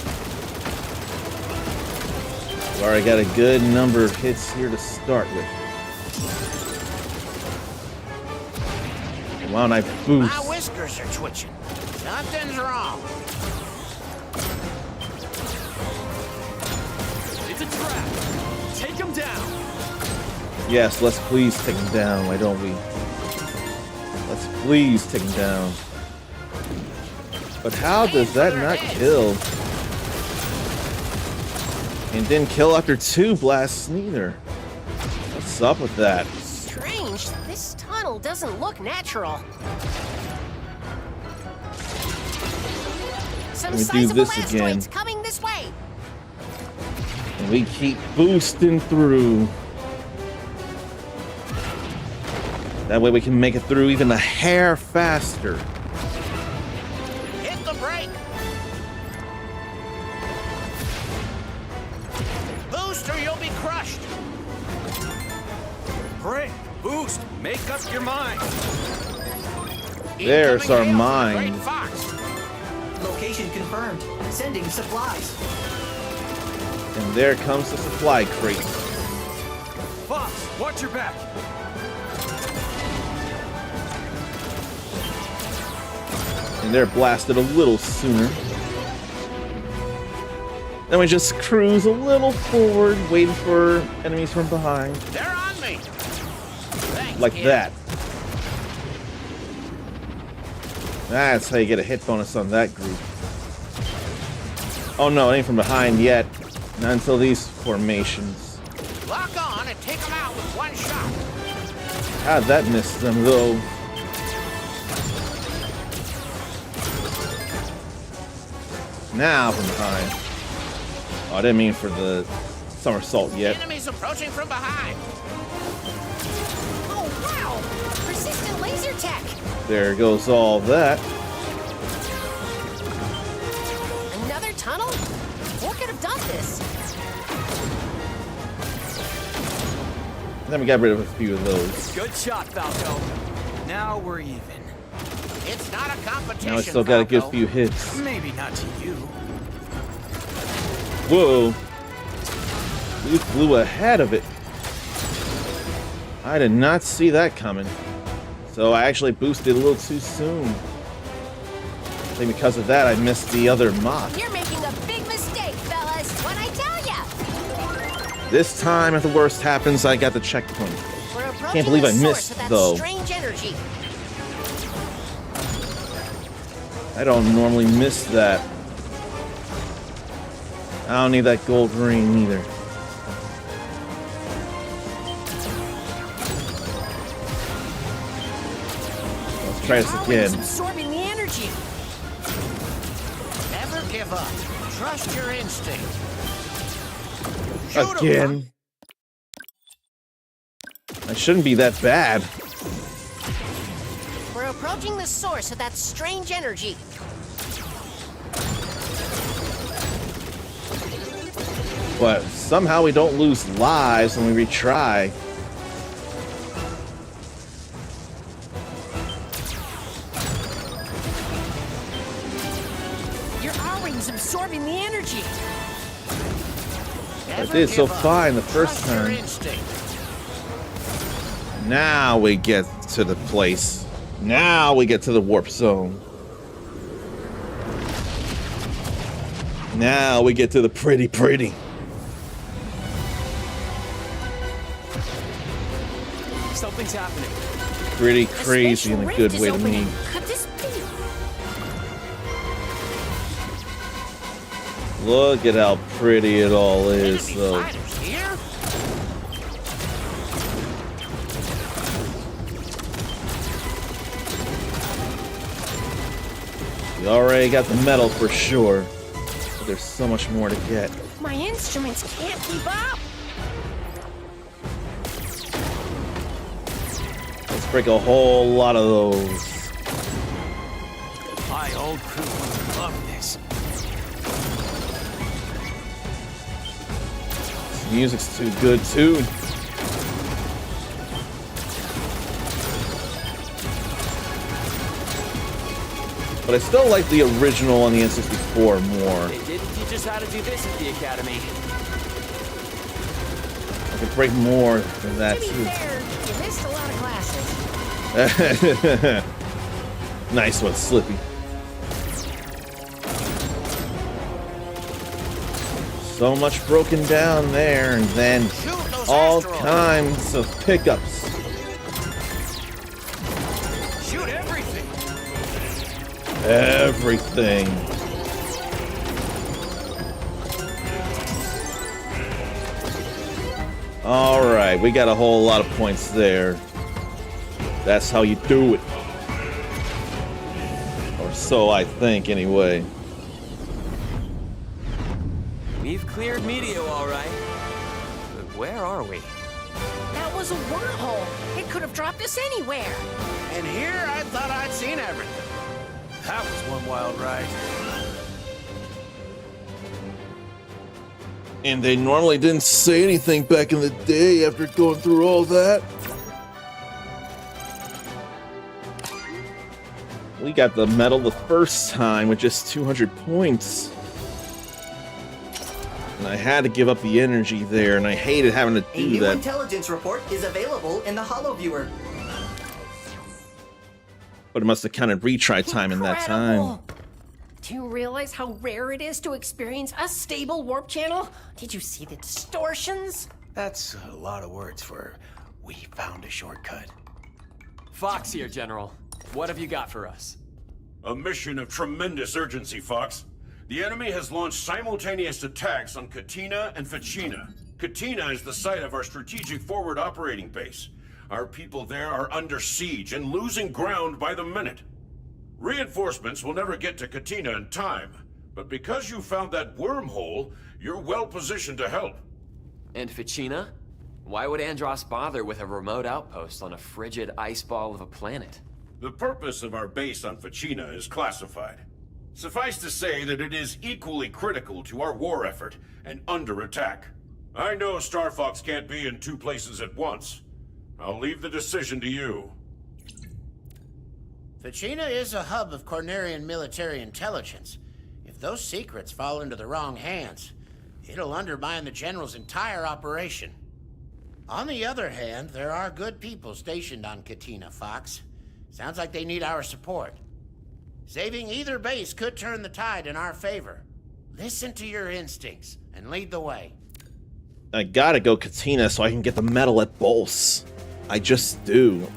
S1: Already got a good number of hits here to start with. Why don't I boost?
S3: My whiskers are twitching. Nothing's wrong.
S4: It's a trap. Take him down.
S1: Yes, let's please take him down. Why don't we? Let's please take him down. But how does that not kill? And didn't kill after 2 blasts neither. What's up with that?
S6: Strange. This tunnel doesn't look natural. Some
S1: Let me do
S6: sizable
S1: this
S6: asteroids
S1: again.
S6: coming this way.
S1: And we keep boosting through. That way we can make it through even a hair faster.
S3: Hit the brake. Boost or you'll be crushed.
S5: Brake, boost, make up your mind.
S1: There's
S3: Incoming
S1: our
S3: hail from the
S1: mine.
S3: Great Fox.
S8: Location confirmed. Sending supplies.
S1: And there comes the supply crate.
S5: Fox, watch your back.
S1: And they're blasted a little sooner. Then we just cruise a little forward, waiting for enemies from behind.
S3: They're on me. Thanks,
S1: Like
S3: kid.
S1: that. That's how you get a hit bonus on that group. Oh no, it ain't from behind yet. Not until these formations.
S3: Lock on and take them out with one shot.
S1: How'd that miss them though? Now from behind. Oh, I didn't mean for the somersault yet.
S3: Enemies approaching from behind.
S6: Oh, wow! Persistent laser tech!
S1: There goes all that.
S6: Another tunnel? What could have done this?
S1: Then we got rid of a few of those.
S4: Good shot, Falco.
S7: Now we're even.
S3: It's not a competition.
S1: Now I still got a good
S3: Falco.
S1: few hits.
S7: Maybe not to you.
S1: Whoa. You flew ahead of it. I did not see that coming. So I actually boosted a little too soon. I think because of that, I missed the other mock.
S6: You're making a big mistake, fellas. What'd I tell ya?
S1: This time, if the worst happens, I got the checkpoint. Can't believe I missed, though.
S6: Strange energy.
S1: I don't normally miss that. I don't need that gold ring either. Let's try this again.
S6: Absorbing the energy.
S3: Never give up. Trust your instinct. Shoot 'em.
S1: Again. I shouldn't be that bad.
S6: We're approaching the source of that strange energy.
S1: But somehow we don't lose lives when we retry.
S6: Your R-Wing's absorbing the energy.
S1: I did so fine the first time. Now we get to the place. Now we get to the warp zone. Now we get to the pretty.
S4: Something's happening.
S1: Pretty crazy in a good way to me.
S6: Could this be?
S1: Look at how pretty it all is,
S3: Enemy
S1: though.
S3: fighters here?
S1: We already got the medal for sure. But there's so much more to get.
S6: My instruments can't keep up.
S1: Let's break a whole lot of those.
S9: My old crew would love this.
S1: This music's too good, too. But I still like the original on the N64 more.
S4: They didn't teach us how to do this at the academy.
S1: I could break more than that,
S6: To be
S1: too.
S6: fair, you missed a lot of classes.
S1: Nice one, Slippy. So much broken down there, and then all
S3: asteroids.
S1: kinds of pickups.
S3: Shoot everything.
S1: Everything. All right, we got a whole lot of points there. That's how you do it. Or so I think, anyway.
S4: We've cleared Meteo, all right. But where are we?
S6: That was a wormhole. It could have dropped us anywhere.
S3: And here I thought I'd seen everything.
S9: That was one wild ride.
S1: And they normally didn't say anything back in the day after going through all that. We got the medal the first time with just 200 points. And I had to give up the energy there, and I hated having to
S8: A
S1: do
S8: new
S1: that.
S8: intelligence report is available in the Holo Viewer.
S1: But it must have counted retry time in that time.
S6: Incredible. Do you realize how rare it is to experience a stable warp channel? Did you see the distortions?
S7: That's a lot of words for we found a shortcut.
S4: Fox here, General. What have you got for us?
S2: A mission of tremendous urgency, Fox. The enemy has launched simultaneous attacks on Katina and Ficina. Katina is the site of our strategic forward operating base. Our people there are under siege and losing ground by the minute. Reinforcements will never get to Katina in time, but because you found that wormhole, you're well positioned to help.
S4: And Ficina? Why would Andros bother with a remote outpost on a frigid ice ball of a planet?
S2: The purpose of our base on Ficina is classified. Suffice to say that it is equally critical to our war effort and under attack. I know Star Fox can't be in two places at once. I'll leave the decision to you.
S3: Ficina is a hub of Cornerian military intelligence. If those secrets fall into the wrong hands, It'll undermine the General's entire operation. On the other hand, there are good people stationed on Katina, Fox. Sounds like they need our support. Saving either base could turn the tide in our favor. Listen to your instincts and lead the way.
S1: I gotta go Katina so I can get the medal at Bolse. I just do.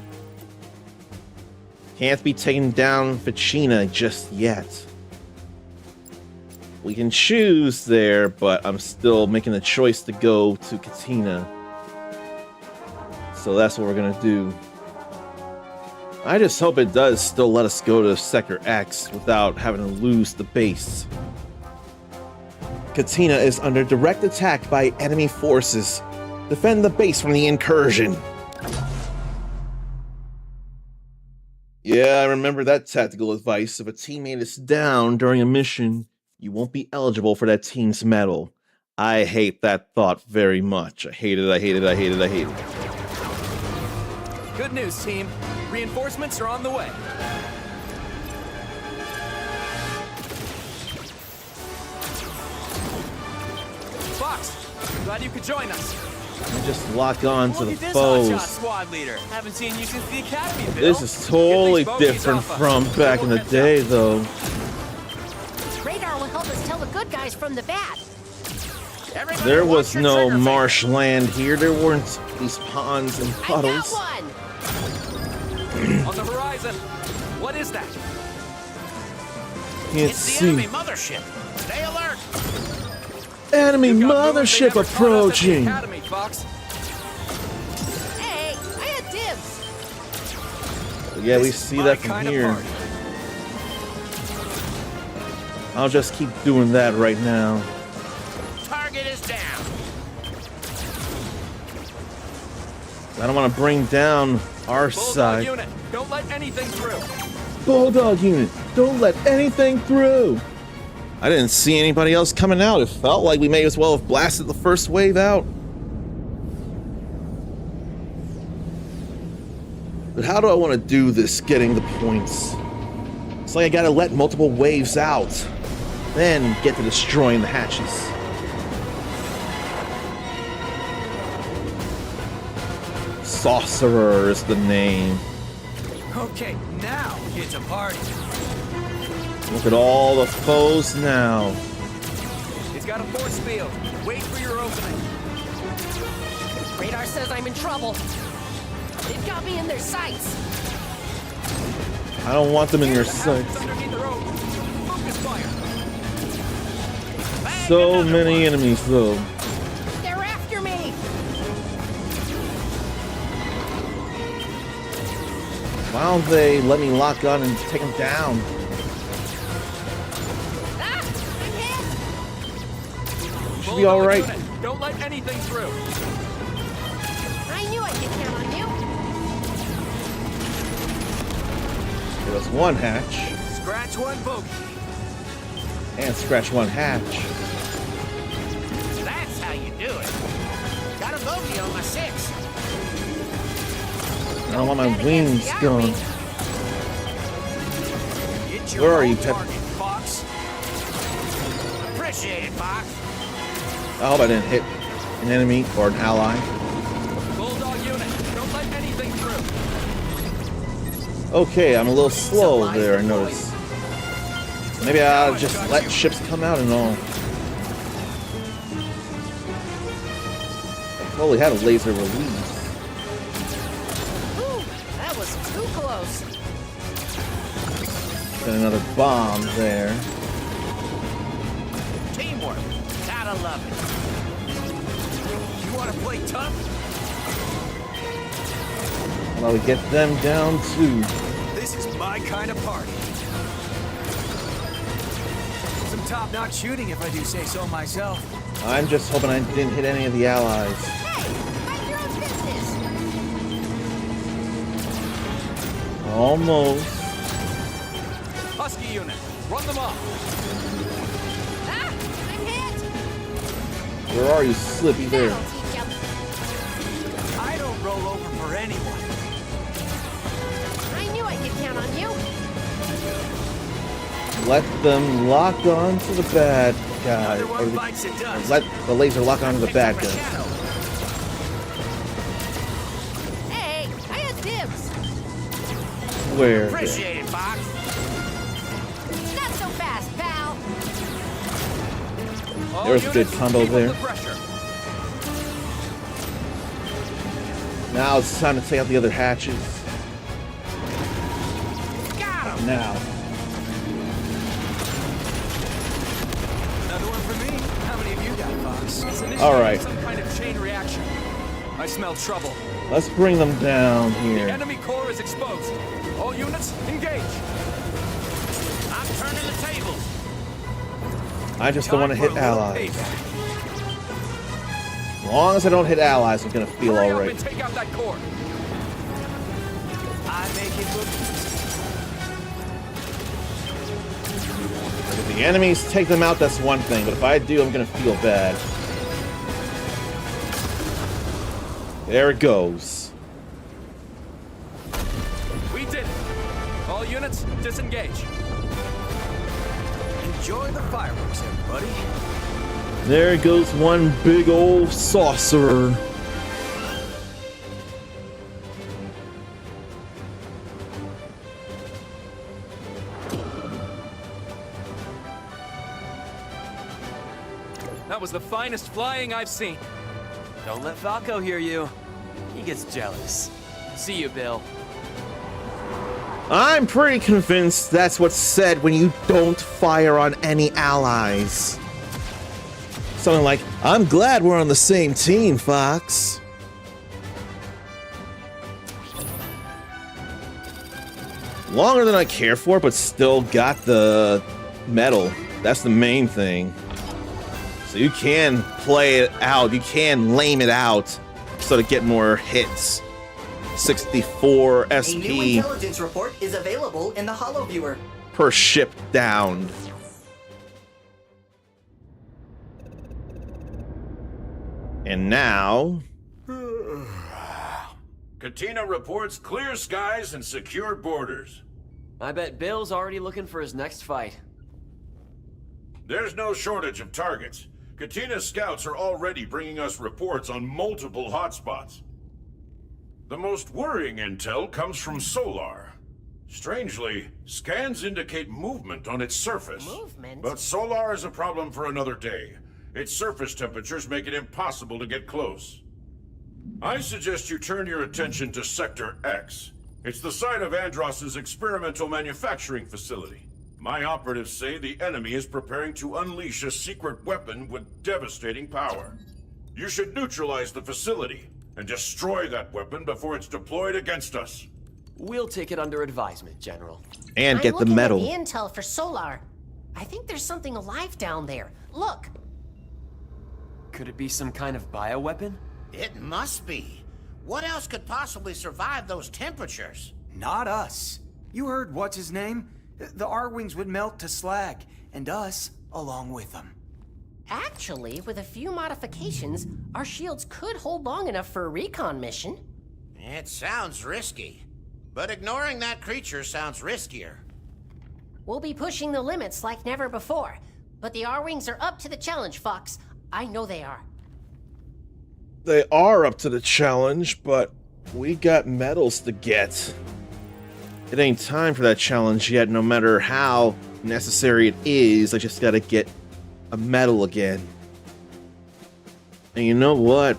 S1: Can't be taking down Ficina just yet. We can choose there, but I'm still making the choice to go to Katina. So that's what we're gonna do. I just hope it does still let us go to Sector X without having to lose the base. Katina is under direct attack by enemy forces. Defend the base from the incursion. Yeah, I remember that tactical advice. If a teammate is down during a mission, you won't be eligible for that team's medal. I hate that thought very much. I hate it, I hate it, I hate it, I hate it.
S9: Good news, team. Reinforcements are on the way. Fox, glad you could join us.
S1: I just lock on to
S9: Look
S1: the
S9: at this
S1: foes.
S9: hotshot squad leader. Haven't seen you since the academy, Bill.
S1: This is totally different from back in the day, though.
S6: Radar will help us tell the good guys from the bad. Everybody
S1: There
S6: watch
S1: was
S6: your
S1: no
S6: trigger finger.
S1: marshland here. There weren't these ponds and
S6: I got
S1: puddles.
S6: one!
S9: On the horizon. What is that?
S1: Can't
S3: It's the
S1: see.
S3: enemy mothership. Stay alert.
S1: Enemy
S9: You've got moves they
S1: mothership
S9: never taught us at the
S1: approaching.
S9: Academy, Fox.
S6: Hey, I had dibs.
S1: Yeah, we
S9: This is
S1: see
S9: my
S1: that from
S9: kind of
S1: here.
S9: party.
S1: I'll just keep doing that right now.
S3: Target is down.
S1: I don't want to bring down our
S9: Bulldog
S1: side.
S9: unit, don't let anything through.
S1: Bulldog unit, don't let anything through. I didn't see anybody else coming out. It felt like we may as well have blasted the first wave out. But how do I want to do this, getting the points? It's like I gotta let multiple waves out, then get to destroying the hatches. Sorcerer is the name.
S7: Okay, now it's a party.
S1: Look at all the foes now.
S9: He's got a force field. Wait for your opening.
S6: Radar says I'm in trouble. They've got me in their sights.
S1: I don't want them in your
S9: Here's the
S1: sights.
S9: houses underneath the road. Focus fire.
S1: So many enemies, though.
S6: They're after me.
S1: Why don't they let me lock on and take them down?
S6: Ah, I'm hit.
S1: Should be all
S9: Bulldog
S1: right.
S9: unit, don't let anything through.
S6: I knew I could count on you.
S1: There was one hatch,
S9: Scratch one bogey.
S1: and scratch one hatch.
S3: That's how you do it. Got a bogey on my 6.
S1: I don't want my
S6: Bet against
S1: wings
S6: the
S1: gone.
S6: army.
S9: Get your
S1: Where are you,
S9: own
S1: Pep?
S9: target, Fox.
S3: Appreciate it, Fox.
S1: I hope I didn't hit an enemy or an ally.
S9: Bulldog unit, don't let anything through.
S1: Okay, I'm a little slow there, I noticed. Maybe I'll just let ships come out and all. I totally had a laser release.
S6: Ooh, that was too close.
S1: And another bomb there.
S3: Teamwork. Gotta love it.
S9: You want to play tough?
S1: Well, we get them down too.
S9: This is my kind of party.
S7: Some top-notch shooting, if I do say so myself.
S1: I'm just hoping I didn't hit any of the allies.
S6: Hey, mind your own business.
S1: Almost.
S9: Husky unit, run them off.
S6: Ah, I'm hit.
S1: Where are you, Slippy there?
S6: That'll teach 'em.
S7: I don't roll over for anyone.
S6: I knew I could count on you.
S1: let them lock on to the bad guy.
S4: Another one
S1: Or
S4: bites the dust.
S1: let the laser lock on to the bad guy.
S6: Hey, I had dibs.
S1: Where?
S3: Appreciate it, Fox.
S6: Not so fast, pal.
S4: All
S1: There was a good
S4: units,
S1: combo
S4: keep up
S1: there.
S4: the pressure.
S1: Now it's time to take out the other hatches.
S3: Got him.
S1: Now.
S9: Another one for me. How many of you got, Fox?
S4: It's initiating
S1: All right.
S4: some kind of chain reaction.
S9: I smell trouble.
S1: Let's bring them down
S9: The
S1: here.
S9: enemy core is exposed. All units, engage.
S3: I'm turning the tables.
S1: I just don't want to
S9: Time
S1: hit
S9: for a little
S1: allies.
S9: payback.
S1: As long as I don't hit allies, I'm gonna feel
S9: Hurry up
S1: alright.
S9: and take out that core. I make it look
S1: If the enemies take them out, that's one thing. But if I do, I'm gonna feel bad. There it goes.
S9: We did it. All units, disengage. Enjoy the fireworks, everybody.
S1: There goes one big old saucer.
S9: That was the finest flying I've seen.
S4: Don't let Falco hear you. He gets jealous. See you, Bill.
S1: I'm pretty convinced that's what's said when you don't fire on any allies. Something like, I'm glad we're on the same team, Fox. Longer than I care for, but still got the medal. That's the main thing. So you can play it out. You can lame it out so to get more hits. 64
S8: A new
S1: SP
S8: intelligence report is available in the Holo Viewer.
S1: per ship down. And now,
S2: Katina reports clear skies and secured borders.
S4: I bet Bill's already looking for his next fight.
S2: There's no shortage of targets. Katina's scouts are already bringing us reports on multiple hotspots. The most worrying intel comes from Solar. Strangely, scans indicate movement on its surface.
S6: Movement?
S2: But Solar is a problem for another day. Its surface temperatures make it impossible to get close. I suggest you turn your attention to Sector X. It's the site of Andross's experimental manufacturing facility. My operatives say the enemy is preparing to unleash a secret weapon with devastating power. You should neutralize the facility and destroy that weapon before it's deployed against us.
S4: We'll take it under advisement, General.
S1: and get the
S6: I'm looking
S1: medal.
S6: at the intel for Solar. I think there's something alive down there. Look.
S4: Could it be some kind of bioweapon?
S3: It must be. What else could possibly survive those temperatures?
S7: Not us. You heard what's his name? The R-Wings would melt to slag, and us along with them.
S6: Actually, with a few modifications, our shields could hold long enough for a recon mission.
S3: It sounds risky. But ignoring that creature sounds riskier.
S6: We'll be pushing the limits like never before. But the R-Wings are up to the challenge, Fox. I know they are.
S1: They are up to the challenge, but we got medals to get. It ain't time for that challenge yet, no matter how necessary it is. I just gotta get a medal again. And you know what?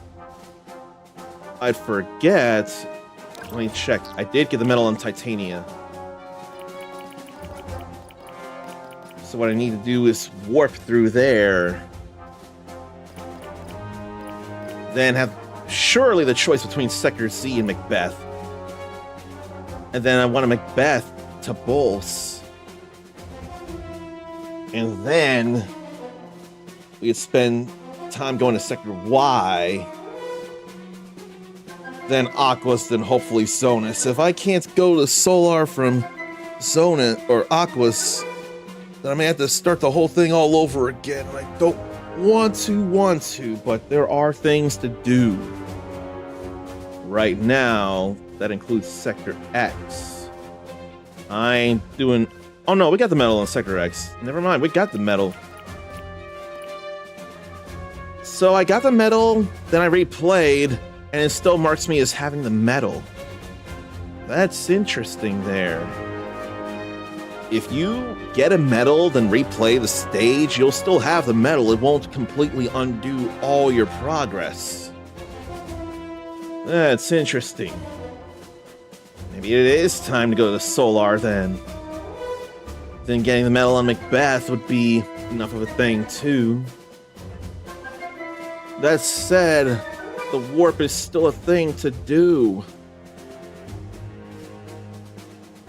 S1: I'd forget. Let me check. I did get the medal on Titania. So what I need to do is warp through there. Then have surely the choice between Sector Z and Macbeth. And then I want a Macbeth to Bulls. And then we'd spend time going to Sector Y. Then Aquas, then hopefully Zonus. If I can't go to Solar from Zonus or Aquas, then I may have to start the whole thing all over again. And I don't want to, but there are things to do. Right now, that includes Sector X. I ain't doing Oh no, we got the medal on Sector X. Never mind, we got the medal. So I got the medal, then I replayed, and it still marks me as having the medal. That's interesting there. If you get a medal, then replay the stage, you'll still have the medal. It won't completely undo all your progress. That's interesting. Maybe it is time to go to Solar then. Then getting the medal on Macbeth would be enough of a thing too. That said, the warp is still a thing to do.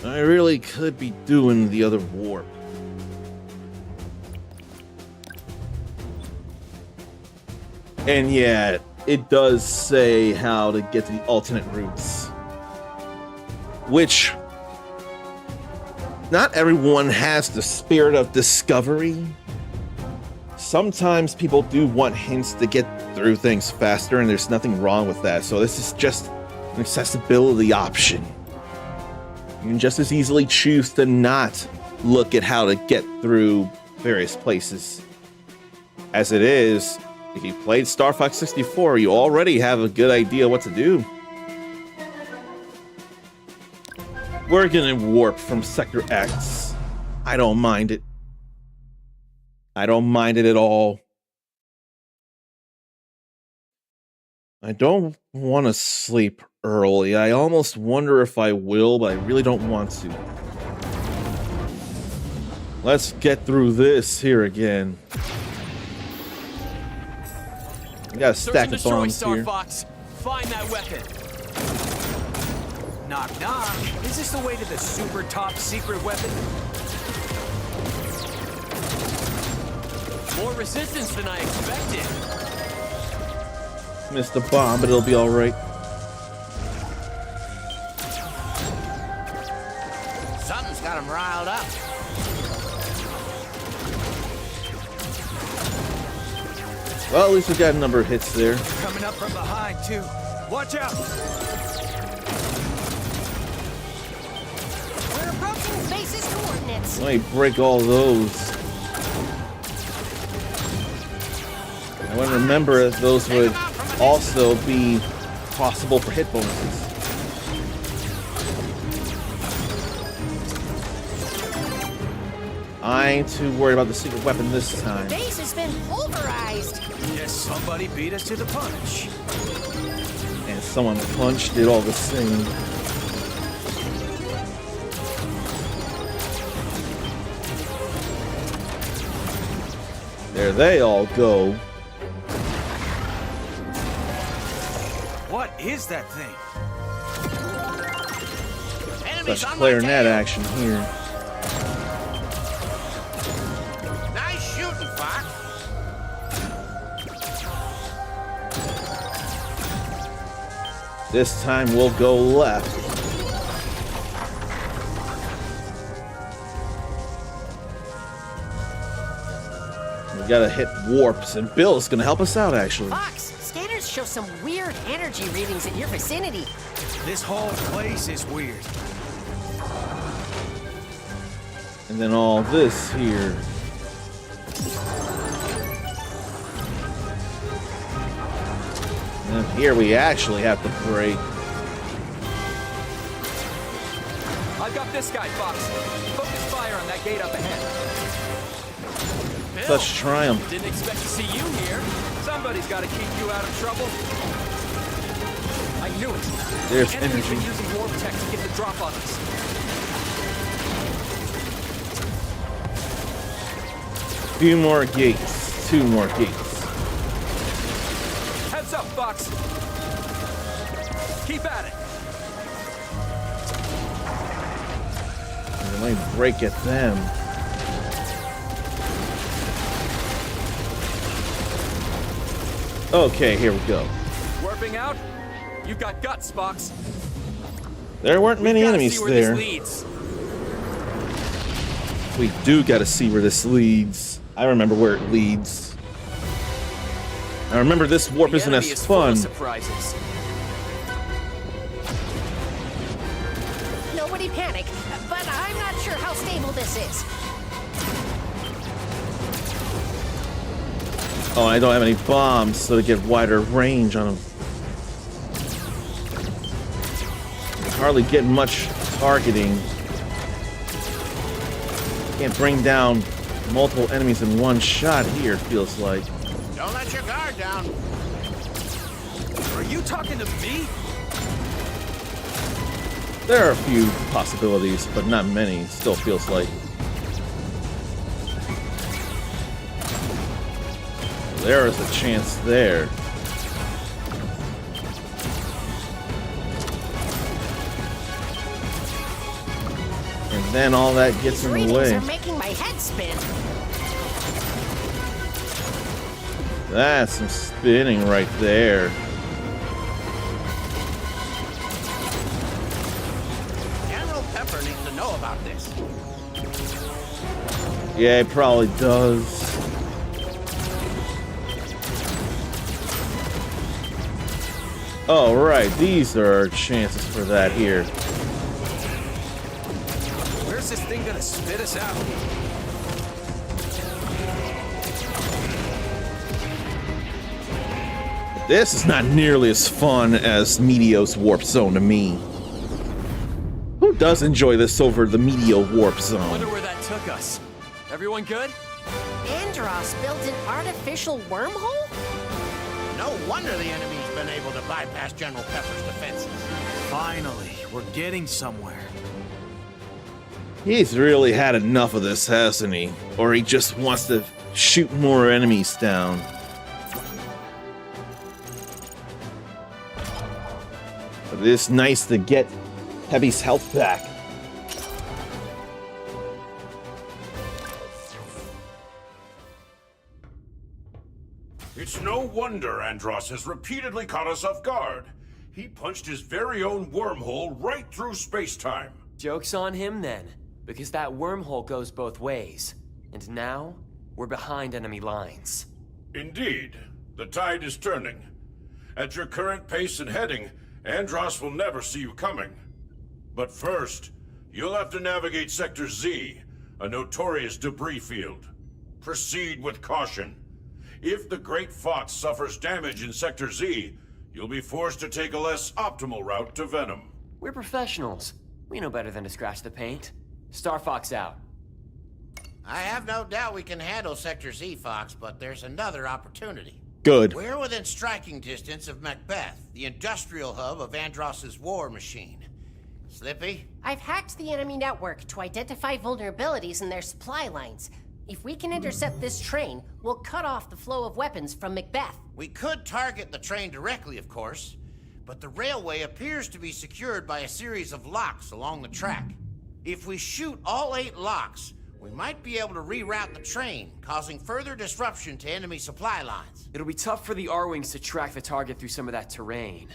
S1: I really could be doing the other warp. And yeah, it does say how to get to the alternate routes. Which, not everyone has the spirit of discovery. Sometimes people do want hints to get through things faster, and there's nothing wrong with that. So this is just an accessibility option. You can just as easily choose to not look at how to get through various places. As it is, if you played Star Fox 64, you already have a good idea what to do. We're gonna warp from Sector X. I don't mind it. I don't mind it at all. I don't want to sleep early. I almost wonder if I will, but I really don't want to. Let's get through this here again. We got a stack of bombs
S4: Star
S1: here.
S4: Fox. Find that weapon.
S7: Knock, knock. Is this the way to the super top secret weapon?
S4: More resistance than I expected.
S1: Missed the bomb, but it'll be all right.
S3: Something's got him riled up.
S1: Well, at least we got a number of hits there.
S7: Coming up from behind, too. Watch out!
S6: We're approaching base's coordinates.
S1: Let me break all those. I want to remember that those would also be possible for hit bonuses. I ain't too worried about the secret weapon this time.
S6: Base has been pulverized.
S7: Yes, somebody beat us to the punch.
S1: And someone punched it all the same. There they all go.
S7: What is that thing?
S3: Enemies
S1: Such
S3: on my
S1: clarinet
S3: tail.
S1: action here.
S3: Nice shooting, Fox.
S1: This time we'll go left. We gotta hit warps, and Bill's gonna help us out, actually.
S6: Fox, scanners show some weird energy readings in your vicinity.
S7: This whole place is weird.
S1: And then all this here. And then here we actually have to break.
S9: I've got this guy, Fox. Focus fire on that gate up ahead.
S4: Bill,
S1: Such triumph.
S4: didn't expect to see you here.
S9: Somebody's got to keep you out of trouble. I knew it.
S1: There's
S9: The enemy's been
S1: energy.
S9: using warp tech to get the drop on us.
S1: Few more gates. 2 more gates.
S9: Heads up, Fox. Keep at it.
S1: And let me break at them. Okay, here we go.
S9: Warping out. You got guts, Fox.
S1: There weren't many
S4: Gotta
S1: enemies
S4: see where
S1: there.
S4: this leads.
S1: We do gotta see where this leads. I remember where it leads. I remember this warp
S4: The
S1: isn't
S4: enemy
S1: as
S4: is full of
S1: fun.
S4: surprises.
S6: No Nobody panic, but I'm not sure how stable this is.
S1: Oh, I don't have any bombs, so to get wider range on them. Hardly get much targeting. Can't bring down multiple enemies in one shot here, it feels like.
S3: Don't let your guard down.
S5: Are you talking to me?
S1: There are a few possibilities, but not many, still feels like. There is a chance there. And then all that gets
S6: These
S1: in the
S6: readings
S1: way.
S6: are making my head spin.
S1: That's some spinning right there.
S3: General Pepper needs to know about this.
S1: Yeah, it probably does. Oh, right. These are our chances for that here.
S5: Where's this thing gonna spit us out?
S1: This is not nearly as fun as Meteo's Warp Zone to me. Who does enjoy this over the Meteo Warp Zone?
S4: Wonder where that took us. Everyone good?
S6: Andros built an artificial wormhole?
S3: No wonder the enemy's been able to bypass General Pepper's defenses.
S7: Finally, we're getting somewhere.
S1: He's really had enough of this, hasn't he? Or he just wants to shoot more enemies down. But it is nice to get Heavy's health back.
S2: It's no wonder Andros has repeatedly caught us off guard. He punched his very own wormhole right through space-time.
S4: Joke's on him then, because that wormhole goes both ways. And now, we're behind enemy lines.
S2: Indeed, the tide is turning. At your current pace and heading, Andros will never see you coming. But first, you'll have to navigate Sector Z, a notorious debris field. Proceed with caution. If the Great Fox suffers damage in Sector Z, you'll be forced to take a less optimal route to Venom.
S4: We're professionals. We know better than to scratch the paint. Star Fox out.
S3: I have no doubt we can handle Sector Z, Fox, but there's another opportunity.
S1: Good.
S3: We're within striking distance of Macbeth, the industrial hub of Andros's war machine. Slippy?
S6: I've hacked the enemy network to identify vulnerabilities in their supply lines. If we can intercept this train, we'll cut off the flow of weapons from Macbeth.
S3: We could target the train directly, of course, but the railway appears to be secured by a series of locks along the track. If we shoot all 8 locks, we might be able to reroute the train, causing further disruption to enemy supply lines.
S4: It'll be tough for the R-Wings to track the target through some of that terrain.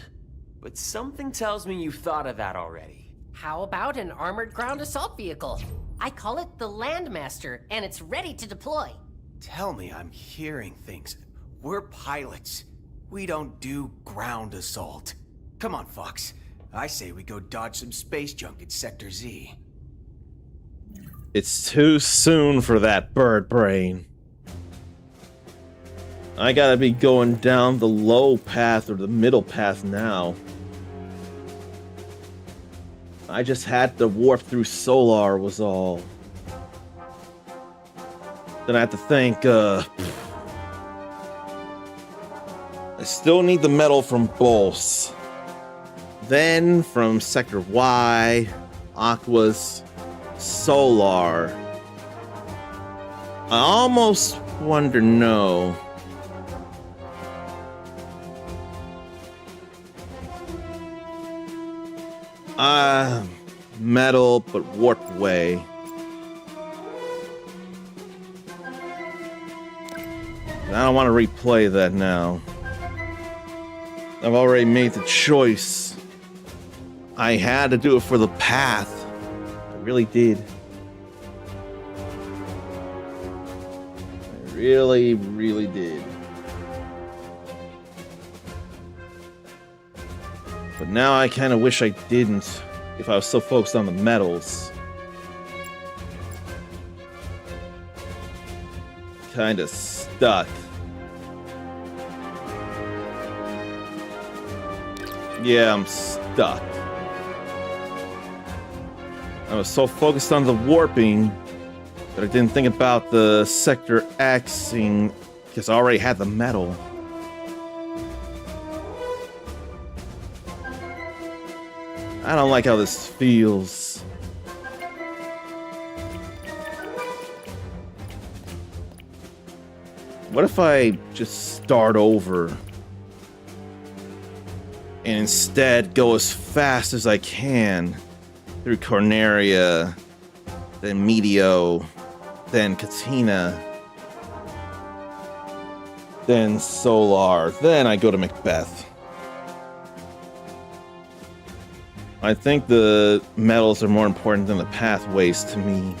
S4: But something tells me you've thought of that already.
S6: How about an armored ground assault vehicle? I call it the Landmaster, and it's ready to deploy.
S7: Tell me I'm hearing things. We're pilots. We don't do ground assault. Come on, Fox. I say we go dodge some space junk at Sector Z.
S1: It's too soon for that bird brain. I gotta be going down the low path or the middle path now. I just had to warp through Solar was all. Then I have to think, I still need the metal from Bolse. Then from Sector Y, Aqua's Solar. I almost wonder no. Metal, but warped way. I don't want to replay that now. I've already made the choice. I had to do it for the path. I really did. I really, really did. But now I kind of wish I didn't. if I was so focused on the metals. Kinda stuck. Yeah, I'm stuck. I was so focused on the warping that I didn't think about the sector Xing because I already had the metal. I don't like how this feels. What if I just start over and instead go as fast as I can through Corneria, then Meteo, then Katina, then Solar, then I go to Macbeth. I think the metals are more important than the pathways to me.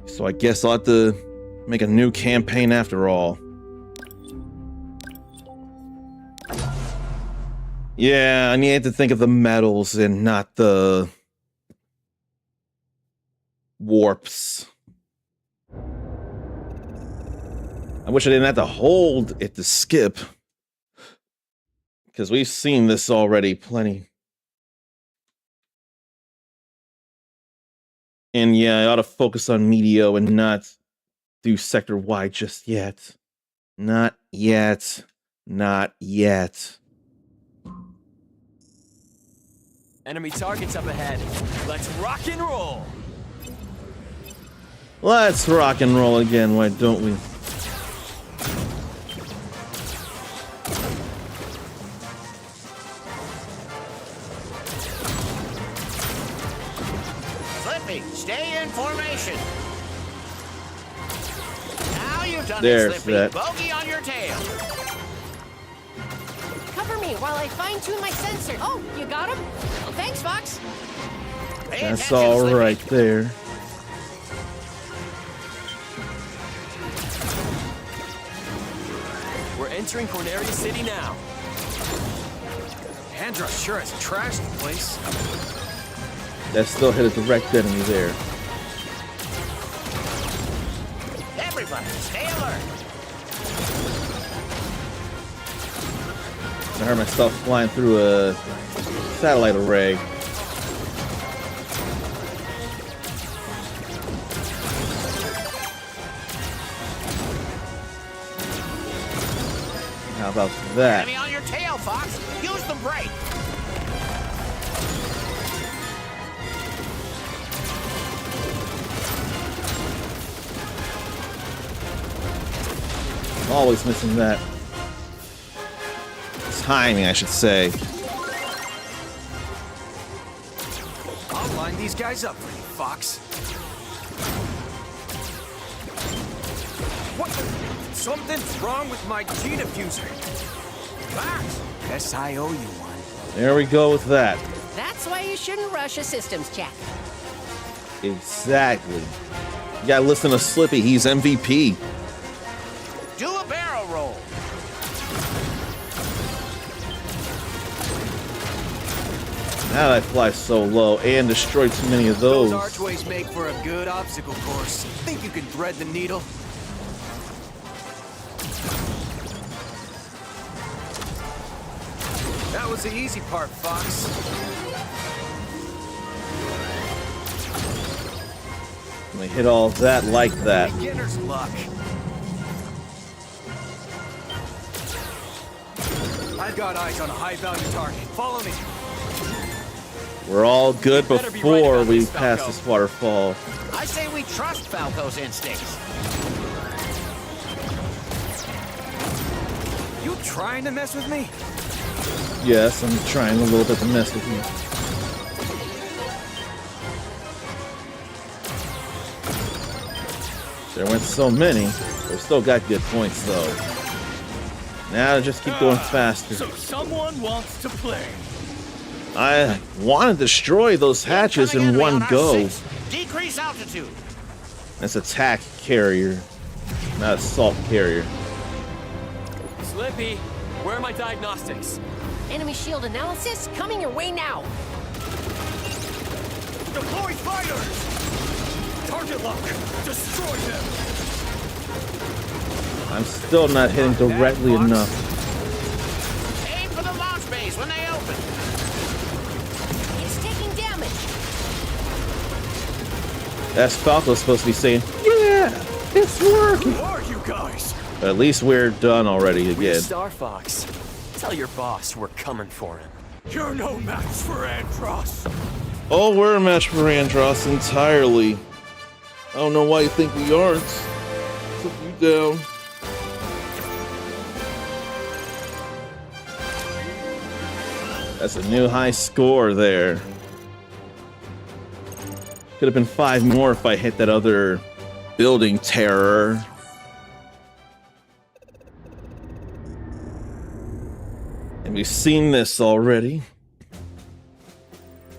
S1: So I guess I'll have to make a new campaign after all. Yeah, I need to think of the metals and not the warps. I wish I didn't have to hold it to skip, because we've seen this already plenty. And yeah, I ought to focus on Meteo and not do Sector Y just yet. Not yet. Not yet.
S4: Enemy targets up ahead. Let's rock and roll.
S1: Let's rock and roll again, why don't we?
S3: Slippy, stay in formation. Now you've done
S1: There's
S3: it, Slippy.
S1: that.
S3: Bogey on your tail.
S6: Cover me while I fine-tune my sensor. Oh, you got him? Well, thanks, Fox.
S3: Pay
S1: That's
S3: attention,
S1: all
S3: Slippy.
S1: right there.
S4: We're entering Corneria City now.
S7: Andros sure has trashed the place.
S1: That still hit a direct enemy there.
S3: Everybody, stay alert.
S1: I heard myself flying through a satellite array. How about that?
S3: Enemy on your tail, Fox. Use the brake.
S1: Always missing that. Timing, I should say.
S7: I'll line these guys up for you, Fox. What? Something's wrong with my G diffuser. Fox! Guess I owe you one.
S1: There we go with that.
S6: That's why you shouldn't rush a systems check.
S1: Exactly. You gotta listen to Slippy, he's MVP.
S3: Do a barrel roll.
S1: How did I fly so low and destroy too many of those?
S7: Those archways make for a good obstacle course. Think you can thread the needle? That was the easy part, Fox.
S1: We hit all that like that.
S7: Beginner's luck. I've got eyes on a high-value target. Follow me.
S1: We're all good
S4: Better be right
S1: before
S4: about
S1: we
S4: this,
S1: pass
S4: Falco.
S1: this waterfall.
S3: I say we trust Falco's instincts.
S7: You trying to mess with me?
S1: Yes, I'm trying a little bit to mess with you. There went so many. We still got good points though. Now just keep going faster.
S9: So someone wants to play.
S1: I want to destroy those hatches
S3: Coming
S1: in one
S3: beyond our
S1: go.
S3: 6. Decrease altitude.
S1: That's attack carrier, not assault carrier.
S4: Slippy, where are my diagnostics?
S6: Enemy shield analysis coming your way now.
S9: Deploy fighters! Target lock! Destroy them!
S1: I'm still not hitting directly enough.
S3: Aim for the launch bays when they open.
S6: It's taking damage.
S1: That's Falco's supposed to be saying, yeah, it's working.
S9: Who are you guys?
S1: But at least we're done already again.
S4: Star Fox. Tell your boss we're coming for him.
S9: You're no match for Andros.
S1: Oh, we're a match for Andros entirely. I don't know why you think we aren't. Put you down. That's a new high score there. Could have been 5 more if I hit that other building terror. And we've seen this already.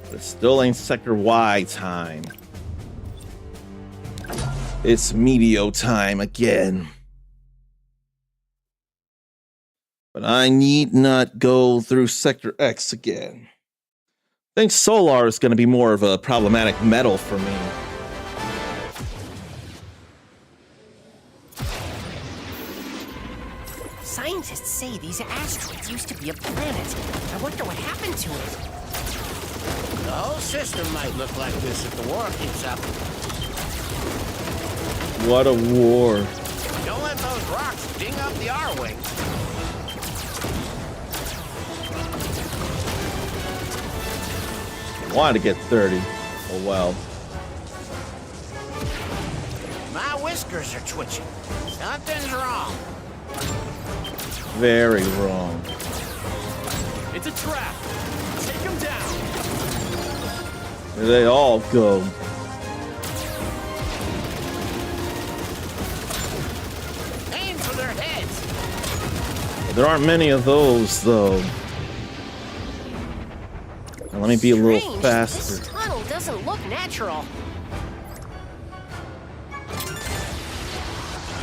S1: But it still ain't Sector Y time. It's Meteor time again. But I need not go through Sector X again. I think Solar is going to be more of a problematic metal for me.
S6: Scientists say these asteroids used to be a planet. I wonder what happened to it.
S3: The whole system might look like this if the war keeps up.
S1: What a war.
S3: Don't let those rocks ding up the R-wings.
S1: Wanted to get 30. Oh well.
S3: My whiskers are twitching. Something's wrong.
S1: Very wrong.
S4: It's a trap. Take him down.
S1: Where they all go.
S3: Aim for their heads.
S1: There aren't many of those, though. Now, let me be a little
S6: Strange,
S1: faster.
S6: This tunnel doesn't look natural.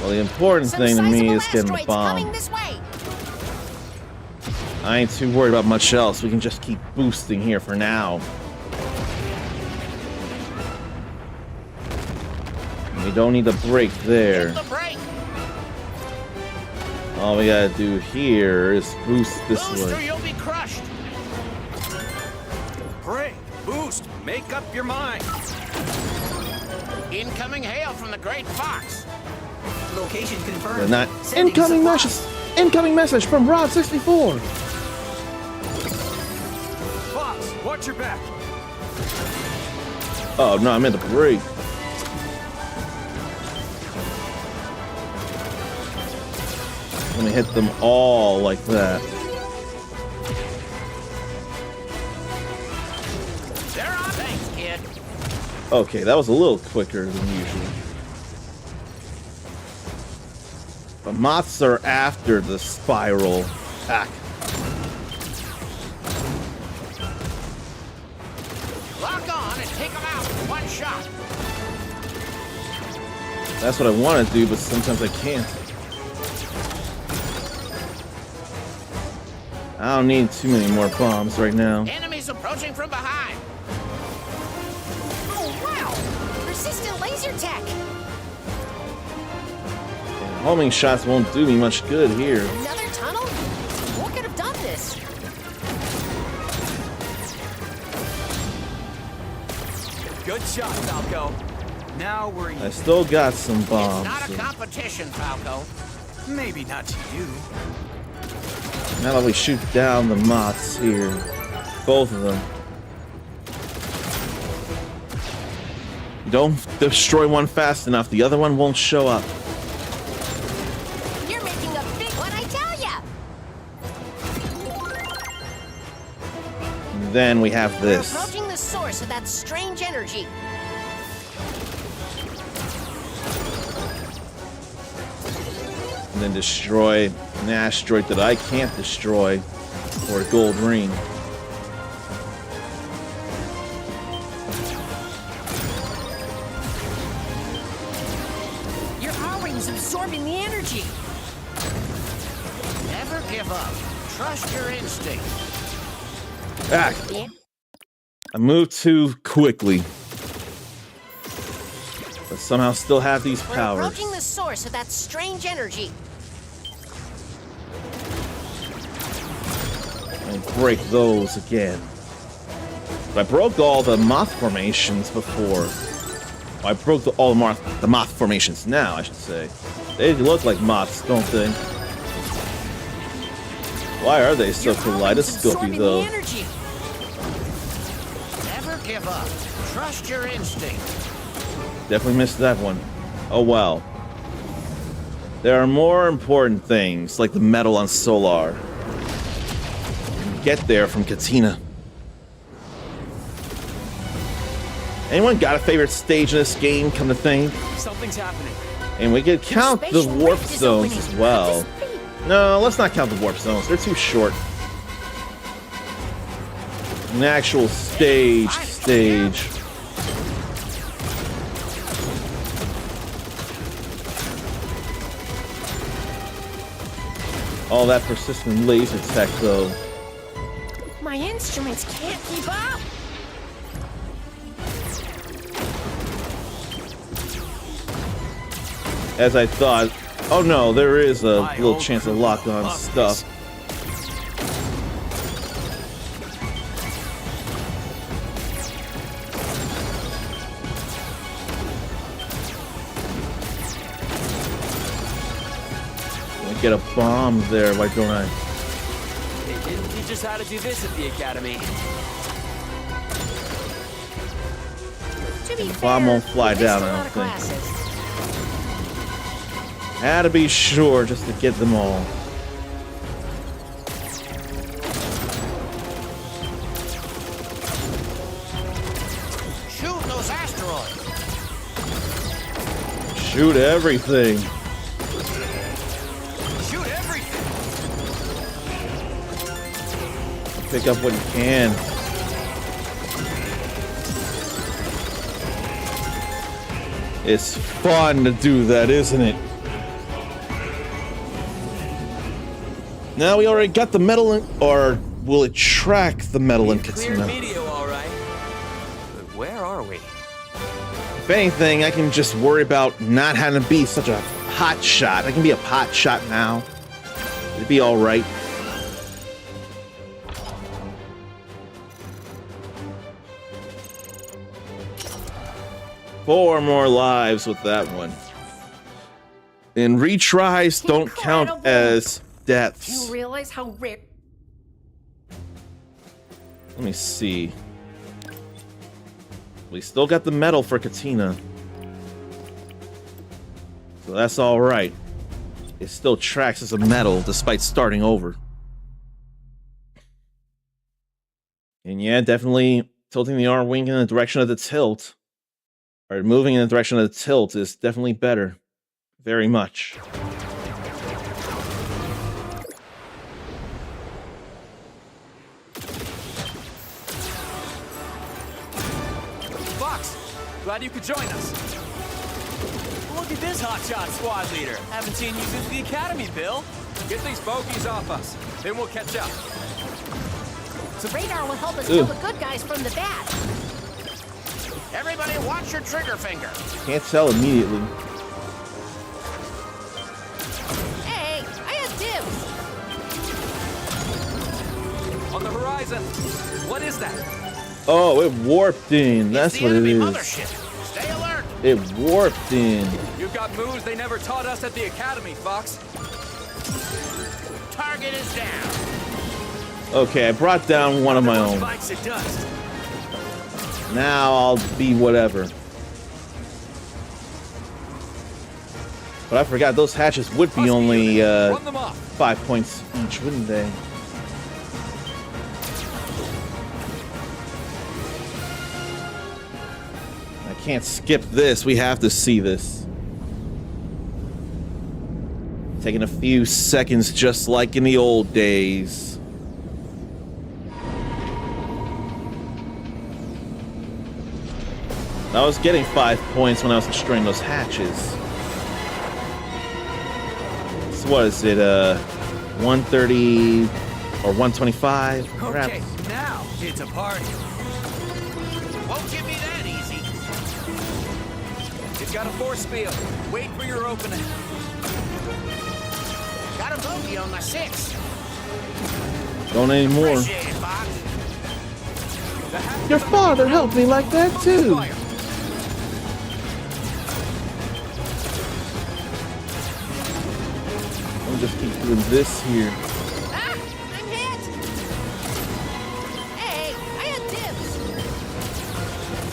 S1: Well, the important
S6: Some
S1: thing to me
S6: sizable
S1: is getting the
S6: asteroids
S1: bomb.
S6: coming this way.
S1: I ain't too worried about much else. We can just keep boosting here for now. We don't need a break there.
S3: Hit the brake.
S1: All we gotta do here is boost this
S3: Booster,
S1: way.
S3: you'll be crushed.
S5: Great. Boost. Make up your mind.
S3: Incoming hail from the Great Fox.
S8: Location
S1: But
S8: confirmed.
S1: not
S8: Sending
S1: incoming
S8: supplies.
S1: message. Incoming message from Rod 64.
S5: Fox, watch your back.
S1: Oh no, I meant the break. Let me hit them all like that.
S3: They're on. Thanks, kid.
S1: Okay, that was a little quicker than usual. But moths are after the spiral attack.
S3: Lock on and take them out with one shot.
S1: That's what I want to do, but sometimes I can't. I don't need too many more bombs right now.
S3: Enemies approaching from behind.
S6: Oh, wow! Persistent laser tech!
S1: Homing shots won't do me much good here.
S6: Another tunnel? What could have done this?
S4: Good shot, Falco.
S5: Now we're
S1: I still got some bombs.
S3: It's not a
S1: so
S3: competition, Falco.
S5: maybe not to you.
S1: now that we shoot down the moths here, both of them. Don't destroy one fast enough, the other one won't show up.
S6: You're making a big one, I tell ya!
S1: And then we have
S6: We're
S1: this.
S6: approaching the source of that strange energy.
S1: And then destroy an asteroid that I can't destroy for a gold ring.
S6: Your R-Wing's absorbing the energy.
S3: Never give up. Trust your instinct.
S1: Ah, I moved too quickly. But somehow still have these
S6: We're
S1: powers.
S6: approaching the source of that strange energy.
S1: And break those again. But I broke all the moth formations before. Well, I broke all the moth formations now, I should say. They look like moths, don't they? Why are they so kaleidoscopy, though?
S3: Never give up. Trust your instinct.
S1: Definitely missed that one. Oh well. There are more important things, like the metal on Solar. You can get there from Katina. Anyone got a favorite stage in this game, come to think?
S4: Something's happening.
S1: And we could count the warp zones as well. No, let's not count the warp zones. They're too short. An actual stage. All that persistent laser tech, though.
S6: My instruments can't keep up.
S1: As I thought. Oh no, there is a little chance of lock on stuff. I get a bomb there, why don't I?
S4: They didn't teach us how to do this at the academy.
S6: To be
S1: Bomb
S6: fair,
S1: won't fly
S6: we missed
S1: down,
S6: a
S1: I
S6: lot
S1: don't
S6: of
S1: think.
S6: classes.
S1: Had to be sure just to get them all.
S3: Shoot those asteroids.
S1: Shoot everything.
S3: Shoot everything.
S1: Pick up what you can. It's fun to do that, isn't it? Now we already got the metal in, or will it track the metal in
S4: Cleared
S1: Katina?
S4: Medio, all right. But where are we?
S1: If anything, I can just worry about not having to be such a hot shot. I can be a pot shot now. It'd be all right. Four more lives with that one. And retries don't count
S6: Incredible.
S1: as
S6: Do you
S1: deaths.
S6: realize how rare?
S1: Let me see. We still got the medal for Katina. So that's alright. It still tracks as a medal despite starting over. And yeah, definitely tilting the R-wing in the direction of the tilt. Or moving in the direction of the tilt is definitely better. Very much.
S4: Fox, glad you could join us. Look at this hotshot squad leader. Haven't seen you since the academy, Bill.
S5: Get these bogeys off us, then we'll catch up.
S6: The radar will help us kill the good guys from the bad.
S3: Everybody watch your trigger finger.
S1: Can't tell immediately.
S6: Hey, I had dibs.
S5: On the horizon. What is that?
S1: Oh, it warped in. That's
S3: It's the
S1: what it
S3: enemy
S1: is.
S3: mothership. Stay alert.
S1: It warped in.
S5: You've got moves they never taught us at the academy, Fox.
S3: Target is down.
S1: Okay, I brought down one of my own.
S4: Bites the dust.
S1: Now I'll be whatever. But I forgot those hatches would be only
S5: Run them off.
S1: 5 points each, wouldn't they? I can't skip this. We have to see this. Taking a few seconds just like in the old days. I was getting 5 points when I was destroying those hatches. So what is it, 130 or 125. Crap.
S7: Okay, now it's a party.
S3: Won't give me that easy.
S7: It's got a force field. Wait for your opening.
S3: Got a bogey on my 6.
S1: Don't anymore.
S3: Appreciate it, Fox.
S1: Your father helped me like that too.
S7: Fire.
S1: I'll just keep doing this here.
S6: Ah, I'm hit! Hey, I had dibs!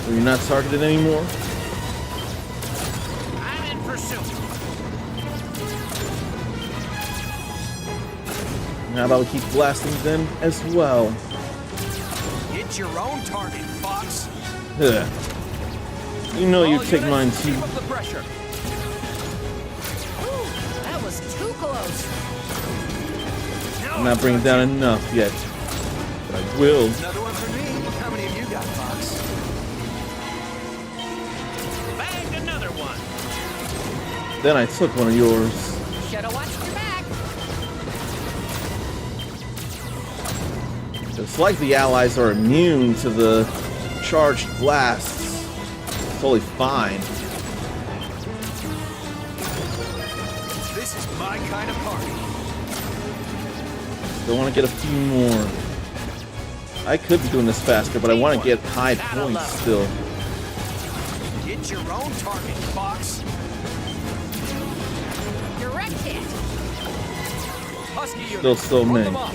S1: So you're not targeted anymore?
S3: I'm in pursuit.
S1: How about we keep blasting them as well?
S7: It's your own target, Fox.
S1: Ugh. You know you
S7: All
S1: take mine
S7: units,
S1: too.
S7: keep up the pressure.
S6: Ooh, that was too close.
S1: I'm not bringing down enough yet. But I will.
S7: Another one for me. How many of you got, Fox?
S3: Banged another one.
S1: Then I took one of yours.
S6: Should've watched your back.
S1: It's like the allies are immune to the charged blasts. Totally fine.
S7: This is my kind of party.
S1: Still want to get a few more. I could be doing this faster, but I want to get high points still.
S7: It's your own target, Fox.
S6: Direct hit.
S7: Husky unit.
S1: Still so
S7: put
S1: many.
S7: them up.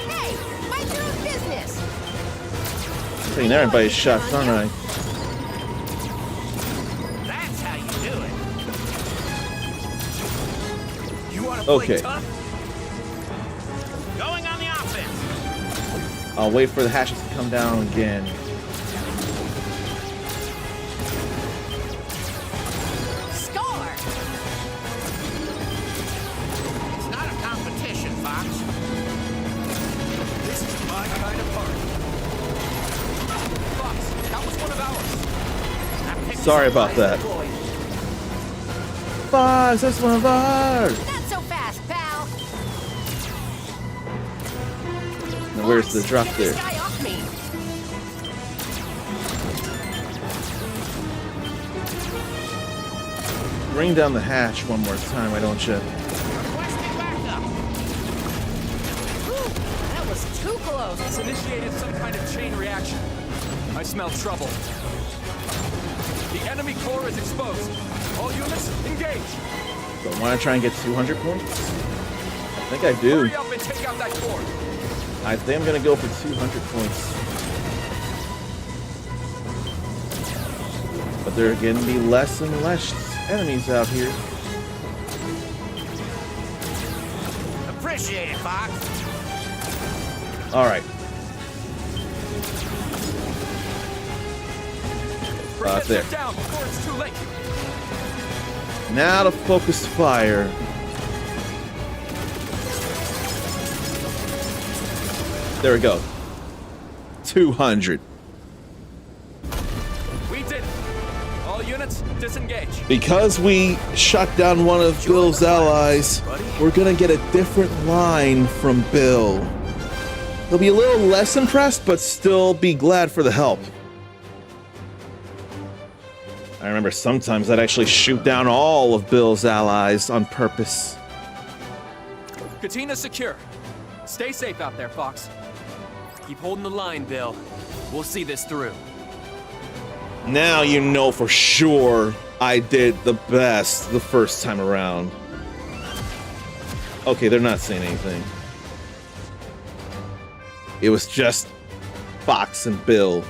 S6: Hey, mind your own business.
S1: Taking everybody's shots, aren't I?
S3: That's how you do it.
S7: You want to play
S1: Okay.
S7: tough?
S3: Going on the offense.
S1: I'll wait for the hatches to come down again.
S6: Score!
S3: It's not a competition, Fox.
S7: This is my kind of party. Fox, that was one of ours.
S3: I picked
S1: Sorry about that. Fox, that's one of ours.
S6: Not so fast, pal.
S1: Now where's the drop
S6: Get
S1: there?
S6: this guy off me.
S1: Bring down the hatch one more time, why don't you?
S3: requesting backup.
S6: Ooh, that was too close.
S7: It's initiated some kind of chain reaction. I smell trouble. The enemy core is exposed. All units, engage.
S1: So I want to try and get 200 points? I think I do.
S7: Hurry up and take out that core.
S1: I think I'm going to go for 200 points. But there are going to be less and less enemies out here.
S3: Appreciate it, Fox.
S1: Alright.
S7: Bring
S1: there.
S7: that ship down before it's too late.
S1: Now to focused fire. There we go. 200.
S7: We did it. All units, disengage.
S1: Because we shut down one of Bill's allies, we're gonna get a different line from Bill. He'll be a little less impressed, but still be glad for the help. I remember sometimes I'd actually shoot down all of Bill's allies on purpose.
S7: Katina secure. Stay safe out there, Fox.
S4: Keep holding the line, Bill. We'll see this through.
S1: Now you know for sure I did the best the first time around. Okay, they're not saying anything. It was just Fox and Bill.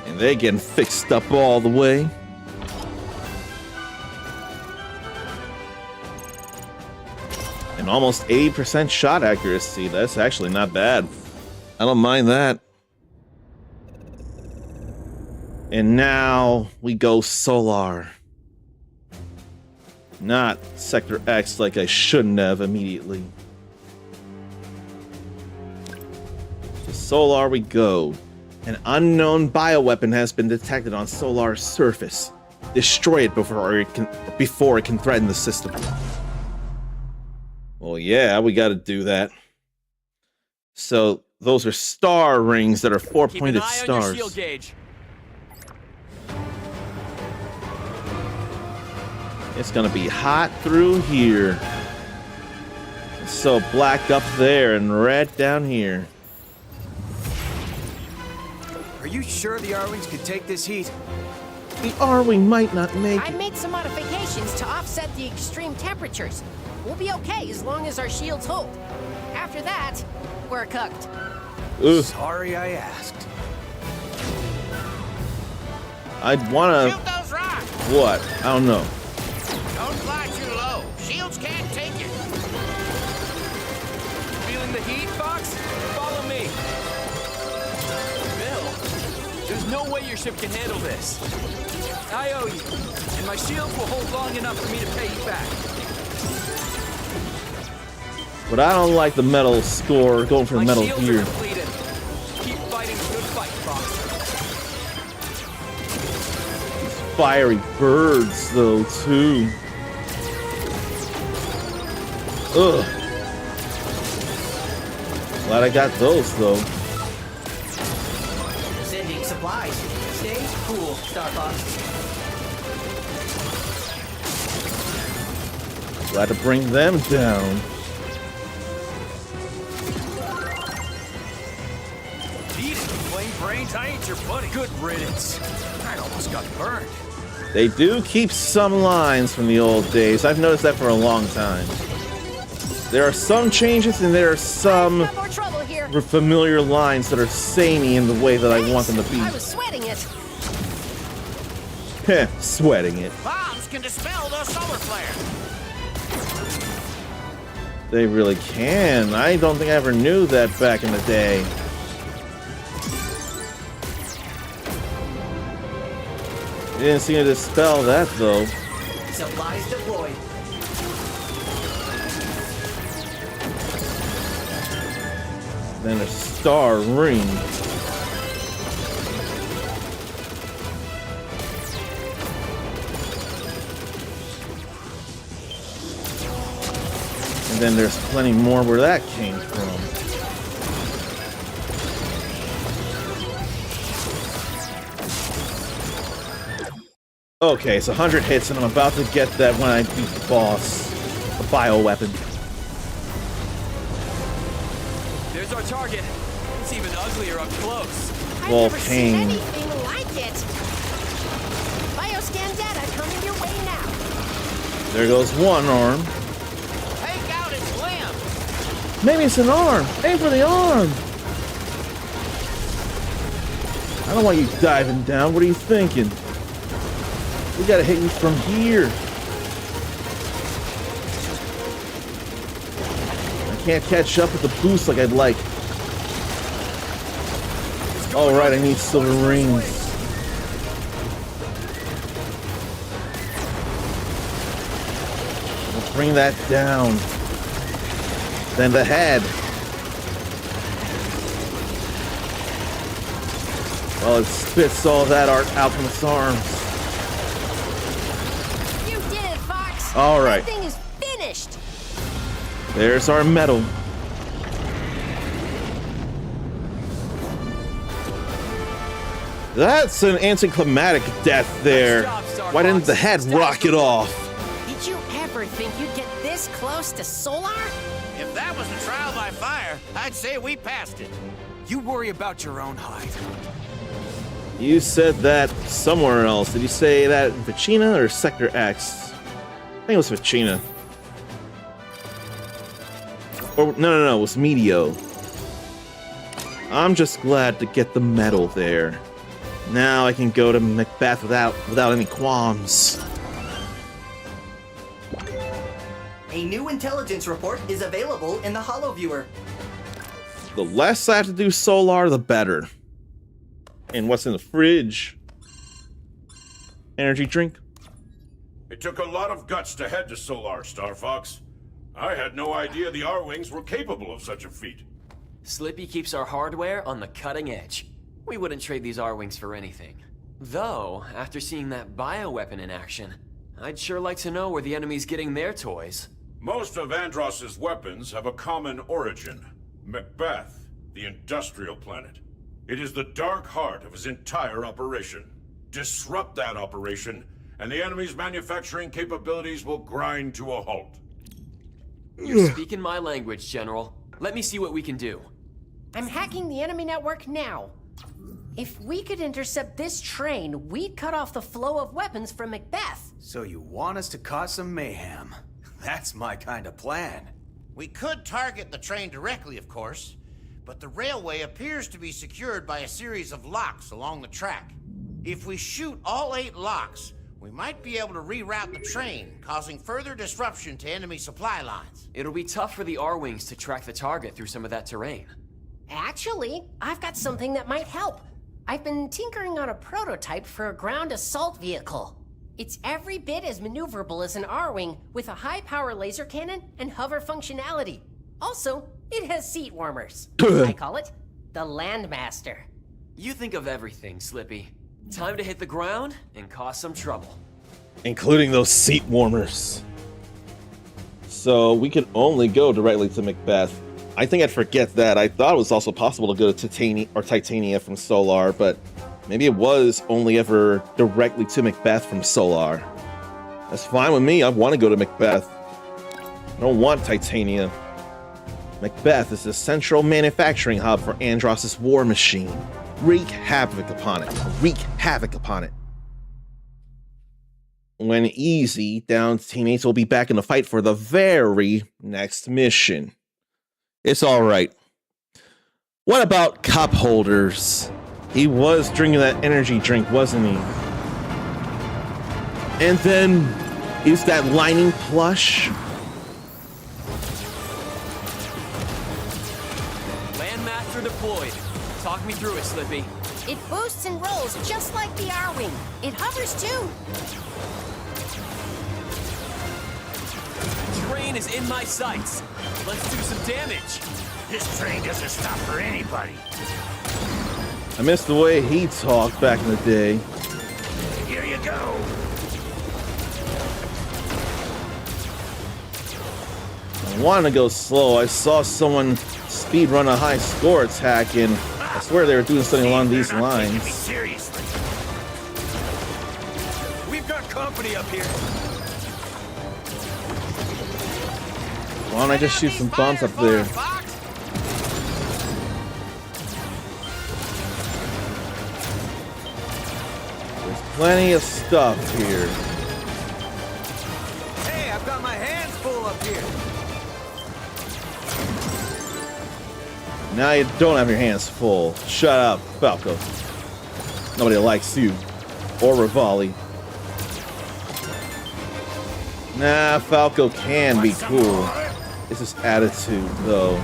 S1: And they getting fixed up all the way. And almost 80% shot accuracy. That's actually not bad. I don't mind that. And now we go Solar. Not Sector X like I shouldn't have immediately. To Solar we go. An unknown bioweapon has been detected on Solar's surface. destroy it before it can threaten the system. Well, yeah, we got to do that. So those are star rings that are four-pointed stars.
S4: Keep an eye on your shield gauge.
S1: It's gonna be hot through here. It's so black up there and red down here.
S7: Are you sure the Arwings could take this heat?
S1: The Arwing might not make
S6: I
S1: it.
S6: made some modifications to offset the extreme temperatures. We'll be okay as long as our shields hold. After that, we're cooked.
S1: Ugh.
S7: Sorry I asked.
S1: I'd wanna...
S3: Shoot those rocks!
S1: What? I don't know.
S3: Don't fly too low. Shields can't take it.
S4: Feeling the heat, Fox? Follow me. Bill, there's no way your ship can handle this. I owe you, and my shields will hold long enough for me to pay you back.
S1: But I don't like the metal score going for the
S4: My
S1: metal
S4: shields
S1: here.
S4: are depleted. Keep fighting the good fight, Fox.
S1: Fiery birds, though, too. Ugh. Glad I got those, though.
S8: Sending supplies. Stay cool, Star Fox.
S1: Glad to bring them down.
S7: Beat it, plain brains. I ain't your buddy. Good riddance. I almost got burned.
S1: They do keep some lines from the old days. I've noticed that for a long time. There are some changes and there are some
S6: No more trouble here.
S1: familiar lines that are samey in the way that I want them to be.
S6: I was sweating it.
S1: Heh, sweating it.
S3: Bombs can dispel those solar flares.
S1: They really can. I don't think I ever knew that back in the day. They didn't seem to dispel that, though.
S8: Supplies deployed.
S1: Then a star ring. And then there's plenty more where that came from. Okay, it's 100 hits, and I'm about to get that when I beat the boss. A bioweapon.
S4: There's our target. It's even uglier up close.
S6: I've never seen
S1: Volcane.
S6: anything like it. Bioscan data coming your way now.
S1: There goes one arm.
S3: Take out its limb.
S1: Maybe it's an arm. Aim for the arm. I don't want you diving down. What are you thinking? We gotta hit you from here. I can't catch up with the boost like I'd like. All right, I need silver rings. We'll bring that down. Then the head. Well, it spits all that art out from its arms.
S6: You did it, Fox.
S1: All right.
S6: That thing is finished.
S1: There's our medal. That's an anticlimactic death there. Why didn't the head rocket off?
S6: Did you ever think you'd get this close to Solar?
S3: If that was a trial by fire, I'd say we passed it.
S7: You worry about your own hide.
S1: You said that somewhere else. Did you say that in Vecina or Sector X? I think it was Vecina. Or no, it was Medio. I'm just glad to get the medal there. Now I can go to Macbeth without any qualms.
S8: A new intelligence report is available in the HoloViewer.
S1: The less I have to do Solar, the better. And what's in the fridge? Energy drink?
S2: It took a lot of guts to head to Solar, Star Fox. I had no idea the R-Wings were capable of such a feat.
S4: Slippy keeps our hardware on the cutting edge. We wouldn't trade these R-Wings for anything. Though, after seeing that bioweapon in action, I'd sure like to know where the enemy's getting their toys.
S2: Most of Andross's weapons have a common origin. Macbeth, the industrial planet. It is the dark heart of his entire operation. Disrupt that operation, and the enemy's manufacturing capabilities will grind to a halt.
S4: You're speaking my language, General. Let me see what we can do.
S6: I'm hacking the enemy network now. If we could intercept this train, we'd cut off the flow of weapons from Macbeth.
S7: So you want us to cause some mayhem? That's my kind of plan.
S3: We could target the train directly, of course, but the railway appears to be secured by a series of locks along the track. If we shoot all 8 locks, we might be able to reroute the train, causing further disruption to enemy supply lines.
S4: It'll be tough for the R-Wings to track the target through some of that terrain.
S6: Actually, I've got something that might help. I've been tinkering on a prototype for a ground assault vehicle. It's every bit as maneuverable as an R-Wing, with a high-power laser cannon and hover functionality. Also, it has seat warmers. I call it the Landmaster.
S4: You think of everything, Slippy. Time to hit the ground and cause some trouble.
S1: Including those seat warmers. So we could only go directly to Macbeth. I think I'd forget that. I thought it was also possible to go to Titania from Solar, but maybe it was only ever directly to Macbeth from Solar. That's fine with me. I want to go to Macbeth. I don't want Titania. Macbeth is the central manufacturing hub for Andross's war machine. Wreak havoc upon it. Wreak havoc upon it. When easy, Down's teammates will be back in the fight for the very next mission. It's alright. What about cup holders? He was drinking that energy drink, wasn't he? And then, is that lining plush?
S4: Landmaster deployed. Talk me through it, Slippy.
S6: It boosts and rolls just like the R-Wing. It hovers too.
S4: Train is in my sights. Let's do some damage.
S3: This train doesn't stop for anybody.
S1: I miss the way he talked back in the day.
S3: Here you go.
S1: I wanted to go slow. I saw someone speed run a high score attack, and I swear they were doing something along these lines.
S3: Seriously.
S7: We've got company up here.
S1: Why don't I just shoot some bombs up there? There's plenty of stuff here.
S7: Hey, I've got my hands full up here.
S1: Now you don't have your hands full. Shut up, Falco. Nobody likes you. Or Rivali. Nah, Falco can be cool. It's his attitude, though.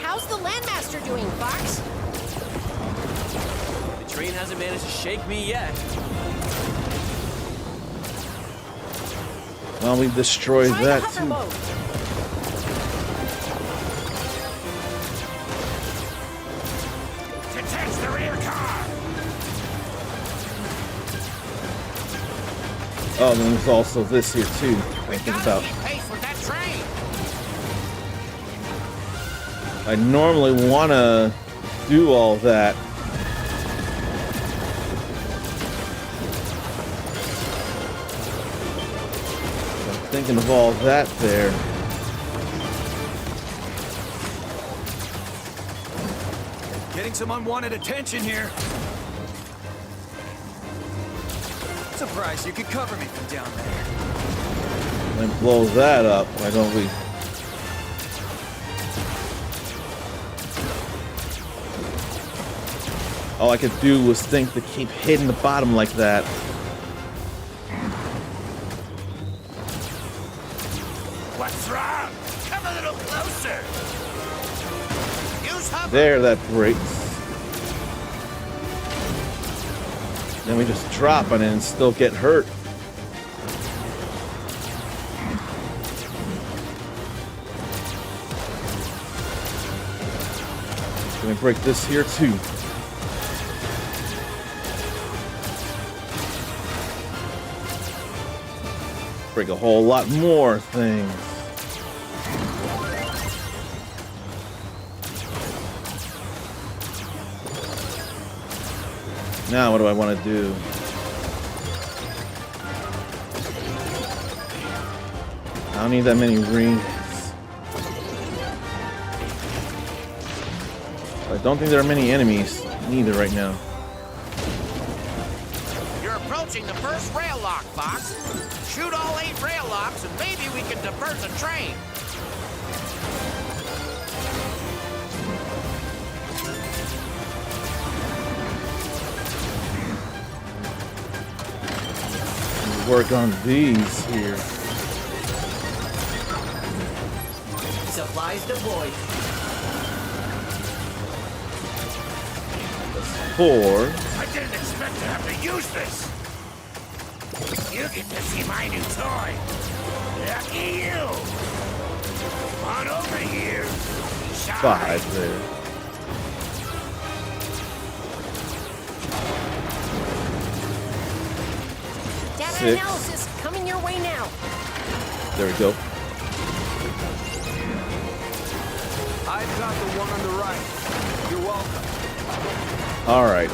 S6: How's the Landmaster doing, Fox?
S4: The train hasn't managed to shake me yet.
S1: Well, we've destroyed
S6: Try
S1: that,
S6: the hover
S1: too.
S6: mode.
S3: Detach the rear car.
S1: Oh, and there's also this here, too. I think about.
S3: Keep pace with that train.
S1: I normally want to do all that. I'm thinking of all that there.
S7: Getting some unwanted attention here. Surprised you could cover me from down there.
S1: Then blow that up. Why don't we? All I could do was think to keep hitting the bottom like that.
S3: What's wrong? Come a little closer. Use hover.
S1: There, that breaks. Then we just drop on it and still get hurt. Let me break this here too. Break a whole lot more things. Now what do I want to do? I don't need that many rings. I don't think there are many enemies neither right now.
S3: You're approaching the first rail lock, Fox. Shoot all 8 rail locks and maybe we can divert the train.
S1: Work on these here.
S8: Supplies deployed.
S1: 4.
S3: I didn't expect to have to use this. You get to see my new toy. Lucky you. Come on over here. Sorry.
S1: 5 there.
S6: Data
S1: 6.
S6: analysis coming your way now.
S1: There we go.
S7: I've got the one on the right. You're welcome.
S1: All right.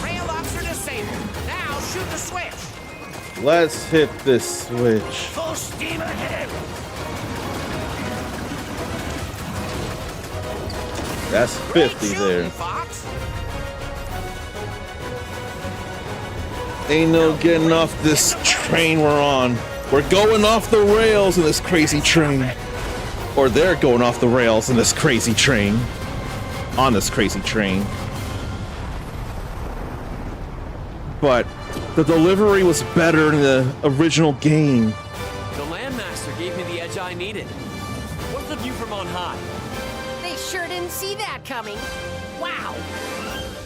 S3: Rail locks are disabled. Now shoot the switch.
S1: Let's hit this switch.
S3: Full steam ahead.
S1: That's 50 there.
S3: Fox.
S1: Ain't no getting off this train we're on. We're going off the rails in this crazy train. Or they're going off the rails in this crazy train. On this crazy train. But the delivery was better in the original game.
S4: The Landmaster gave me the edge I needed. What's the view from on high?
S6: They sure didn't see that coming. Wow.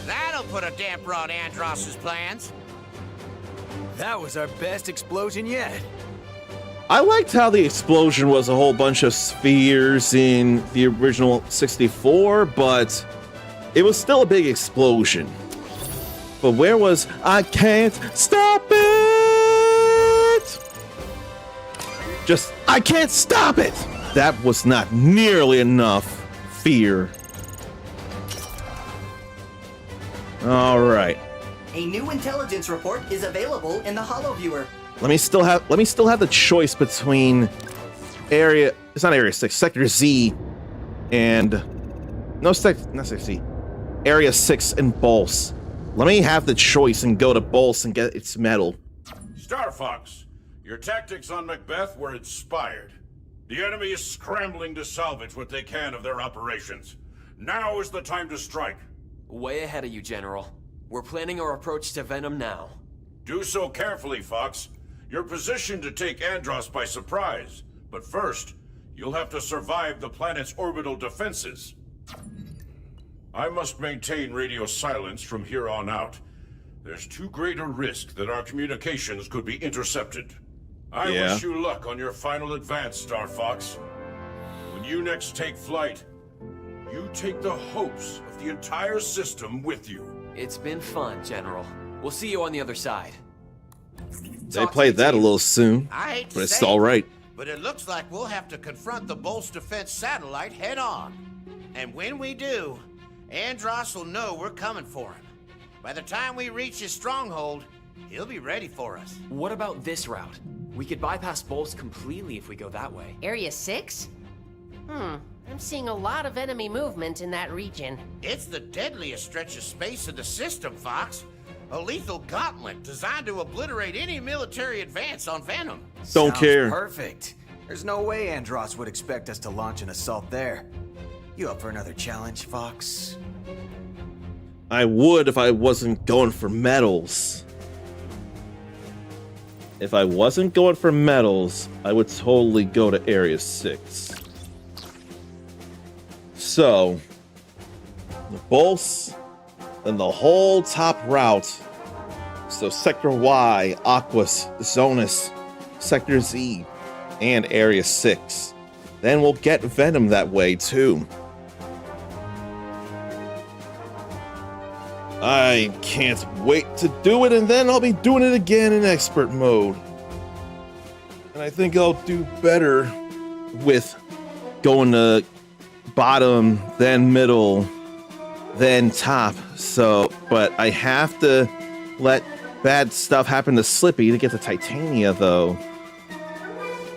S3: That'll put a damper on Andross's plans.
S7: That was our best explosion yet.
S1: I liked how the explosion was a whole bunch of spheres in the original 64, but it was still a big explosion. But where was I can't stop it? Just, I can't stop it! That was not nearly enough fear. All right.
S8: A new intelligence report is available in the Holo Viewer.
S1: Let me still have the choice between it's not area 6, sector Z and not sector Z. Area 6 and Bulse. Let me have the choice and go to Bulse and get its medal.
S2: Star Fox, your tactics on Macbeth were inspired. The enemy is scrambling to salvage what they can of their operations. Now is the time to strike.
S4: Way ahead of you, General. We're planning our approach to Venom now.
S2: Do so carefully, Fox. You're positioned to take Andross by surprise. But first, you'll have to survive the planet's orbital defenses. I must maintain radio silence from here on out. There's too great a risk that our communications could be intercepted. I wish you luck on your final advance, Star Fox. When you next take flight, you take the hopes of the entire system with you.
S4: It's been fun, General. We'll see you on the other side.
S1: They played that a little soon,
S3: I hate to
S1: but it's
S3: say
S1: all
S3: it,
S1: right.
S3: but it looks like we'll have to confront the Bulse defense satellite head on. And when we do, Andross will know we're coming for him. By the time we reach his stronghold, he'll be ready for us.
S4: What about this route? We could bypass Bulse completely if we go that way.
S6: Area 6? I'm seeing a lot of enemy movement in that region.
S3: It's the deadliest stretch of space in the system, Fox. A lethal gauntlet designed to obliterate any military advance on Venom.
S1: Don't
S7: Sounds
S1: care.
S7: Perfect. There's no way Andross would expect us to launch an assault there. You up for another challenge, Fox?
S1: I would if I wasn't going for medals. If I wasn't going for medals, I would totally go to Area 6. So, the Bulse, then the whole top route. So Sector Y, Aquas, Zonus, Sector Z, and Area 6. Then we'll get Venom that way too. I can't wait to do it, and then I'll be doing it again in expert mode. And I think I'll do better with going to bottom, then middle, then top. So, but I have to let bad stuff happen to Slippy to get to Titania, though.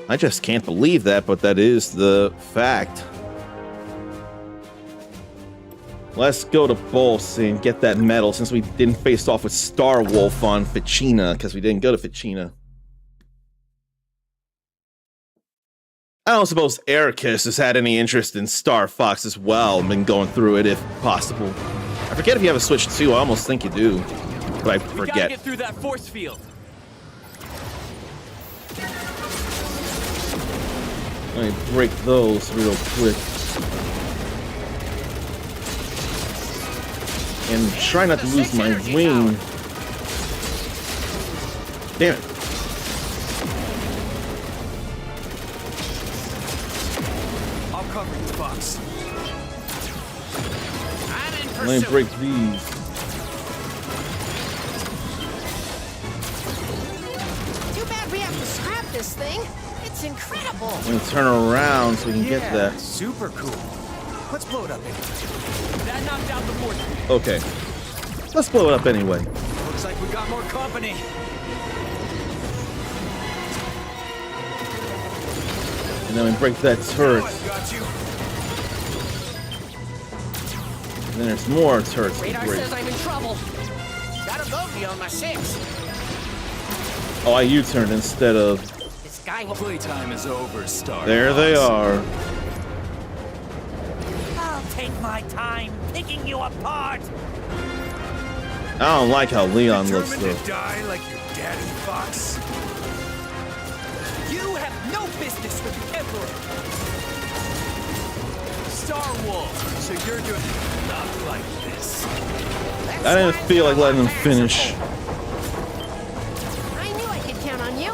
S1: I just can't believe that, but that is the fact. Let's go to Bolsa and get that medal since we didn't face off with Star Wolf on Ficina, because we didn't go to Ficina. I don't suppose Ericus has had any interest in Star Fox as well and been going through it if possible. I forget if you have a Switch 2, I almost think you do, but I forget.
S4: We gotta get through that force field.
S1: Let me break those real quick. And try not to lose my wing. Damn it.
S7: I'll cover you, Fox.
S1: Let me break these.
S6: Too bad we have to scrap this thing. It's incredible.
S1: Let me turn around so we can get that.
S7: Super cool. Let's blow it up anyway.
S4: That knocked out the force field.
S1: Okay. Let's blow it up anyway.
S7: Looks like we got more company.
S1: And then we break that turret.
S7: Got you.
S1: And then there's more turrets to
S6: Radar
S1: break.
S6: says I'm in trouble.
S3: Got a bogey on my 6.
S1: Oh, I U-turned instead of...
S6: This guy will...
S9: Playtime is over, Star.
S1: There they are.
S9: I'll take my time picking you apart.
S1: I don't like how Leon looks
S7: Determined
S1: though.
S7: to die like your daddy, Fox.
S9: You have no business with the Emperor.
S4: Star Wolf.
S7: So you're doing not like this.
S1: I didn't feel like letting them finish.
S6: I knew I could count on you.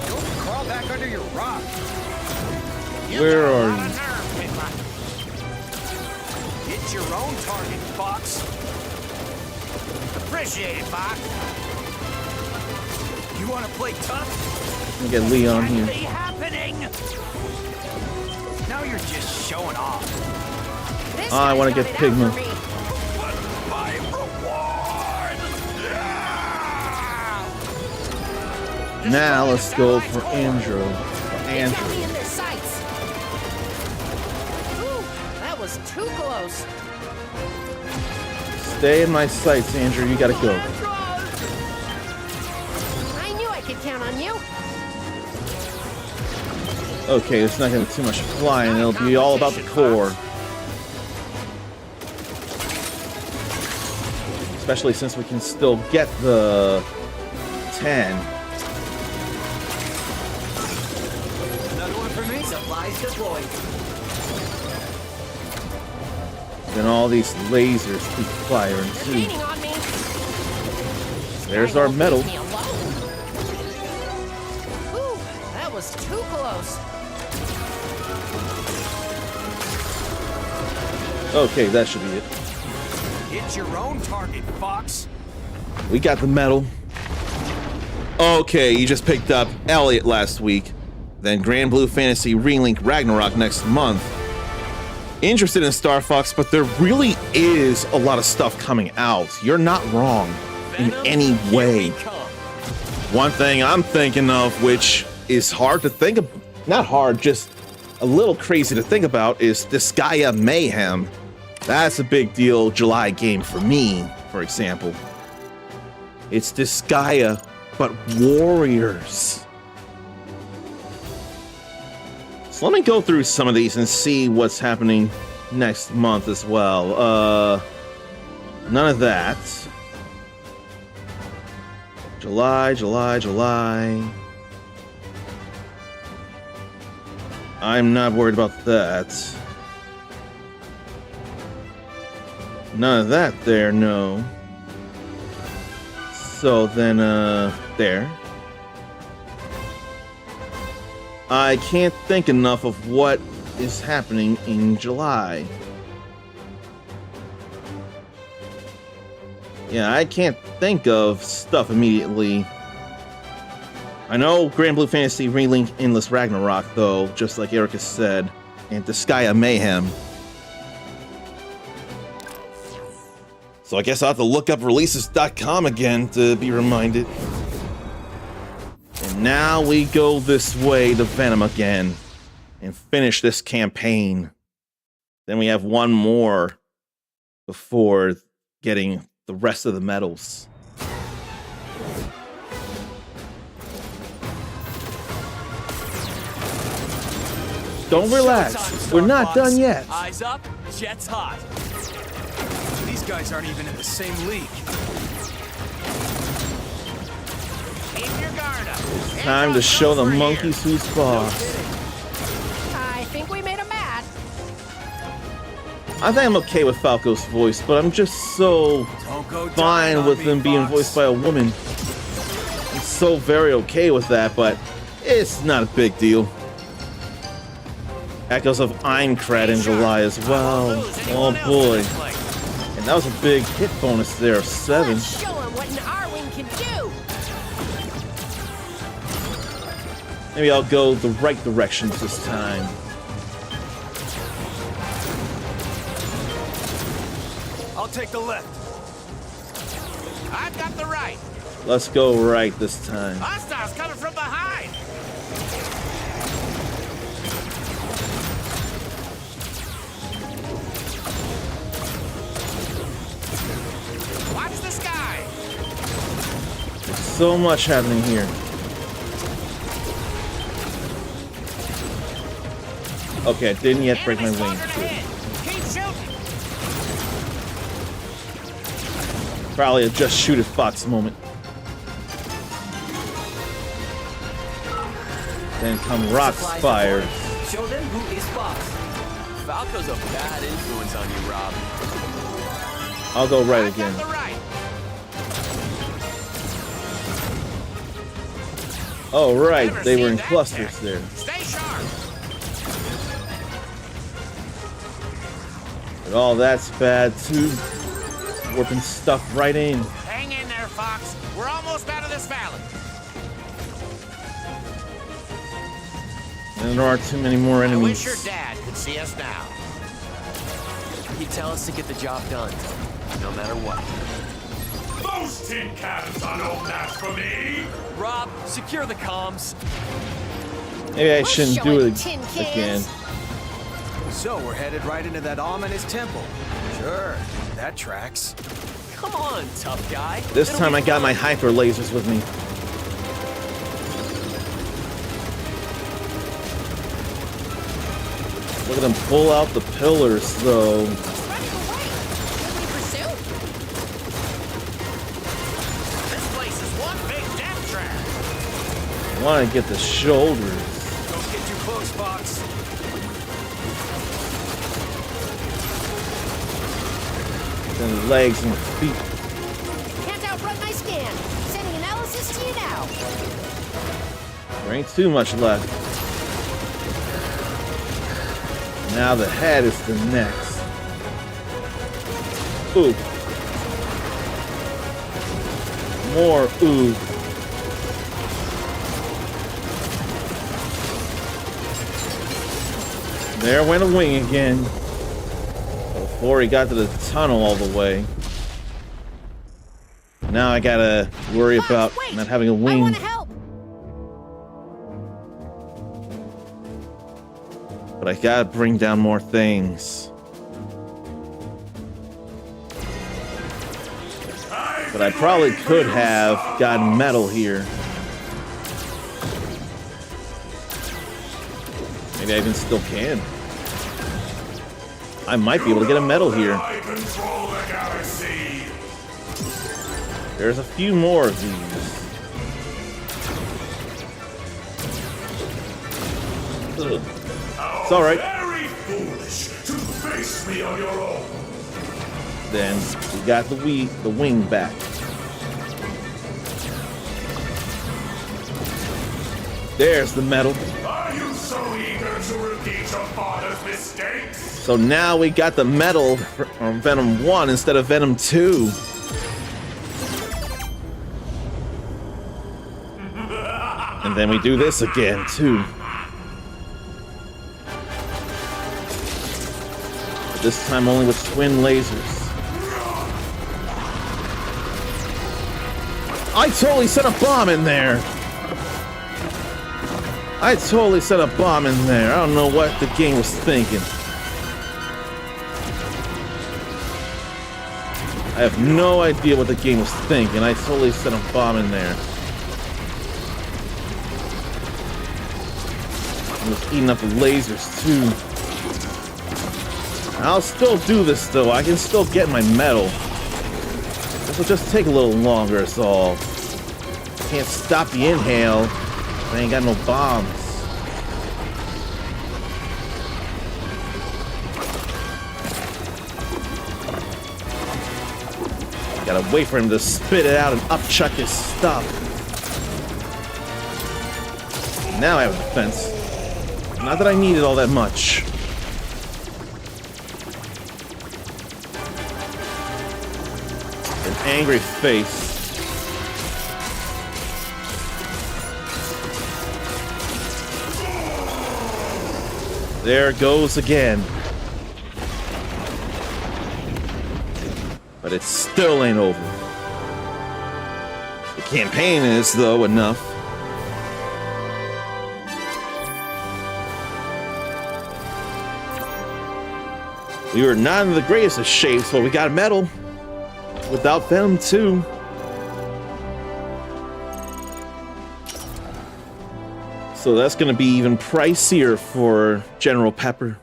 S7: Don't crawl back under your rock.
S1: Where are you?
S7: Hit your own target, Fox.
S3: Appreciate it, Bob.
S7: You want to play tough?
S1: Let me get Leon here.
S9: Happening.
S7: Now you're just showing off.
S6: This
S1: I
S6: guy's
S1: wanna
S6: got
S1: get
S6: it out
S1: Pigma.
S6: for me.
S7: My reward.
S1: Now let's go for Andrew.
S6: They got
S1: Andrew.
S6: me in their sights. Ooh, that was too close.
S1: Stay in my sights, Andrew. You gotta go.
S6: I knew I could count on you.
S1: Okay, it's not gonna be too much flying. It'll be all about the core. Especially since we can still get the 10.
S7: Another one for me.
S8: Supplies deployed.
S1: Then all these lasers keep firing
S6: They're
S1: too.
S6: gaining on me.
S1: There's
S6: Guy
S1: our
S6: won't
S1: medal.
S6: leave me alone. Ooh, that was too close.
S1: Okay, that should be it.
S7: Hit your own target, Fox.
S1: We got the medal. Okay, you just picked up Elliot last week. Then Grand Blue Fantasy Relink Ragnarok next month. Interested in Star Fox, but there really is a lot of stuff coming out. You're not wrong in any way. One thing I'm thinking of, which is hard to think of, not hard, just a little crazy to think about, is Disgaea Mayhem. That's a big deal July game for me, for example. It's Disgaea, but warriors. So let me go through some of these and see what's happening next month as well. None of that. July. I'm not worried about that. None of that there, no. So then, there. I can't think enough of what is happening in July. Yeah, I can't think of stuff immediately. I know Grand Blue Fantasy Relink Endless Ragnarok, though, just like Erica said, and Disgaea Mayhem. So I guess I'll have to look up releases.com again to be reminded. And now we go this way to Venom again and finish this campaign. Then we have one more before getting the rest of the medals. Don't relax. We're not done yet.
S4: Eyes up, jet's hot.
S7: These guys aren't even in the same league.
S3: Keep your guard up.
S1: It's time to show the monkeys who's boss.
S6: I think we made him mad.
S1: I think I'm okay with Falco's voice, but I'm just so fine with him being voiced by a woman. I'm so very okay with that, but it's not a big deal. Echoes of Aincrad in July as well. Oh boy. And that was a big hit bonus there of 7.
S6: Let's show him what an R-Wing can do.
S1: Maybe I'll go the right directions this time.
S7: I'll take the left.
S3: I've got the right.
S1: Let's go right this time.
S3: Hostiles coming from behind. Watch the sky.
S1: There's so much happening here. Okay, I didn't yet break my wing.
S3: Keep shooting.
S1: Probably a just shoot at Fox moment. Then come Rock's fire.
S8: Show them who is boss.
S4: Falco's a bad influence on you, Rob.
S1: I'll go right again.
S3: The right.
S1: Oh, right, they were in clusters there.
S3: Stay sharp.
S1: But all that's bad too. Warping stuff right in.
S3: Hang in there, Fox. We're almost out of this valley.
S1: And there aren't too many more
S3: I
S1: enemies.
S3: wish your dad could see us now.
S4: He'd tell us to get the job done, no matter what.
S2: Those tin cans are no match for me!
S4: Rob, secure the comms.
S1: Maybe I shouldn't do it
S6: tin
S1: again.
S6: cans.
S7: So we're headed right into that ominous temple. Sure, that tracks.
S4: Come on, tough guy.
S1: This
S4: It'll
S1: time
S4: be
S1: I got
S4: fun.
S1: my hyper lasers with me. Look at them pull out the pillars, though.
S6: Running away. Should we pursue?
S3: This place is one big death trap.
S1: I want to get the shoulders.
S7: Don't get too close, Fox.
S1: Then the legs and the feet.
S6: Can't outrun my scan. Sending analysis to you now.
S1: There ain't too much left. Now the head is the next. Ooh. More ooh. There went a wing again. Before he got to the tunnel all the way. Now I gotta worry
S6: Fox,
S1: about
S6: wait.
S1: not having a
S6: I
S1: wing.
S6: want to help.
S1: But I gotta bring down more things. But I probably could have gotten metal here. Maybe I even still can. I might be able to get a medal here.
S2: I control the galaxy!
S1: There's a few more of these. Ugh. It's alright.
S2: Very foolish to face me on your own.
S1: Then we got the wing back. There's the medal.
S2: Are you so eager to repeat your father's mistakes?
S1: So now we got the medal from Venom 1 instead of Venom 2. And then we do this again, too. But this time only with twin lasers. I totally set a bomb in there! I totally set a bomb in there. I don't know what the game was thinking. I have no idea what the game was thinking. I totally set a bomb in there. I was eating up the lasers too. I'll still do this though. I can still get my medal. This will just take a little longer, is all. Can't stop the inhale. I ain't got no bombs. Gotta wait for him to spit it out and upchuck his stuff. Now I have a defense. Not that I need it all that much. An angry face. There it goes again. But it still ain't over. The campaign is, though, enough. We were not in the greatest of shapes, but we got a medal. Without Venom, too. So that's going to be even pricier for General Pepper.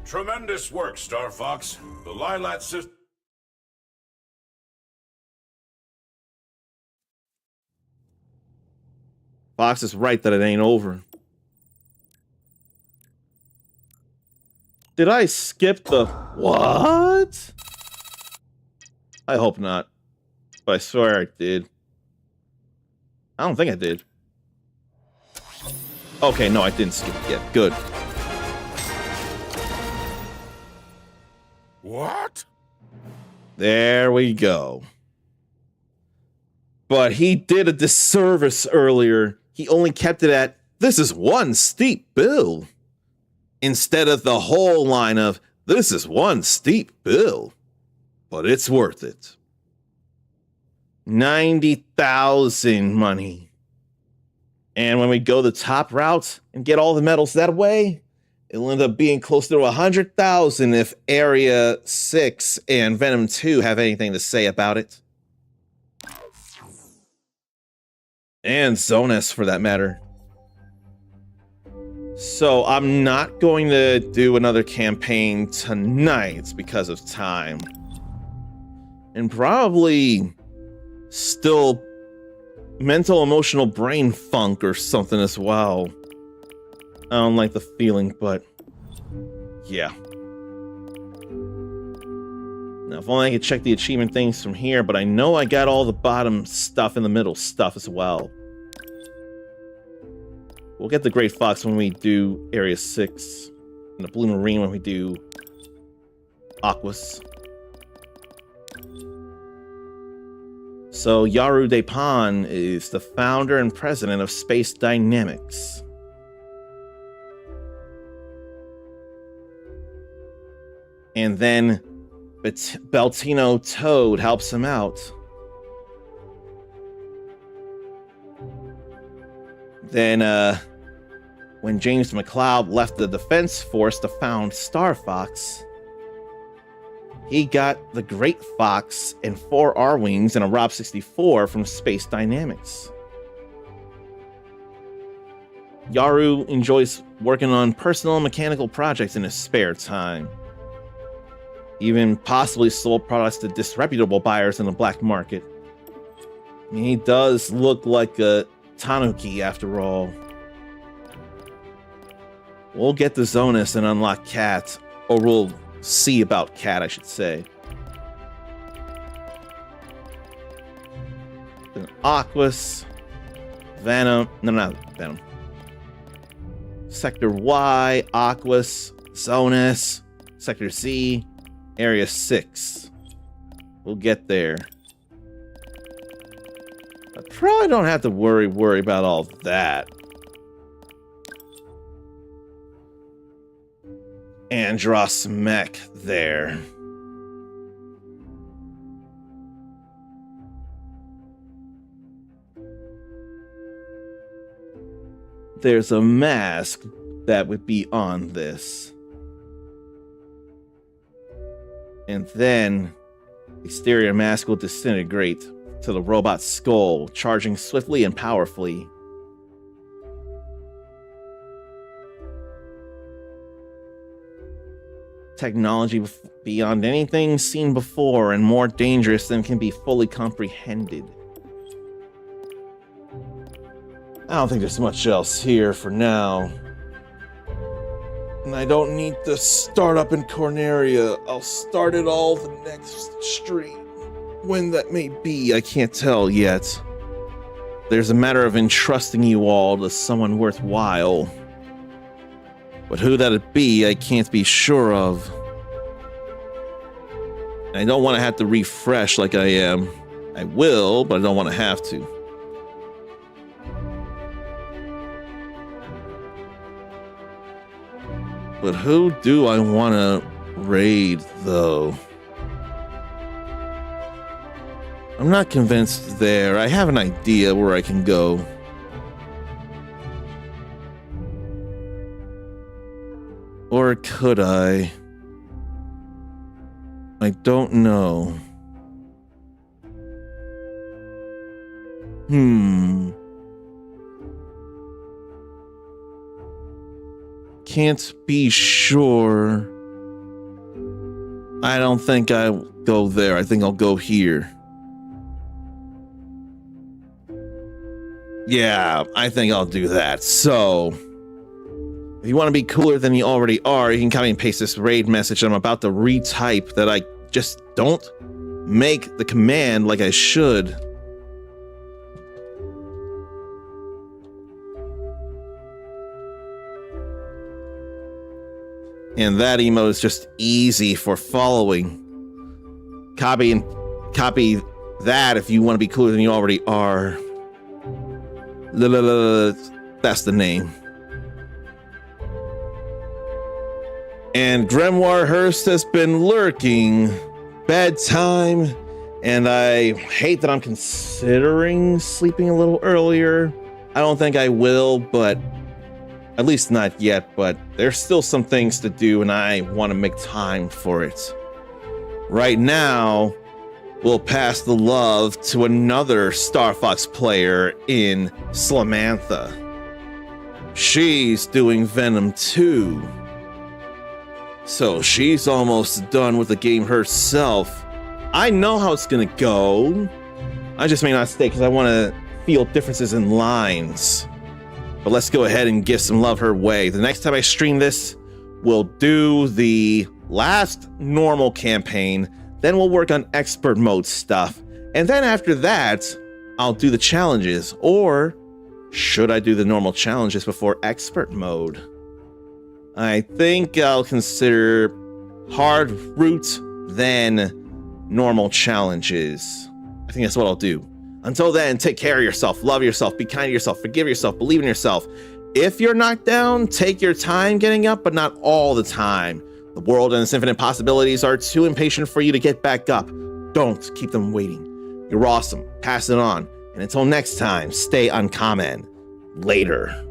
S2: Tremendous work, Star Fox. The Lilat system.
S1: Fox is right that it ain't over. Did I skip the... What? I hope not. But I swear I did. I don't think I did. Okay, no, I didn't skip it yet. Good.
S2: What?
S1: There we go. But he did a disservice earlier. He only kept it at, this is one steep bill. Instead of the whole line of, this is one steep bill. But it's worth it. 90,000 money. And when we go the top route and get all the medals that way, it'll end up being closer to 100,000 if Area 6 and Venom 2 have anything to say about it. And Zonas, for that matter. So I'm not going to do another campaign tonight because of time. And probably still mental, emotional brain funk or something as well. I don't like the feeling, but yeah. Now, if only I could check the achievement things from here, but I know I got all the bottom stuff and the middle stuff as well. We'll get the Great Fox when we do Area 6, and the Blue Marine when we do Aquas. So, Yaru Depan is the founder and president of Space Dynamics. And then Beltino Toad helps him out. Then, when James McLeod left the Defense Force to found Star Fox, he got the Great Fox and 4 R-Wings and a Rob 64 from Space Dynamics. Yaru enjoys working on personal mechanical projects in his spare time. Even possibly sold products to disreputable buyers in the black market. I mean, he does look like a Tanuki after all. We'll get the Zonas and unlock Cat, or we'll see about Cat, I should say. Then Aquas, Venom, no, not Venom. Sector Y, Aquas, Zonas, Sector Z, Area 6. We'll get there. I probably don't have to worry about all that. Andros mech there. There's a mask that would be on this. And then the exterior mask will disintegrate to the robot's skull, charging swiftly and powerfully. Technology beyond anything seen before and more dangerous than can be fully comprehended. I don't think there's much else here for now. And I don't need to start up in Corneria. I'll start it all the next stream. When that may be, I can't tell yet. There's a matter of entrusting you all to someone worthwhile. But who that'd be, I can't be sure of. I don't want to have to refresh like I am. I will, but I don't want to have to. But who do I want to raid, though? I'm not convinced there. I have an idea where I can go. Or could I? I don't know. Can't be sure. I don't think I'll go there. I think I'll go here. Yeah, I think I'll do that. So, if you want to be cooler than you already are, you can copy and paste this raid message I'm about to retype that I just don't make the command like I should. And that emote is just easy for following. Copy that if you want to be cooler than you already are. That's the name. And Grimoire Hurst has been lurking. Bedtime. And I hate that I'm considering sleeping a little earlier. I don't think I will, but at least not yet. But there's still some things to do, and I want to make time for it. Right now, we'll pass the love to another Star Fox player in Slamantha. She's doing Venom 2. So she's almost done with the game herself. I know how it's gonna go. I just may not stay because I want to feel differences in lines. But let's go ahead and give some love her way. The next time I stream this, we'll do the last normal campaign. Then we'll work on expert mode stuff. And then after that, I'll do the challenges. Or should I do the normal challenges before expert mode? I think I'll consider hard route, then normal challenges. I think that's what I'll do. Until then, take care of yourself, love yourself, be kind to yourself, forgive yourself, believe in yourself. If you're knocked down, take your time getting up, but not all the time. The world and its infinite possibilities are too impatient for you to get back up. Don't keep them waiting. You're awesome. Pass it on. And until next time, stay uncommon. Later.